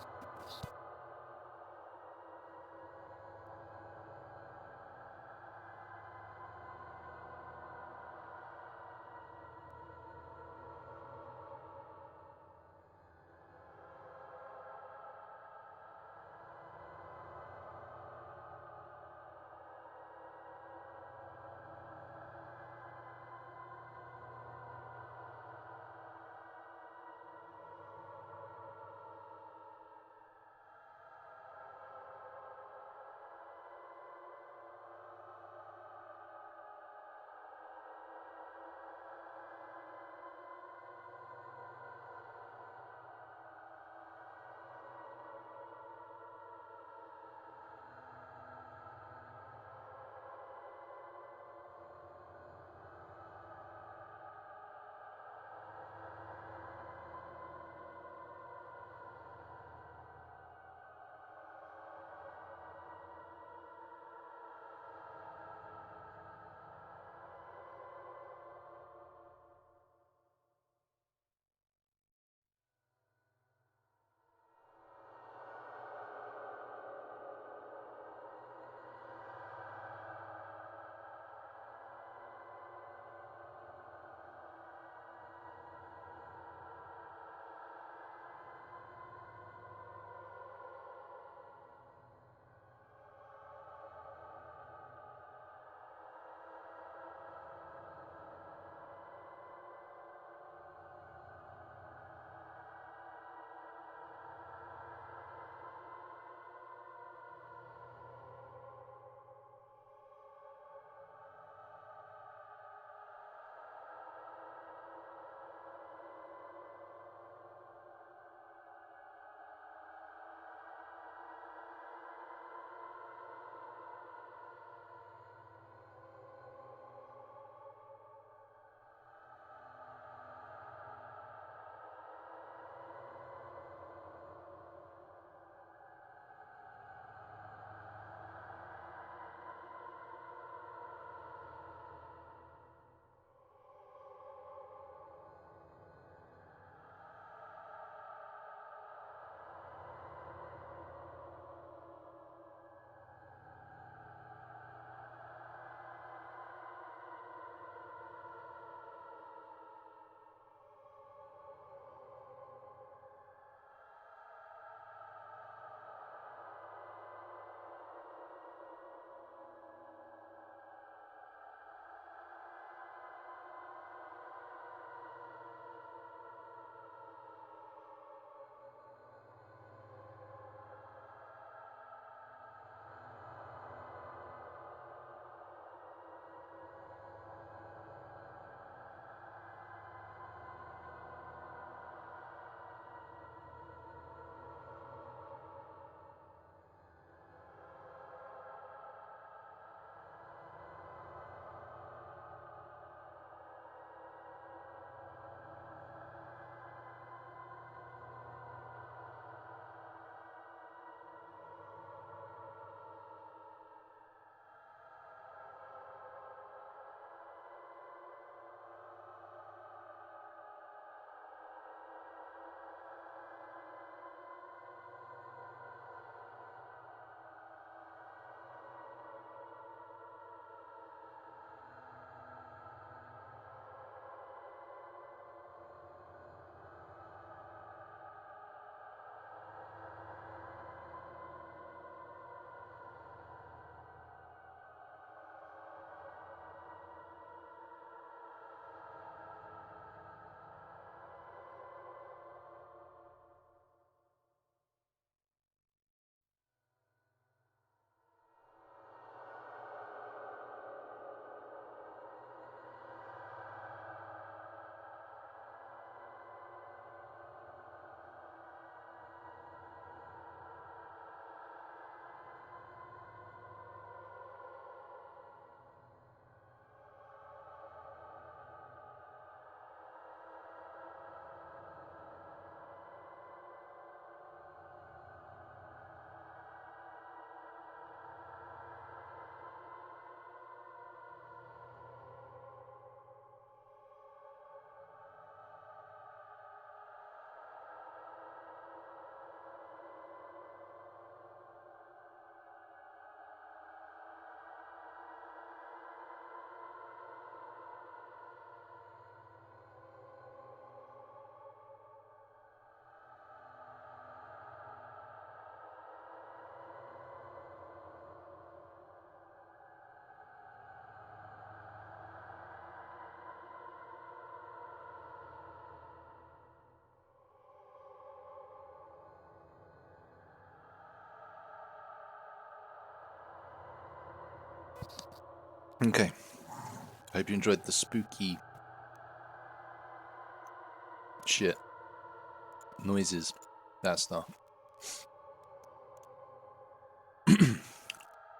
Okay. Hope you enjoyed the spooky shit. Noises. That stuff.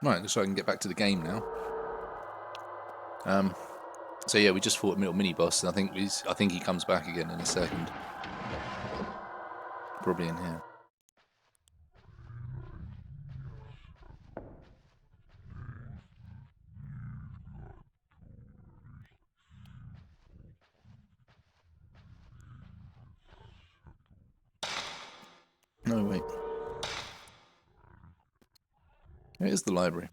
Right, so I can get back to the game now. So yeah, we just fought a little mini boss, and I think he comes back again in a second. Probably in here. No, wait. It is the library.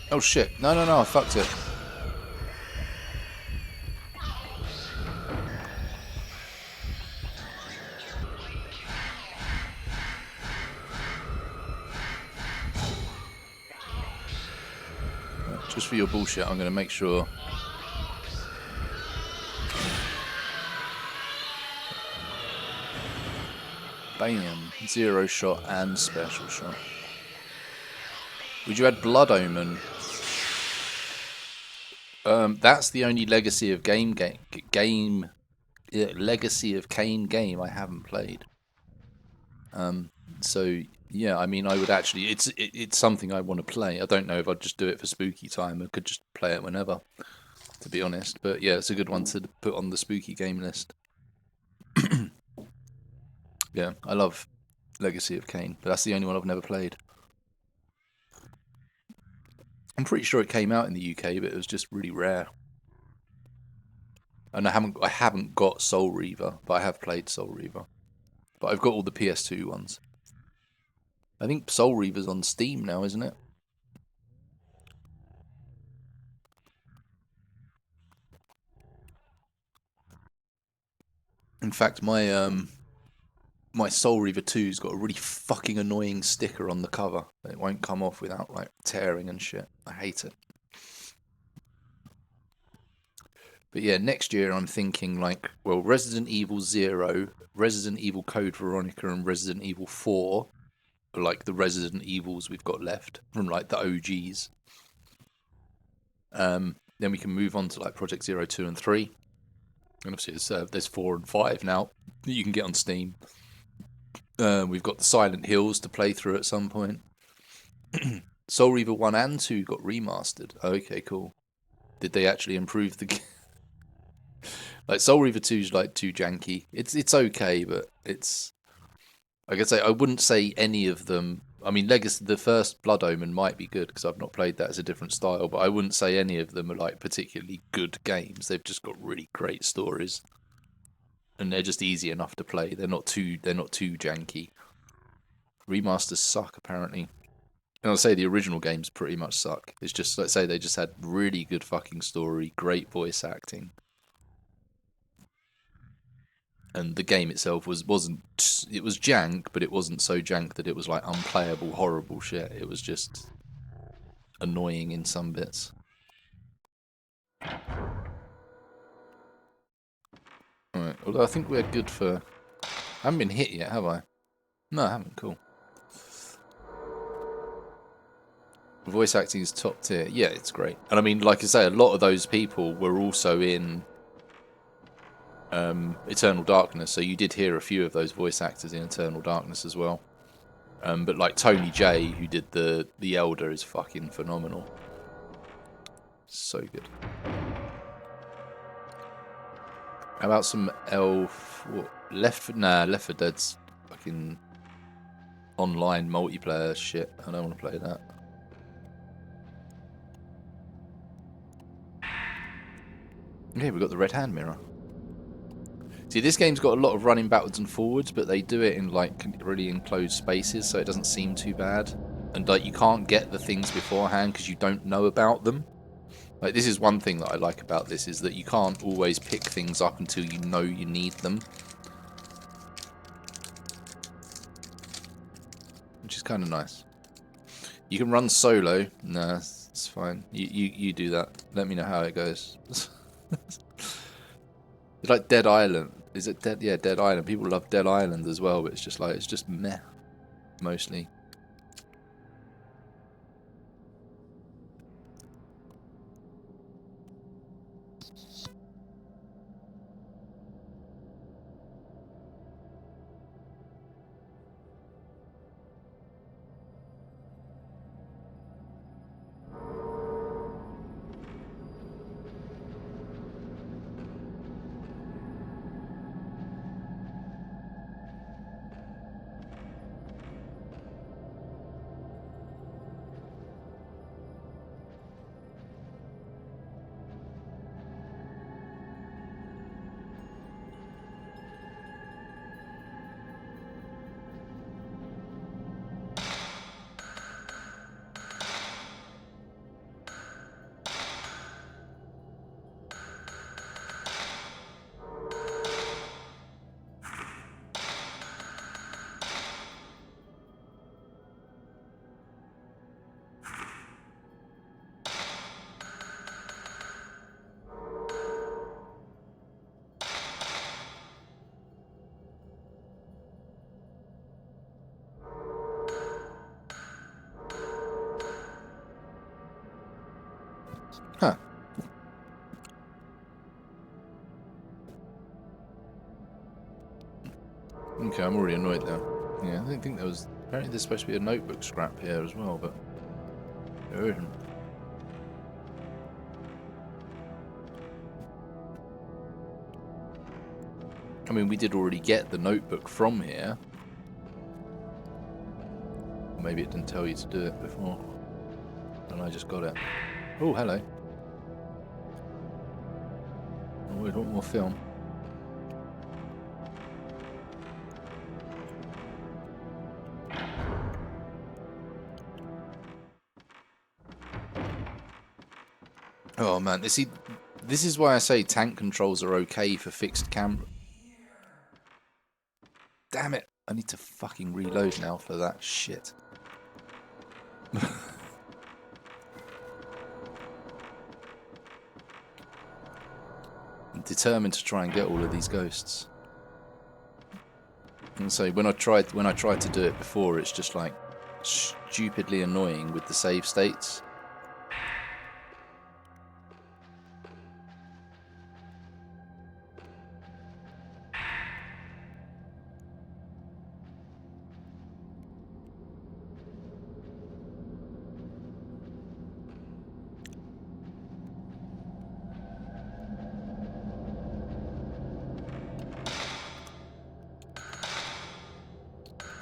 Oh shit. No, I fucked it. Just for your bullshit, I'm going to make sure. Bam. 0 shot and special shot. Would you add Blood Omen? That's the only Legacy of Legacy of Kain game I haven't played. So yeah, I mean, I would actually. It's something I want to play. I don't know if I'd just do it for spooky time. I could just play it whenever, to be honest. But yeah, it's a good one to put on the spooky game list. Yeah, I love Legacy of Kain, but that's the only one I've never played. I'm pretty sure it came out in the UK, but it was just really rare. And I haven't got Soul Reaver, but I have played Soul Reaver. But I've got all the PS2 ones. I think Soul Reaver's on Steam now, isn't it? In fact, my Soul Reaver 2's got a really fucking annoying sticker on the cover. It won't come off without like tearing and shit. I hate it. But yeah, next year I'm thinking like, well, Resident Evil 0, Resident Evil Code Veronica, and Resident Evil 4 are like the Resident Evils we've got left from like the OGs. Then we can move on to like Project Zero, 2, and 3. And obviously there's 4 and 5 now that you can get on Steam. We've got the Silent Hills to play through at some point. Soul Reaver 1 and 2 got remastered. Okay, cool. Did they actually improve the game? Like Soul Reaver 2 is like too janky. It's okay, but it's. Like I say, I wouldn't say any of them. I mean, Legacy, the first Blood Omen might be good because I've not played that as a different style, but I wouldn't say any of them are like particularly good games. They've just got really great stories, and they're just easy enough to play. They're not too janky. Remasters suck apparently. And I'll say the original games pretty much suck. It's just, let's say they just had really good fucking story, great voice acting. And the game itself wasn't it was jank, but it wasn't so jank that it was like unplayable, horrible shit. It was just annoying in some bits. Alright, although I think we're good for... I haven't been hit yet, have I? No, I haven't, cool. Voice acting is top tier. Yeah, it's great. And I mean, like I say, a lot of those people were also in Eternal Darkness, so you did hear a few of those voice actors in Eternal Darkness as well. But like Tony J, who did the Elder, is fucking phenomenal. So good. How about some Left 4 Dead's fucking online multiplayer shit. I don't want to play that. Okay, we've got the red hand mirror. See, this game's got a lot of running backwards and forwards, but they do it in like really enclosed spaces, so it doesn't seem too bad. and like you can't get the things beforehand because you don't know about them. Like, this is one thing that I like about this, is that you can't always pick things up until you know you need them. Which is kind of nice. You can run solo. Nah, it's fine. You do that. Let me know how it goes. It's like Dead Island. Is it Dead? Yeah, Dead Island. People love Dead Island as well, but it's just like, it's just meh, mostly. Huh. Okay, I'm already annoyed now. Yeah, I didn't think there was... Apparently there's supposed to be a notebook scrap here as well, but there isn't. I mean, we did already get the notebook from here. Or maybe it didn't tell you to do it before. And I just got it. Oh, hello. Oh, we want more film. Oh man, this is why I say tank controls are okay for fixed camera. Damn it! I need to fucking reload now for that shit. I'm determined to try and get all of these ghosts. And so when I tried to do it before, it's just like stupidly annoying with the save states.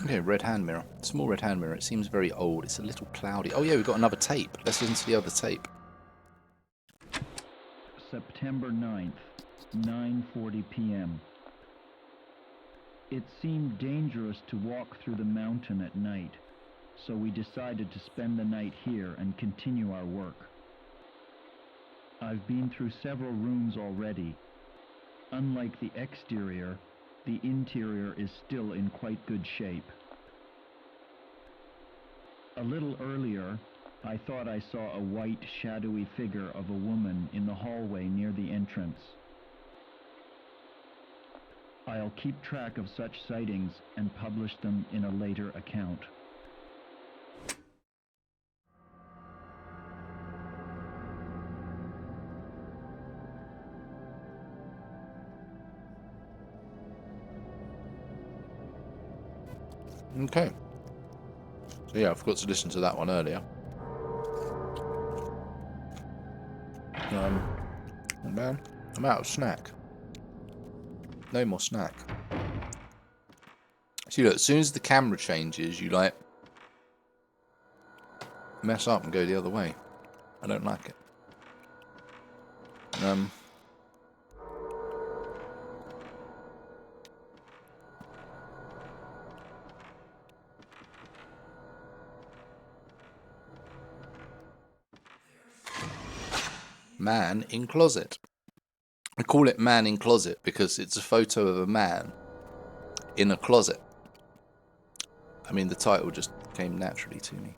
Okay, red hand mirror. Small red hand mirror. It seems very old. It's a little cloudy. Oh yeah, we've got another tape. Let's listen to the other tape. September 9th, 9:40 p.m. It seemed dangerous to walk through the mountain at night, so we decided to spend the night here and continue our work. I've been through several rooms already. Unlike the exterior, the interior is still in quite good shape. A little earlier, I thought I saw a white, shadowy figure of a woman in the hallway near the entrance. I'll keep track of such sightings and publish them in a later account. Okay. So yeah, I forgot to listen to that one earlier. Man, I'm out of snack. No more snack. See, look, as soon as the camera changes, you like mess up and go the other way. I don't like it. Man in closet. I call it man in closet because it's a photo of a man in a closet. I mean, the title just came naturally to me.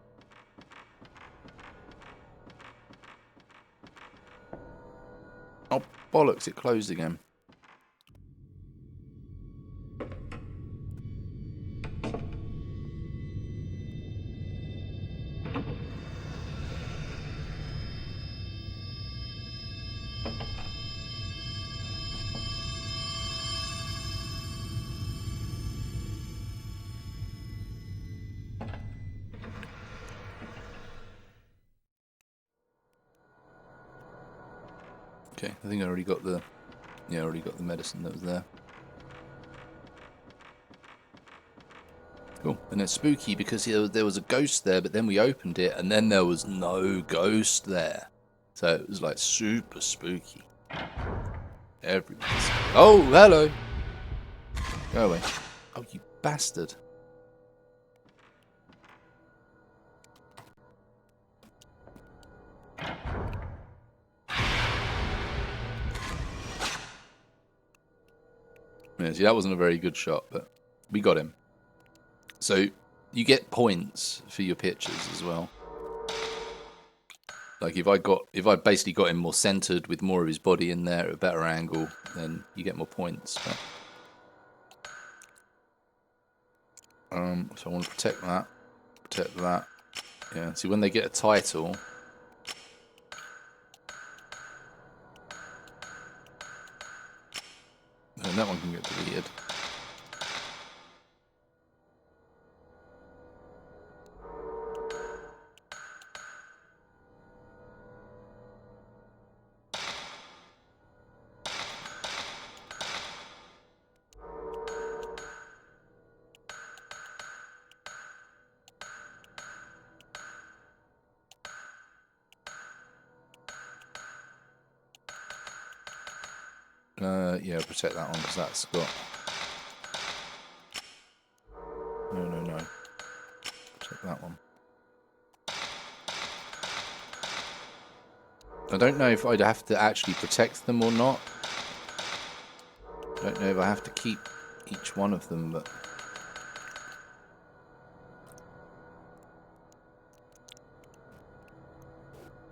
Oh, bollocks, it closed again. Okay, I think I already got the medicine that was there. Cool. And it's spooky because there was a ghost there, but then we opened it and then there was no ghost there. So it was like super spooky. Everyone's... Oh, hello! Go away. Oh, you bastard. Yeah, see, that wasn't a very good shot, but we got him. So you get points for your pictures as well. Like if I basically got him more centered with more of his body in there at a better angle, then you get more points. But, so I want to protect that. Protect that. Yeah. See, when they get a title, then that one can get deleted. Yeah, protect that one because that's got... No. Protect that one. I don't know if I'd have to actually protect them or not. I don't know if I have to keep each one of them, but...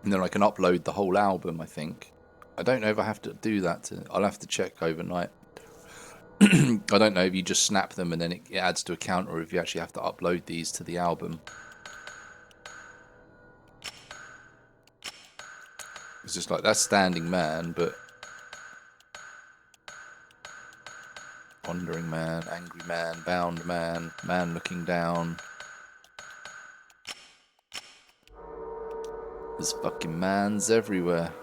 And then I can upload the whole album, I think. I don't know if I have to do that. I'll have to check overnight. I don't know if you just snap them and then it adds to account, or if you actually have to upload these to the album. It's just like, that's Standing Man, but... Wandering Man, Angry Man, Bound Man, Man Looking Down. There's fucking mans everywhere.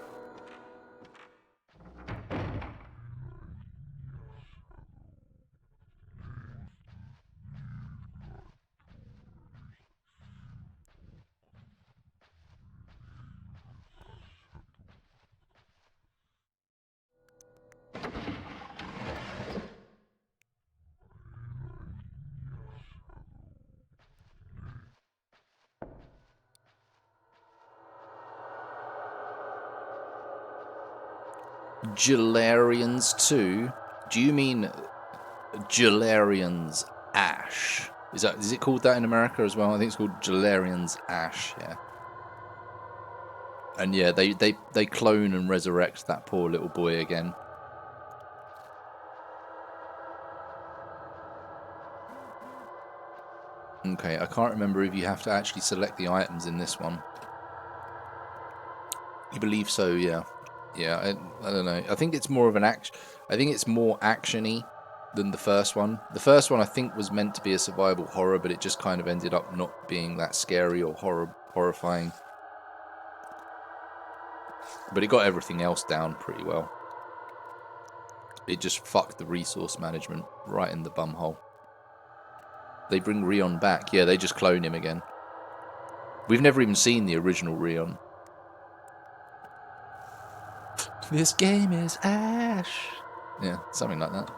Jalarians 2? Do you mean Jalarians Ash? Is it called that in America as well? I think it's called Jalarians Ash, yeah. And yeah, they clone and resurrect that poor little boy again. Okay, I can't remember if you have to actually select the items in this one. You believe so, yeah. Yeah, I don't know. I think it's more of an action. I think it's more action-y than the first one. The first one I think was meant to be a survival horror, but it just kind of ended up not being that scary or horrifying. But it got everything else down pretty well. It just fucked the resource management right in the bumhole. They bring Rion back. Yeah, they just clone him again. We've never even seen the original Rion. This game is Ash. Yeah, something like that.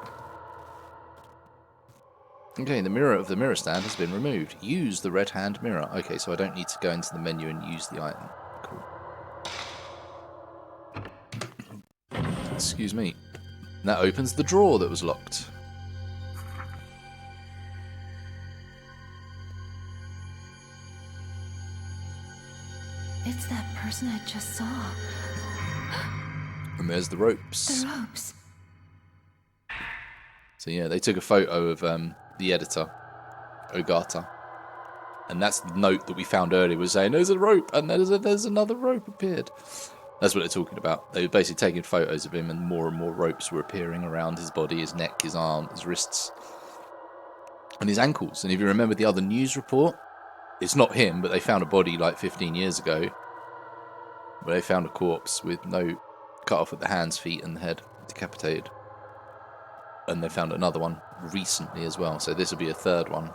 Okay, the mirror of the mirror stand has been removed. Use the red hand mirror. Okay, so I don't need to go into the menu and use the item. Cool. Excuse me. And that opens the drawer that was locked. It's that person I just saw. And there's the ropes. The ropes. So yeah, they took a photo of the editor, Ogata. And that's the note that we found earlier was saying, there's a rope, and there's another rope appeared. That's what they're talking about. They were basically taking photos of him, and more ropes were appearing around his body, his neck, his arm, his wrists, and his ankles. And if you remember the other news report, it's not him, but they found a body like 15 years ago, where they found a corpse with no cut off at the hands, feet, and the head, decapitated. And they found another one recently as well, so this will be a third one.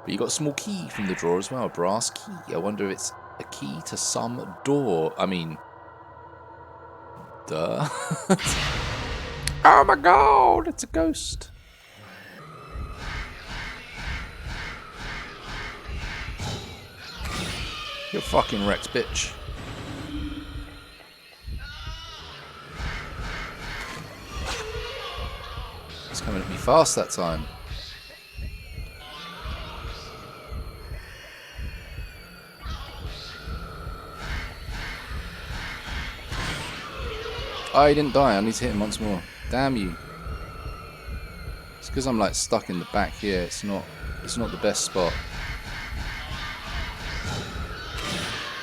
But you got a small key from the drawer as well, a brass key. I wonder if it's a key to some door. I mean, duh. Oh my god, it's a ghost. You're fucking wrecked, bitch. It's coming at me fast that time. Oh, he didn't die. I need to hit him once more. Damn you. It's because I'm like stuck in the back here. It's not the best spot.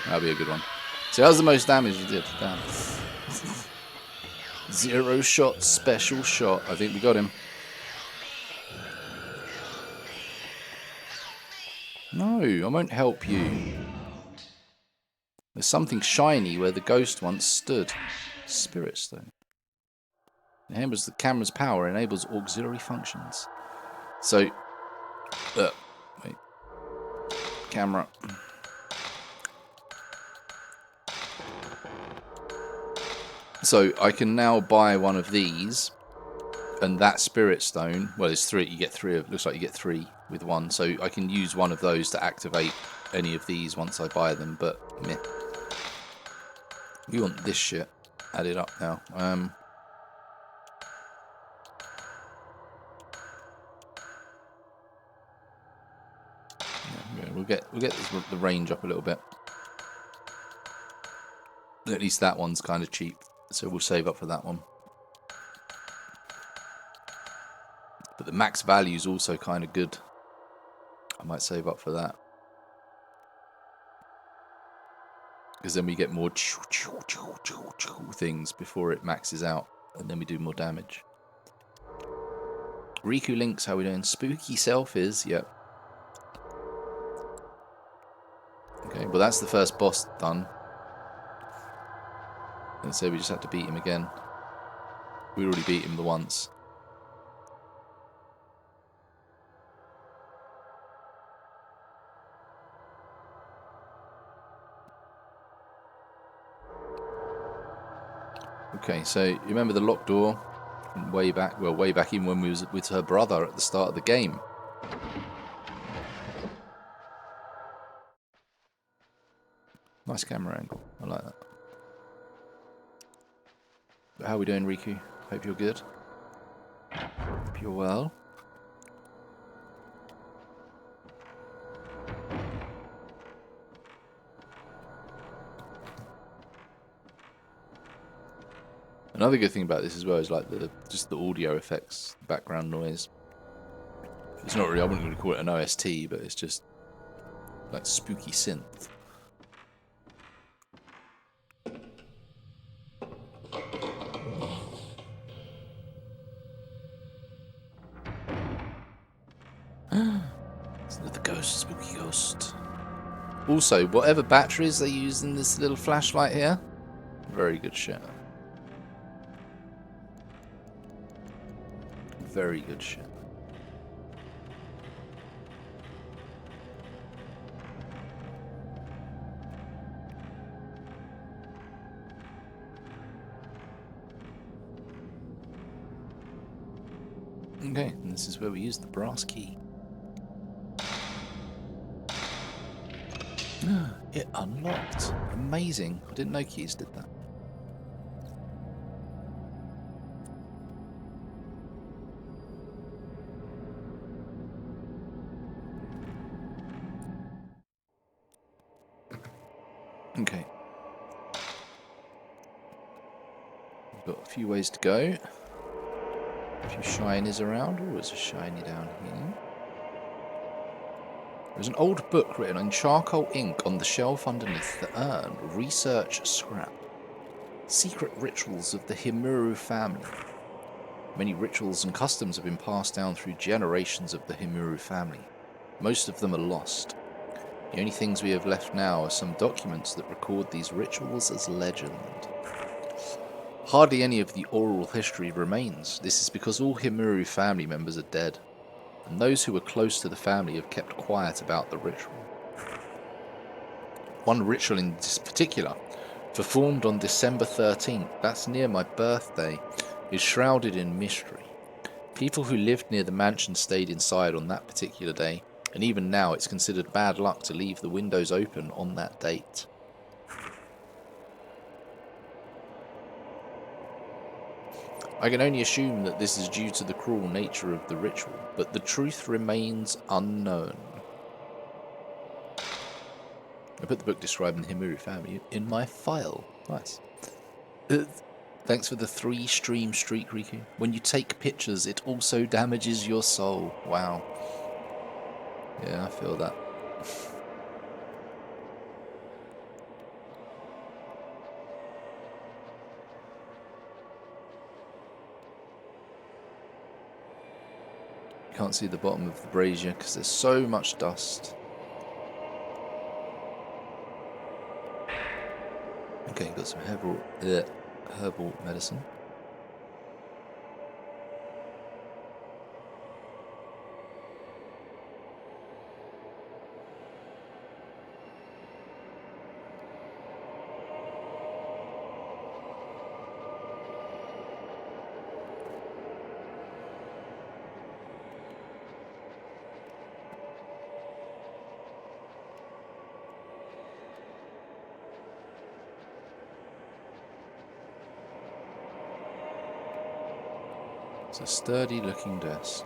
That'll be a good one. See, that was the most damage you did. Damn. 0 shot, special shot. I think we got him. No, I won't help you. There's something shiny where the ghost once stood. Spirit stone. Enables the camera's power, enables auxiliary functions. So, wait. Camera. So I can now buy one of these, and that spirit stone. Well, there's 3. You get 3 of. Looks like you get 3 with one. So I can use one of those to activate any of these once I buy them. But meh. We want this shit added up now. Yeah, we'll get the range up a little bit. At least that one's kind of cheap, so we'll save up for that one. But the max value is also kind of good. I might save up for that. Because then we get more things before it maxes out, and then we do more damage. Riku Links, how we doing? Spooky Selfies, yep. Okay, well that's the first boss done. And so we just have to beat him again. We already beat him the once. Okay, so you remember the locked door from way back in when we was with her brother at the start of the game. Nice camera angle. I like that. But how are we doing, Riku? Hope you're good. Hope you're well. Another good thing about this as well is like just the audio effects, background noise. It's not really, I wouldn't really call it an OST, but it's just like spooky synth. It's another ghost, spooky ghost. Also, whatever batteries they use in this little flashlight here, very good shit. Very good shit. Okay, and this is where we use the brass key. It unlocked. Amazing. I didn't know keys did that. Okay. We've got a few ways to go. A few shinies around. Oh, there's a shiny down here. There's an old book written in charcoal ink on the shelf underneath the urn. Research scrap. Secret rituals of the Himuru family. Many rituals and customs have been passed down through generations of the Himuru family. Most of them are lost. The only things we have left now are some documents that record these rituals as legend. Hardly any of the oral history remains. This is because all Himuru family members are dead, and those who were close to the family have kept quiet about the ritual. One ritual in particular, performed on December 13th, that's near my birthday, is shrouded in mystery. People who lived near the mansion stayed inside on that particular day, and even now it's considered bad luck to leave the windows open on that date. I can only assume that this is due to the cruel nature of the ritual, but the truth remains unknown. I put the book describing the Himuru family in my file. Nice. Thanks for the 3-stream streak, Riku. When you take pictures, it also damages your soul. Wow. Yeah, I feel that. Can't see the bottom of the brazier because there's so much dust. Okay, got some herbal medicine. It's a sturdy looking desk.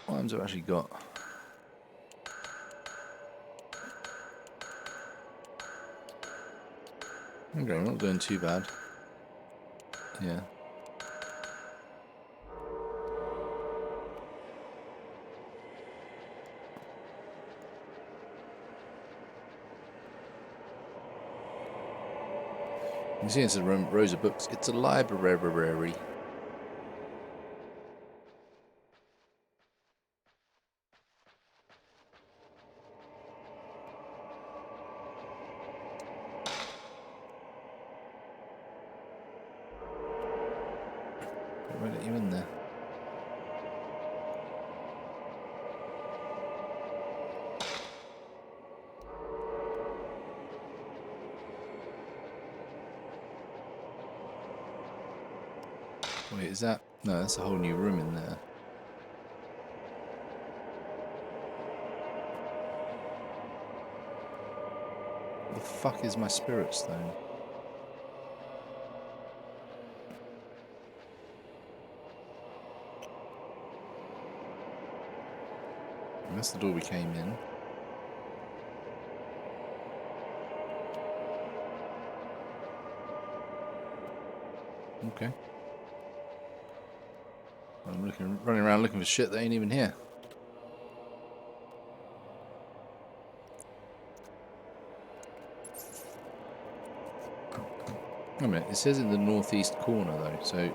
What items have I actually got? Okay, I'm not doing too bad. Yeah. You can see it's a rows of books. It's a library. Why let you in there? Wait, is that? No, that's a whole new room in there. What the fuck is my spirit stone? And that's the door we came in. Okay. I'm running around looking for shit that ain't even here. Wait a minute, it says in the northeast corner though, so...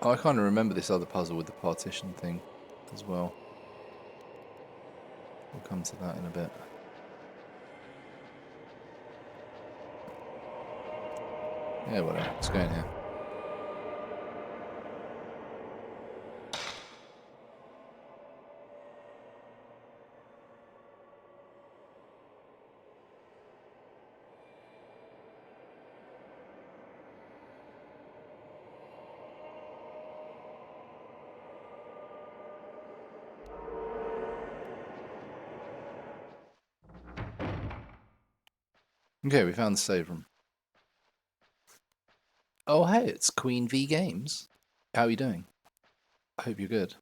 Oh, I kind of remember this other puzzle with the partition thing as well. We'll come to that in a bit. Yeah, whatever. Let's go in here. Okay, we found the save room. Oh, hey, it's Queen V Games. How are you doing? I hope you're good.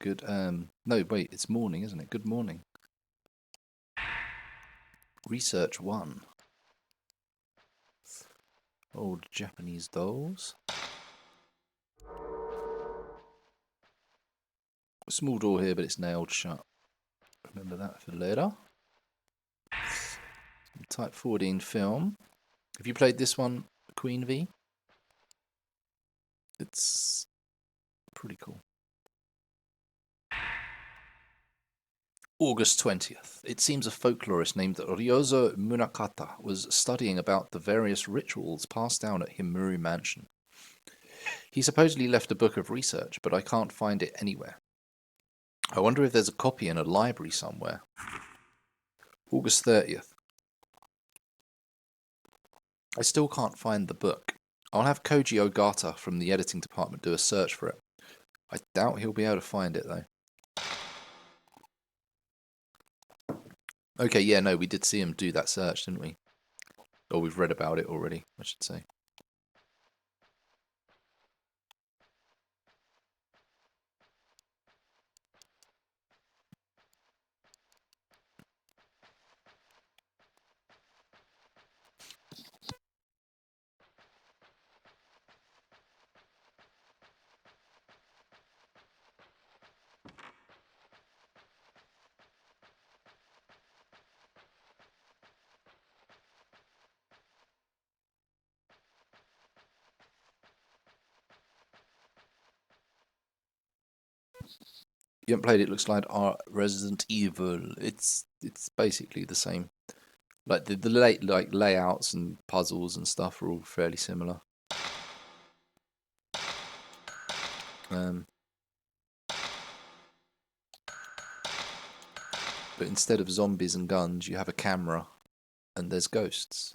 Good, no, wait, it's morning, isn't it? Good morning. Research 1. Old Japanese dolls. Small door here, but it's nailed shut. Remember that for later. Type 14 film. Have you played this one, Queen V? It's pretty cool. August 20th. It seems a folklorist named Ryozo Munakata was studying about the various rituals passed down at Himuri Mansion. He supposedly left a book of research, but I can't find it anywhere. I wonder if there's a copy in a library somewhere. August 30th. I still can't find the book. I'll have Koji Ogata from the editing department do a search for it. I doubt he'll be able to find it, though. Okay, yeah, no, we did see him do that search, didn't we? Or we've read about it already, I should say. You haven't played it, looks like Resident Evil. It's basically the same. Like the layouts and puzzles and stuff are all fairly similar. But instead of zombies and guns, you have a camera and there's ghosts.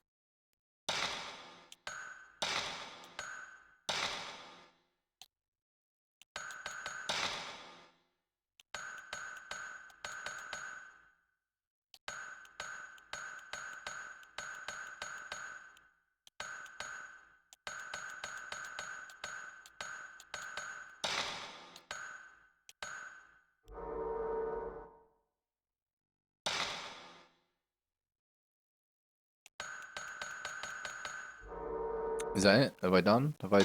Is that it? Have I done? Have I...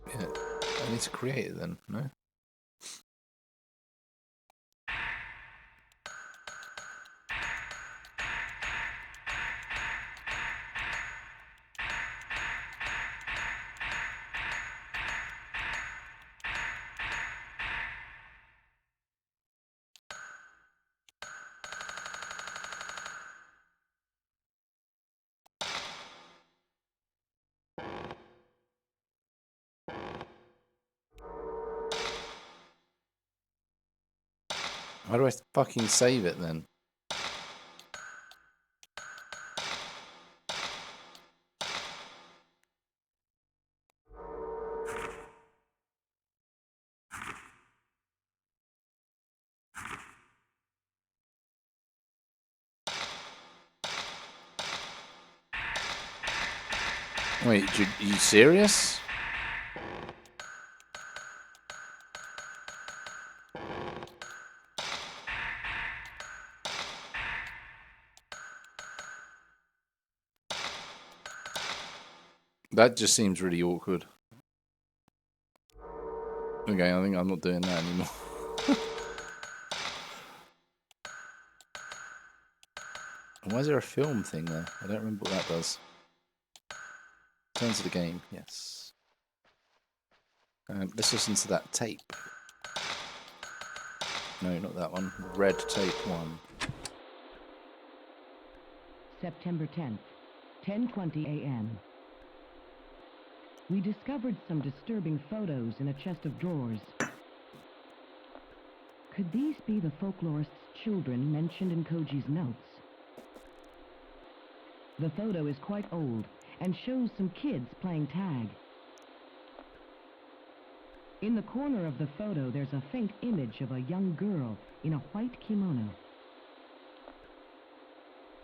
Yeah, I need to create it then, no? How do I fucking save it then? Wait, are you serious? That just seems really awkward. Okay, I think I'm not doing that anymore. Why is there a film thing there? I don't remember what that does. Turn to the game, yes. Let's listen to that tape. No, not that one. Red tape 1. September 10th, 10:20 a.m. We discovered some disturbing photos in a chest of drawers. Could these be the folklorist's children mentioned in Koji's notes? The photo is quite old and shows some kids playing tag. In the corner of the photo, there's a faint image of a young girl in a white kimono.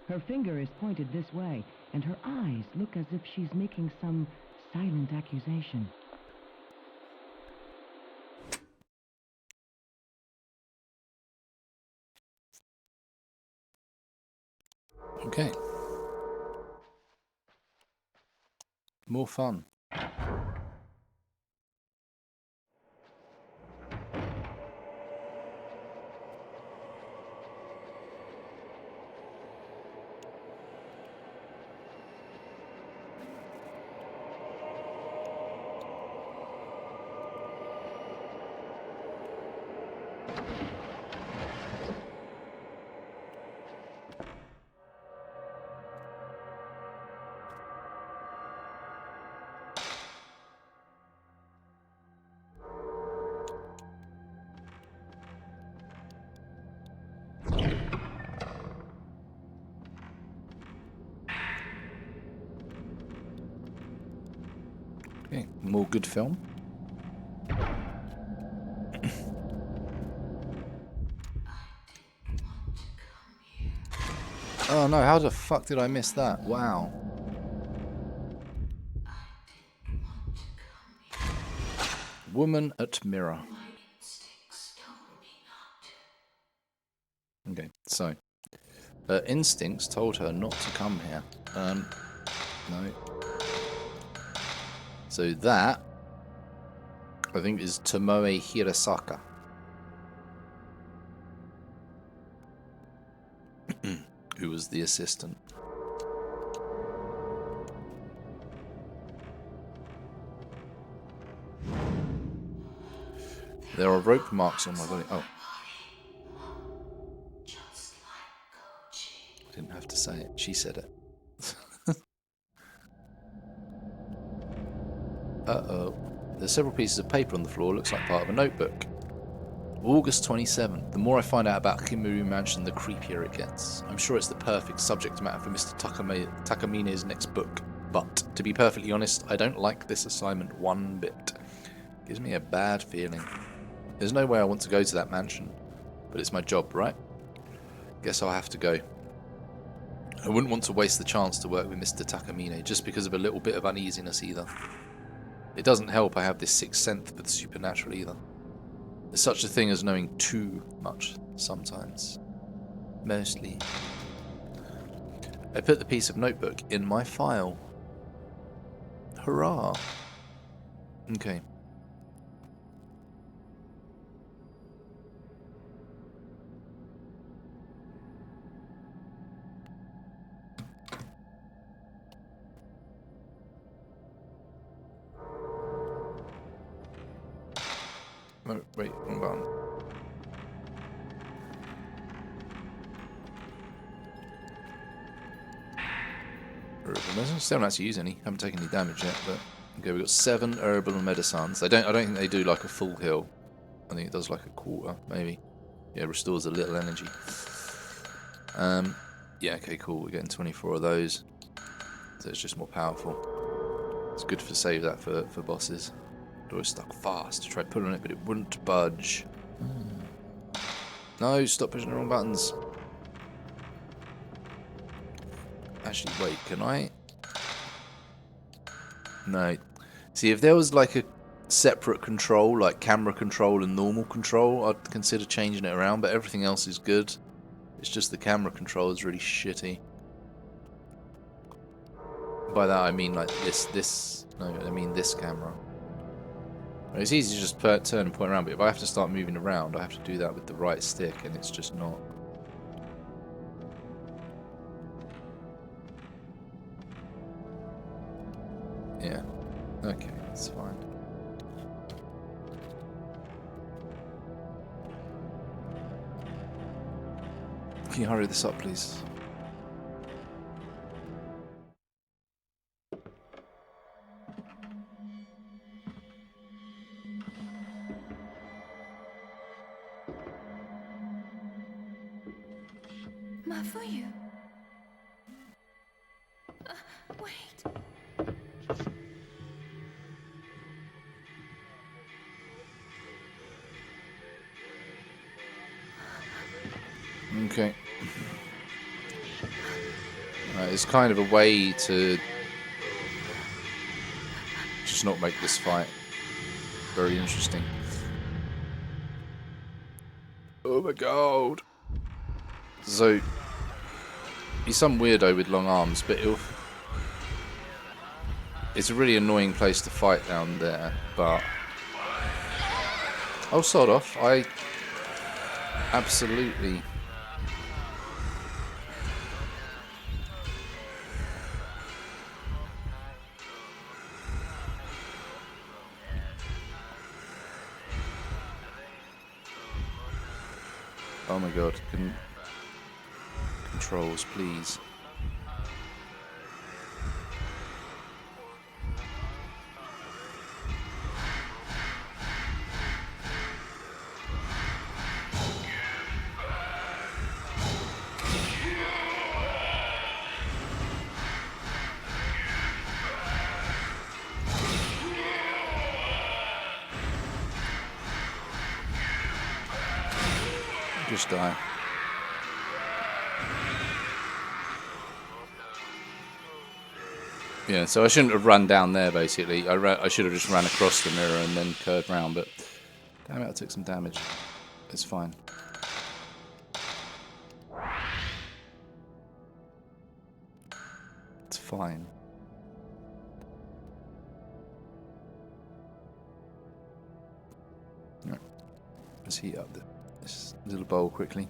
Her finger is pointed this way, and her eyes look as if she's making some silent accusation. Okay. More fun. Okay, more good film. Oh no, how the fuck did I miss that? Wow. Woman at mirror. Okay, so her instincts told her not to come here. No. So that, I think, is Tomoe Hirasaka. Who was the assistant. There are rope marks on my body. Oh. I didn't have to say it. She said it. Uh-oh. There's several pieces of paper on the floor. Looks like part of a notebook. August 27th. The more I find out about Kimuru Mansion, the creepier it gets. I'm sure it's the perfect subject matter for Mr. Takamine's next book. But, to be perfectly honest, I don't like this assignment one bit. It gives me a bad feeling. There's no way I want to go to that mansion. But it's my job, right? Guess I'll have to go. I wouldn't want to waste the chance to work with Mr. Takamine just because of a little bit of uneasiness either. It doesn't help I have this sixth sense for the supernatural either. There's such a thing as knowing too much sometimes. Mostly. I put the piece of notebook in my file. Hurrah! Okay. Oh, wait, wrong button. Herbal medicine. Still not actually use any. Haven't taken any damage yet, but okay, we've got 7 herbal medicines. I don't think they do like a full heal. I think it does like a quarter, maybe. Yeah, restores a little energy. Yeah, okay, cool. We're getting 24 of those. So it's just more powerful. It's good to save that for bosses. Door is stuck fast. Tried pulling on it, but it wouldn't budge. No, stop pushing the wrong buttons. Actually, wait, can I? No. See, if there was like a separate control, like camera control and normal control, I'd consider changing it around, but everything else is good. It's just the camera control is really shitty. By that I mean like this. No, I mean this camera. It's easy to just turn and point around, but if I have to start moving around, I have to do that with the right stick, and it's just not. Yeah. Okay, that's fine. Can you hurry this up, please? Mafuyu. Wait. Okay. It's kind of a way to just not make this fight very interesting. Oh my god. So, he's some weirdo with long arms, but it's a really annoying place to fight down there, but I'll sod off. I absolutely... Oh my god, controls, please. Just die. Yeah, so I shouldn't have run down there, basically. I should have just ran across the mirror and then curved round, but damn it, I took some damage. It's fine. It's fine. Right. Let's heat up this little bowl quickly.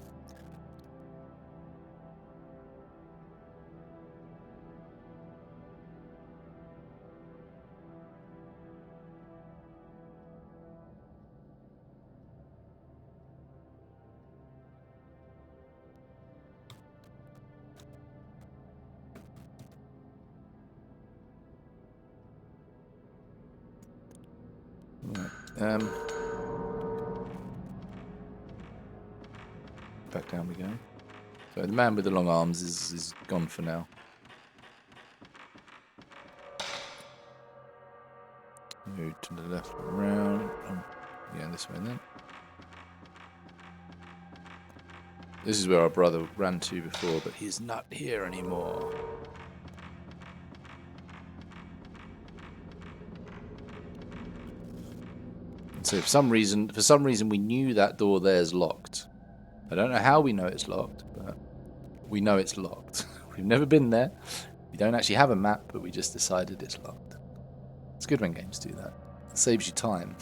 Right. Back down we go. So the man with the long arms is gone for now. Move to the left, around. Oh, yeah, this way then. This is where our brother ran to before, but he's not here anymore. So for some reason we knew that door there's locked. I don't know how we know it's locked, but we know it's locked. We've never been there. We don't actually have a map, but we just decided it's locked. It's good when games do that. It saves you time.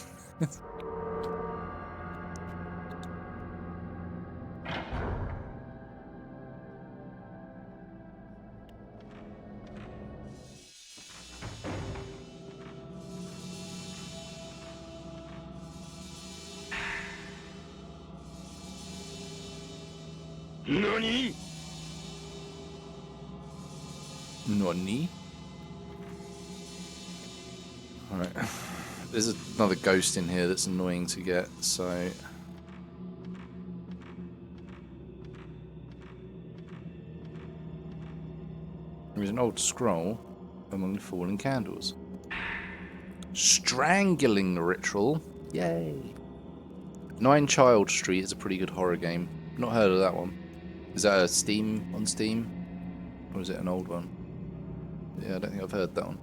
NANI?! Nani? Alright. There's another ghost in here that's annoying to get, so... There's an old scroll among the fallen candles. Strangling ritual. Yay. 9 Child Street is a pretty good horror game. Not heard of that one. Is that a on Steam? Or is it an old one? Yeah, I don't think I've heard that one.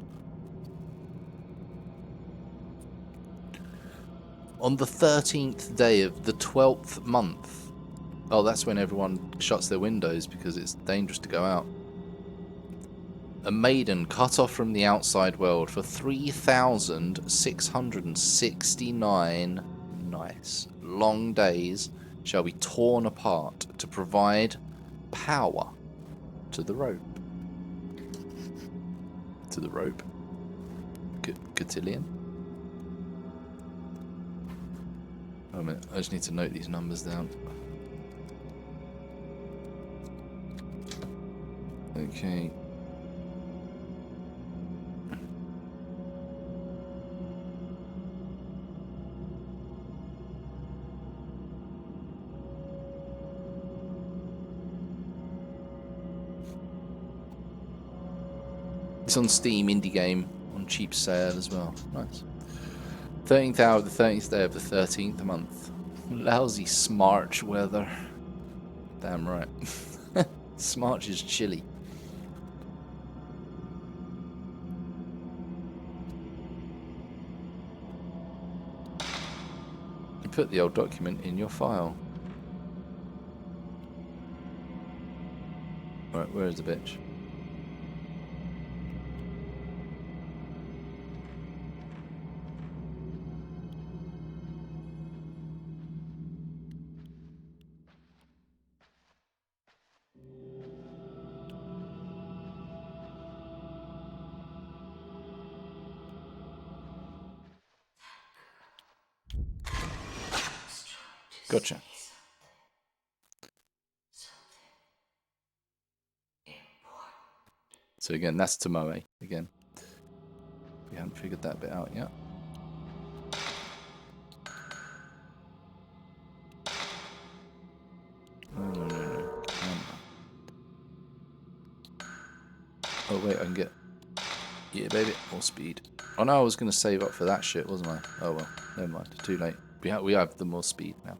On the 13th day of the 12th month. Oh, that's when everyone shuts their windows because it's dangerous to go out. A maiden cut off from the outside world for 3,669 nice long days shall be torn apart to provide power to the rope. To the rope. Cotillion. Oh, a minute, I just need to note these numbers down. Okay. It's on Steam, indie game, on cheap sale as well. Nice. 13th hour of the 13th day of the 13th month. Lousy Smarch weather. Damn right. Smarch is chilly. You put the old document in your file. Right, where is the bitch? Gotcha. So again, that's Tomoe again. We haven't figured that bit out yet. No. Oh wait, I can get... Yeah, baby, more speed. Oh no, I was going to save up for that shit, wasn't I? Oh well, never mind. Too late. We have the more speed now.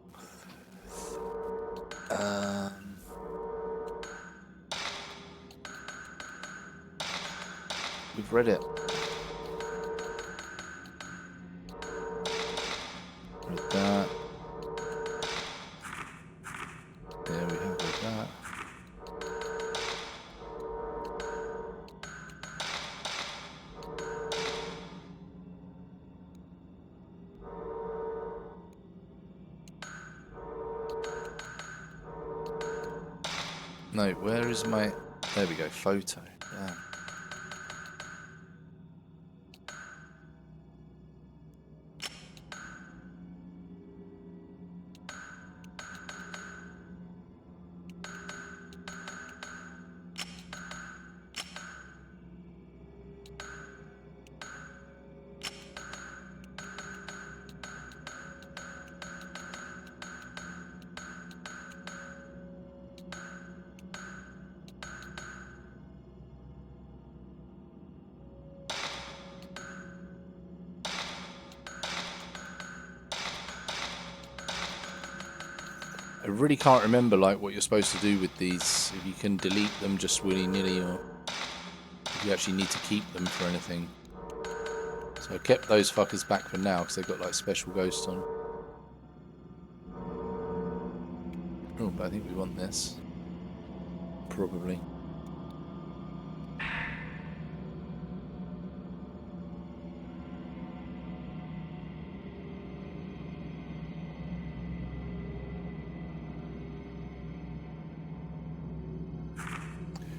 We've read it. Read that. There we have read that. No, where is my... There we go, photo. Damn. I really can't remember like what you're supposed to do with these. If you can delete them just willy-nilly, or if you actually need to keep them for anything. So I kept those fuckers back for now because they've got like special ghosts on. Oh, but I think we want this. Probably.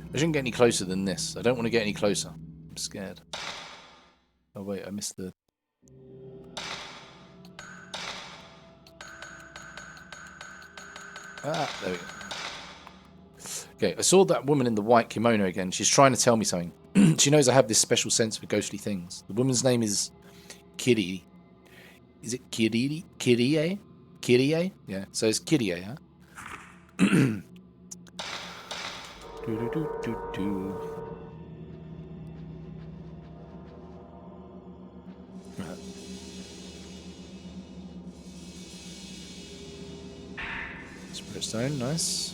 I shouldn't get any closer than this. I don't want to get any closer. I'm scared. Oh wait, I missed the... Ah, there we go. Okay, I saw that woman in the white kimono again. She's trying to tell me something. She knows I have this special sense for ghostly things. The woman's name is Kitty. Is it Kitty? Kitty? Kitty? Yeah, so it's Kitty, huh? Right. Spirit stone, nice.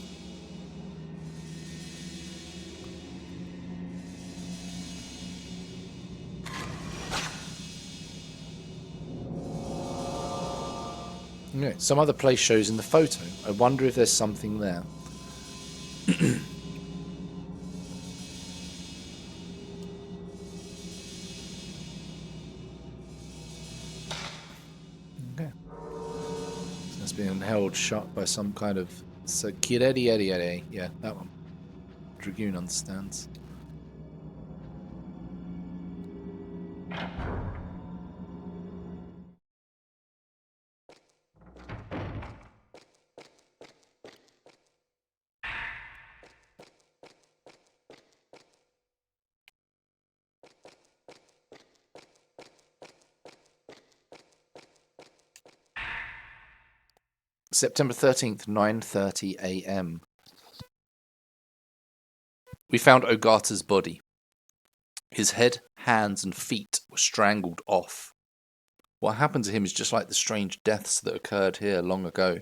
Okay, some other place shows in the photo. I wonder if there's something there. Okay. So that's being held shut by some kind of... So, Kiredi. Yeah, that one. Dragoon understands. September 13th, 9:30 a.m. We found Ogata's body. His head, hands, and feet were strangled off. What happened to him is just like the strange deaths that occurred here long ago.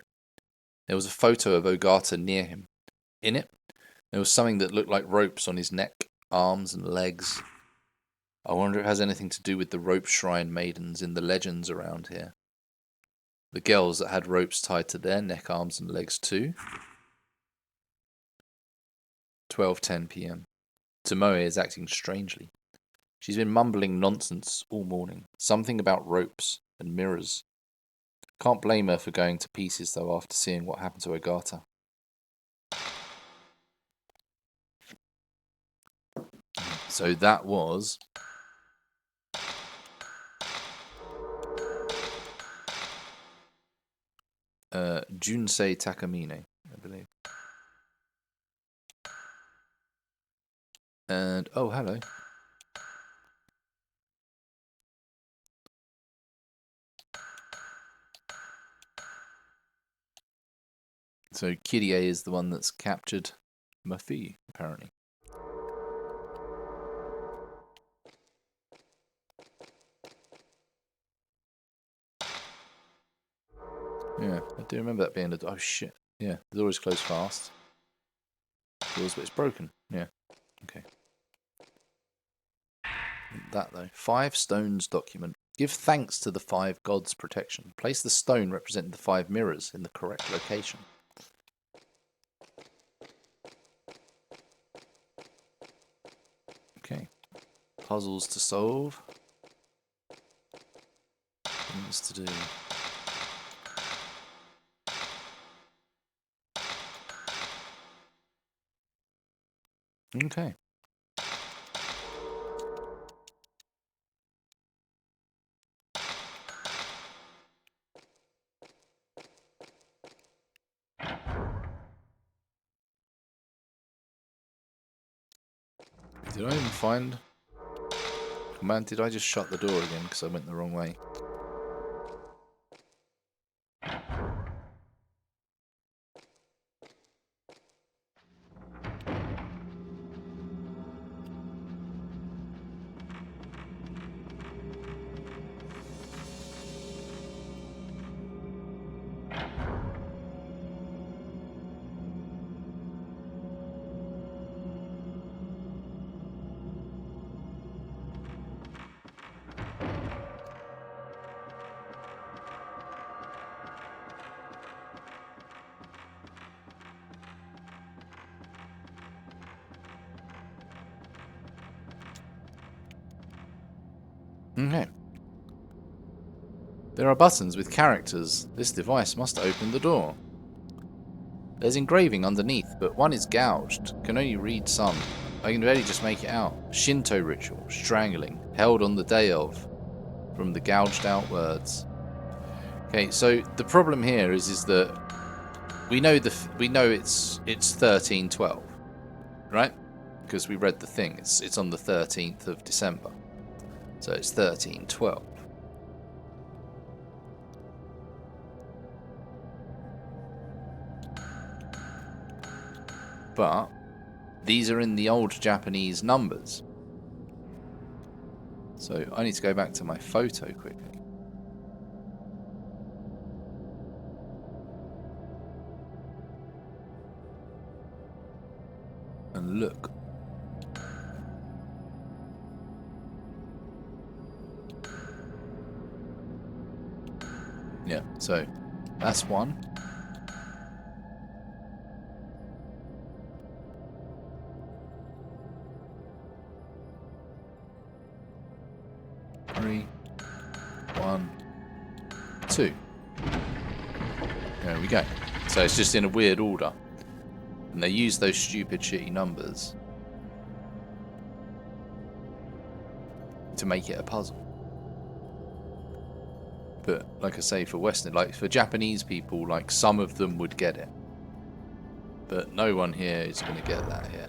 There was a photo of Ogata near him. in it. There was something that looked like ropes on his neck, arms, and legs. I wonder if it has anything to do with the rope shrine maidens in the legends around here. The girls that had ropes tied to their neck, arms, and legs too. 12:10 p.m. Tomoe is acting strangely. She's been mumbling nonsense all morning. Something about ropes and mirrors. Can't blame her for going to pieces though after seeing what happened to Ogata. So that was Junsei Takamine, I believe. And oh, hello. So Kirie is the one that's captured Mafi, apparently. Yeah, I do remember that being a... Oh, shit. Yeah, the door is closed fast. Doors, but it's broken. Yeah, okay. That, though. 5 stones document. Give thanks to the 5 gods' protection. Place the stone representing the 5 mirrors in the correct location. Okay. Puzzles to solve. Things to do. Okay. Did I even find... Man, did I just shut the door again because I went the wrong way? Okay. There are buttons with characters. This device must open the door. There's engraving underneath, but one is gouged. Can only read some. I can barely just make it out. Shinto ritual, strangling, held on the day of. From the gouged out words. Okay, so the problem here is that we know it's 13/12, right? Because we read the thing. It's on the 13th of December, so it's 13/12. But these are in the old Japanese numbers. So I need to go back to my photo quickly. And look. Yeah, so that's one. Three, 1, 2. There we go. So it's just in a weird order. And they use those stupid shitty numbers to make it a puzzle. But like I say, for Western, like for Japanese people, like some of them would get it. But no one here is going to get that here.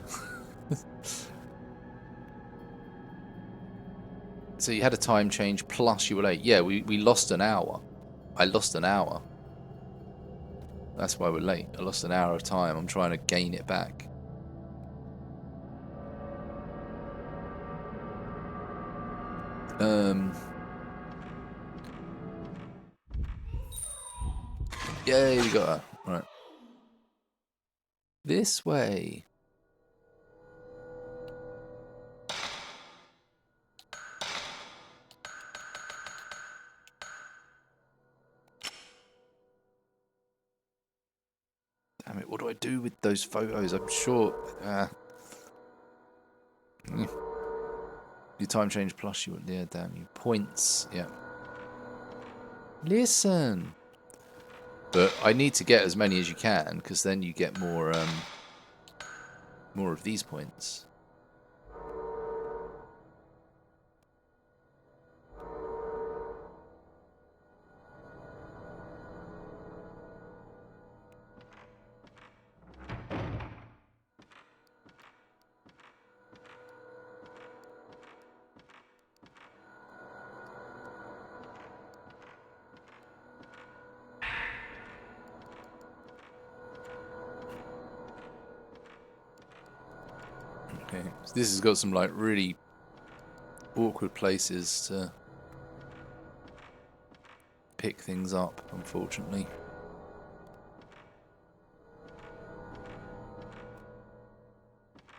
So you had a time change plus you were late. Yeah, we lost an hour. I lost an hour. That's why we're late. I lost an hour of time. I'm trying to gain it back. Yeah, you got that. Right. This way. Damn it, what do I do with those photos? I'm sure... Your time change plus you... Yeah, damn you. Points, yeah. Listen! But I need to get as many as you can, because then you get more of these points. Okay, so this has got some like really awkward places to pick things up, unfortunately.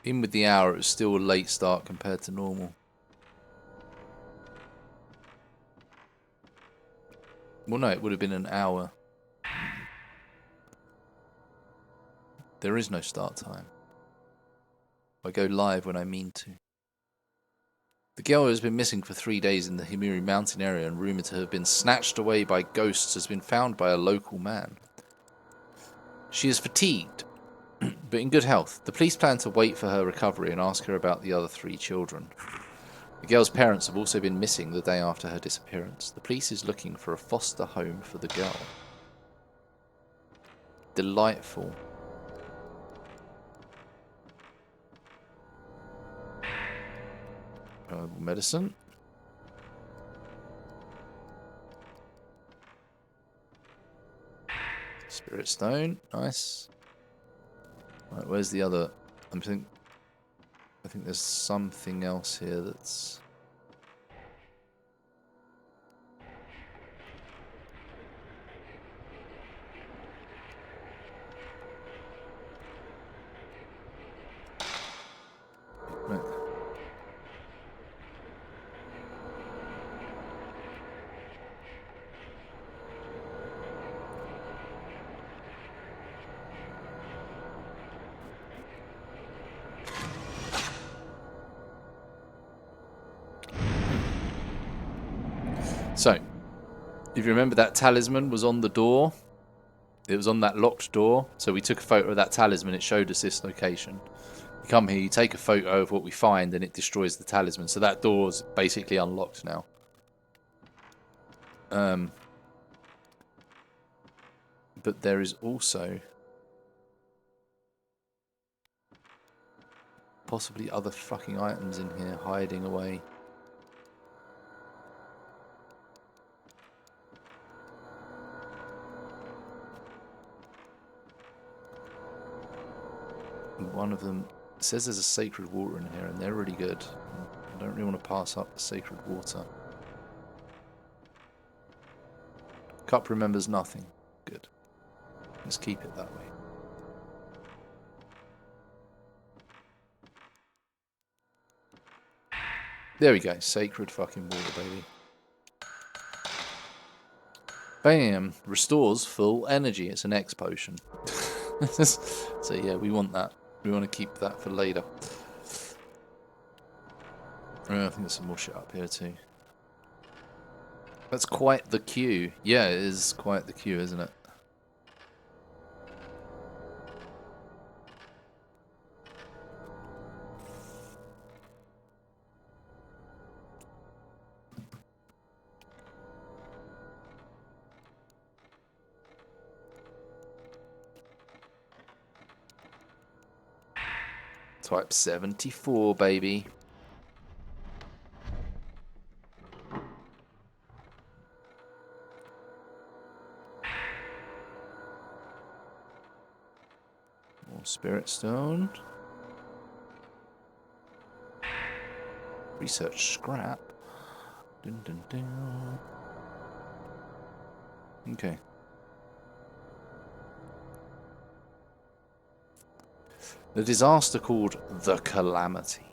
Even with the hour, it was still a late start compared to normal. Well, no, it would have been an hour. There is no start time. I go live when I mean to. The girl who has been missing for 3 days in the Himiri mountain area and rumoured to have been snatched away by ghosts has been found by a local man. She is fatigued, but in good health. The police plan to wait for her recovery and ask her about the other 3 children. The girl's parents have also been missing the day after her disappearance. The police is looking for a foster home for the girl. Delightful. Medicine. Spirit stone. Nice. Right, where's the other? I think there's something else here that's... Right. So, if you remember, that talisman was on the door. It was on that locked door. So we took a photo of that talisman. It showed us this location. You come here, you take a photo of what we find, and it destroys the talisman. So that door's basically unlocked now. But there is also possibly other fucking items in here hiding away. One of them says there's a sacred water in here, and they're really good. I don't really want to pass up the sacred water. Cup remembers nothing. Good. Let's keep it that way. There we go. Sacred fucking water, baby. Bam. Restores full energy. It's an X potion. So yeah, we want that. We want to keep that for later. I think there's some more shit up here too. That's quite the queue. Yeah, it is quite the queue, isn't it? Type 74, baby. More spirit stone. Research scrap. Dun, dun, dun. Okay. The disaster called the Calamity.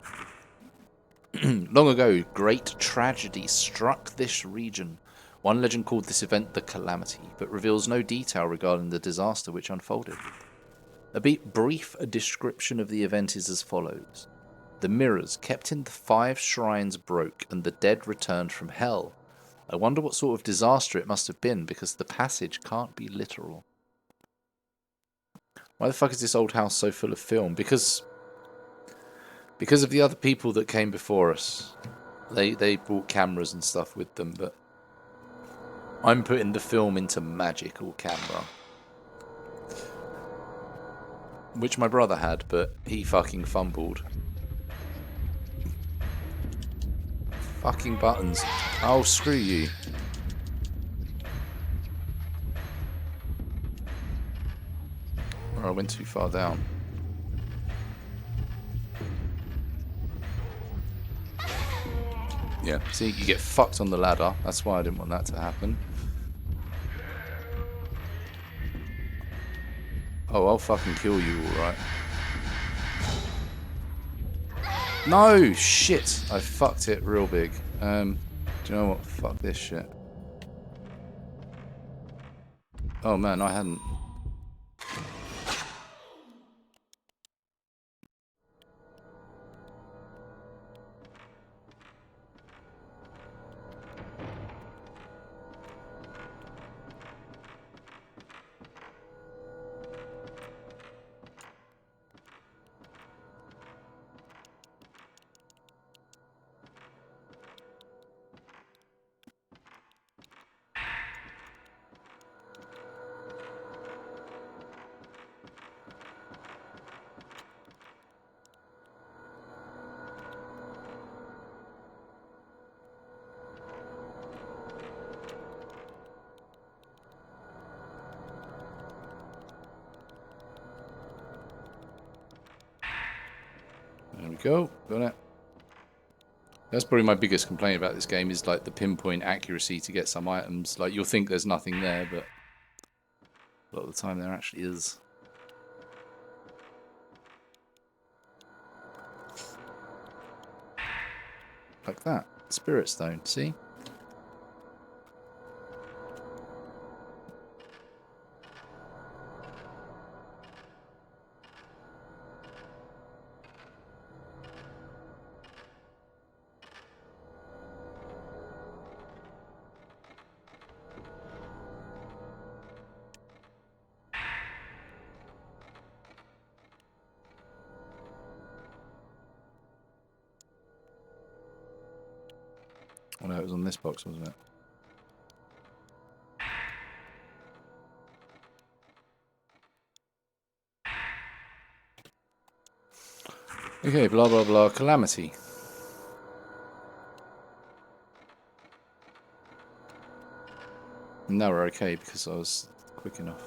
Long ago, great tragedy struck this region. One legend called this event the Calamity, but reveals no detail regarding the disaster which unfolded. A brief description of the event is as follows. The mirrors kept in the 5 shrines broke, and the dead returned from hell. I wonder what sort of disaster it must have been, because the passage can't be literal. Why the fuck is this old house so full of film? Because of the other people that came before us. They brought cameras and stuff with them, but I'm putting the film into magical camera. Which my brother had, but he fucking fumbled. Fucking buttons. Oh, screw you. Oh, I went too far down. Yeah, see, you get fucked on the ladder. That's why I didn't want that to happen. Oh, I'll fucking kill you, alright. No! Shit! I fucked it real big. Do you know what? Fuck this shit. Oh man, I hadn't. There we go. Got it. That's probably my biggest complaint about this game is like the pinpoint accuracy to get some items. Like you'll think there's nothing there, but a lot of the time there actually is. Like that. Spirit stone, see? Oh no, it was on this box, wasn't it? Okay, blah blah blah, Calamity. No, we're okay because I was quick enough.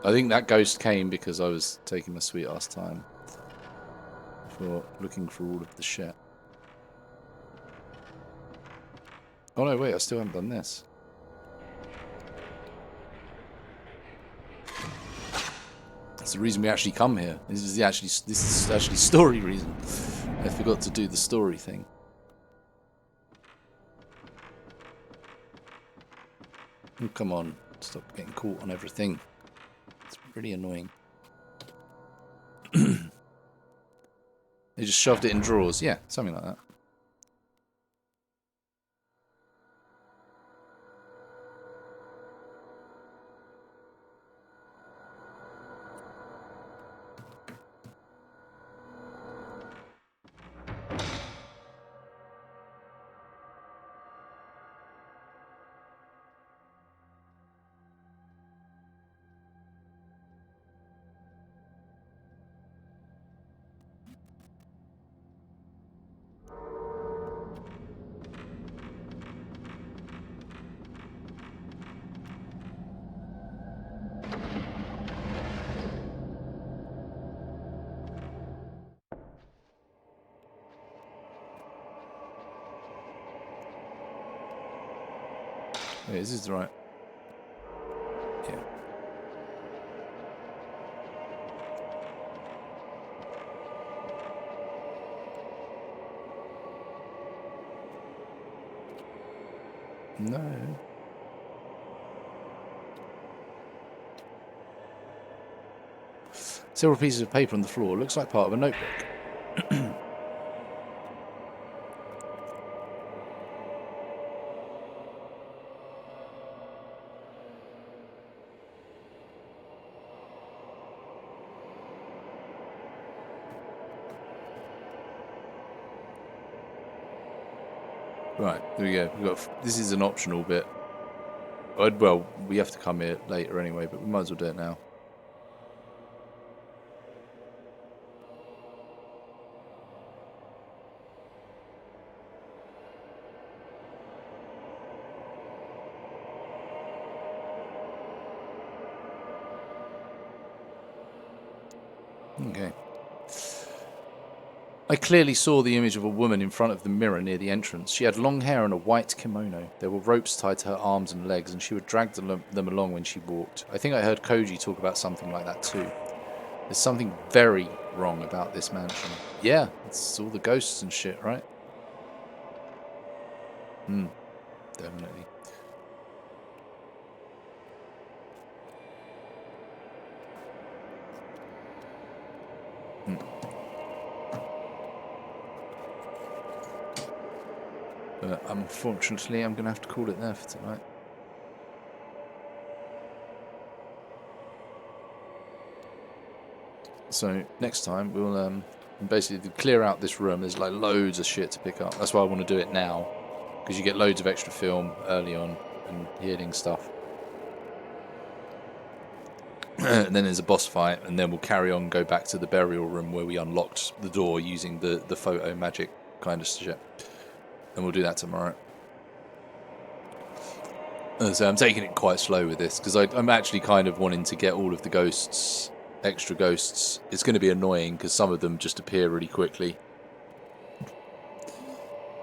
I think that ghost came because I was taking my sweet ass time for looking for all of the shit. Oh no, wait, I still haven't done this. That's the reason we actually come here. This is actually story reason. I forgot to do the story thing. Oh, come on, stop getting caught on everything. It's really annoying. They just shoved it in drawers. Yeah, something like that. Wait, is this right? Yeah. No. Several pieces of paper on the floor. Looks like part of a notebook. Right, there we go. This is an optional bit. Well, we have to come here later anyway, but we might as well do it now. Okay. I clearly saw the image of a woman in front of the mirror near the entrance. She had long hair and a white kimono. There were ropes tied to her arms and legs, and she would drag them along when she walked. I think I heard Koji talk about something like that too. There's something very wrong about this mansion. Yeah, it's all the ghosts and shit, right? Definitely. But unfortunately, I'm going to have to call it there for tonight. So next time we'll basically clear out this room. There's like loads of shit to pick up. That's why I want to do it now, because you get loads of extra film early on and healing stuff. And then there's a boss fight, and then we'll carry on, go back to the burial room where we unlocked the door using the photo magic kind of shit. And we'll do that tomorrow. So I'm taking it quite slow with this, because I'm actually kind of wanting to get all of the ghosts, extra ghosts. It's going to be annoying, because some of them just appear really quickly.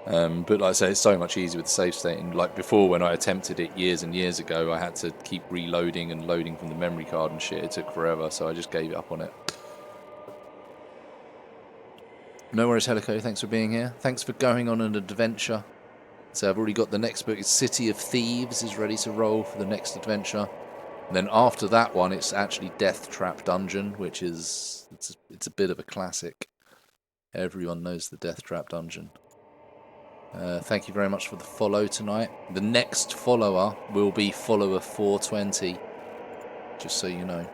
But like I say, it's so much easier with the save state. And like before, when I attempted it years and years ago, I had to keep reloading and loading from the memory card and shit. It took forever, so I just gave up on it. No worries, Helico. Thanks for being here. Thanks for going on an adventure. So I've already got the next book. It's City of Thieves is ready to roll for the next adventure. And then after that one, it's actually Death Trap Dungeon, which is it's a bit of a classic. Everyone knows the Death Trap Dungeon. Thank you very much for the follow tonight. The next follower will be follower 420. Just so you know.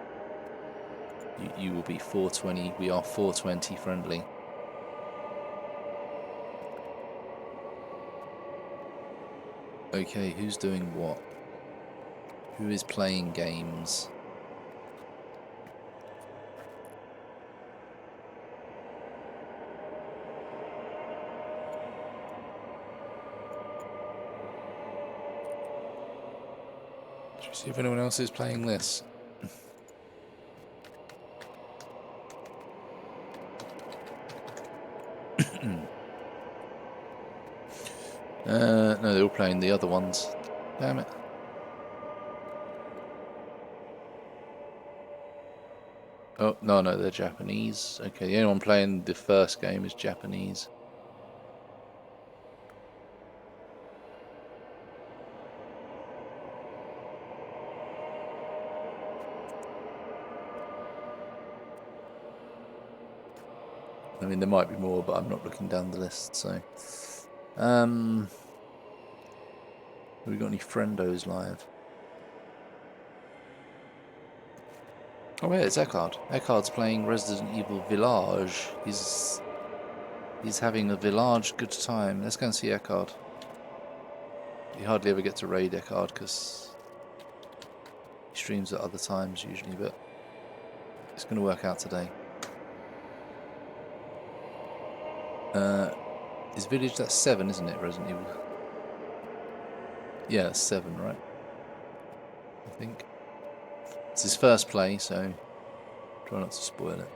You will be 420. We are 420 friendly. Okay, who's doing what? Who is playing games? Should we see if anyone else is playing this? No, they're all playing the other ones. Damn it. Oh, no, they're Japanese. Okay, the only one playing the first game is Japanese. I mean, there might be more, but I'm not looking down the list, so... Have we got any friendos live? Oh yeah, it's Eckhard. Eckhard's playing Resident Evil Village. He's having a Village good time. Let's go and see Eckhard. You hardly ever get to raid Eckhard because he streams at other times usually, but it's going to work out today. Is Village, that's 7, isn't it, Resident Evil? Yeah, it's 7, right? I think. It's his first play, so try not to spoil it.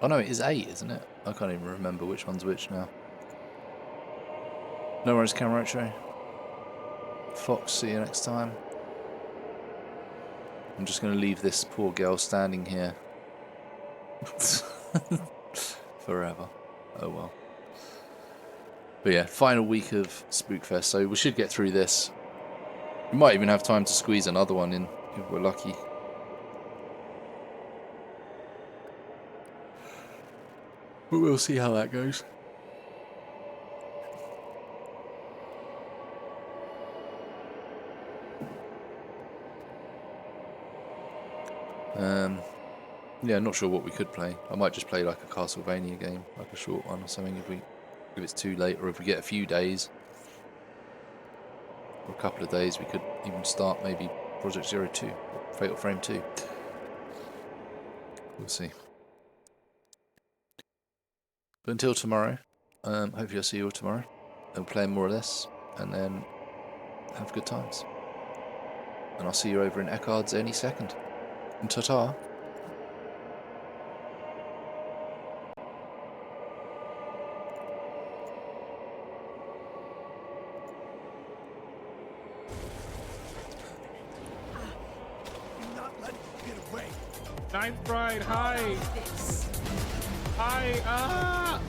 Oh no, it is 8, isn't it? I can't even remember which one's which now. No worries, Camarocho. Fox, see you next time. I'm just going to leave this poor girl standing here. Forever. Oh well. But yeah, final week of Spookfest, so we should get through this. We might even have time to squeeze another one in if we're lucky. But we'll see how that goes. Yeah, not sure what we could play. I might just play like a Castlevania game, like a short one or something if it's too late, or if we get a few days or a couple of days, we could even start maybe Project Zero 2 or Fatal Frame 2. We'll see. But until tomorrow, hopefully I'll see you all tomorrow. And we'll play more of this, and then have good times. And I'll see you over in Eckhards any second. And ta-ta. Ninth Bride, hi! Hi,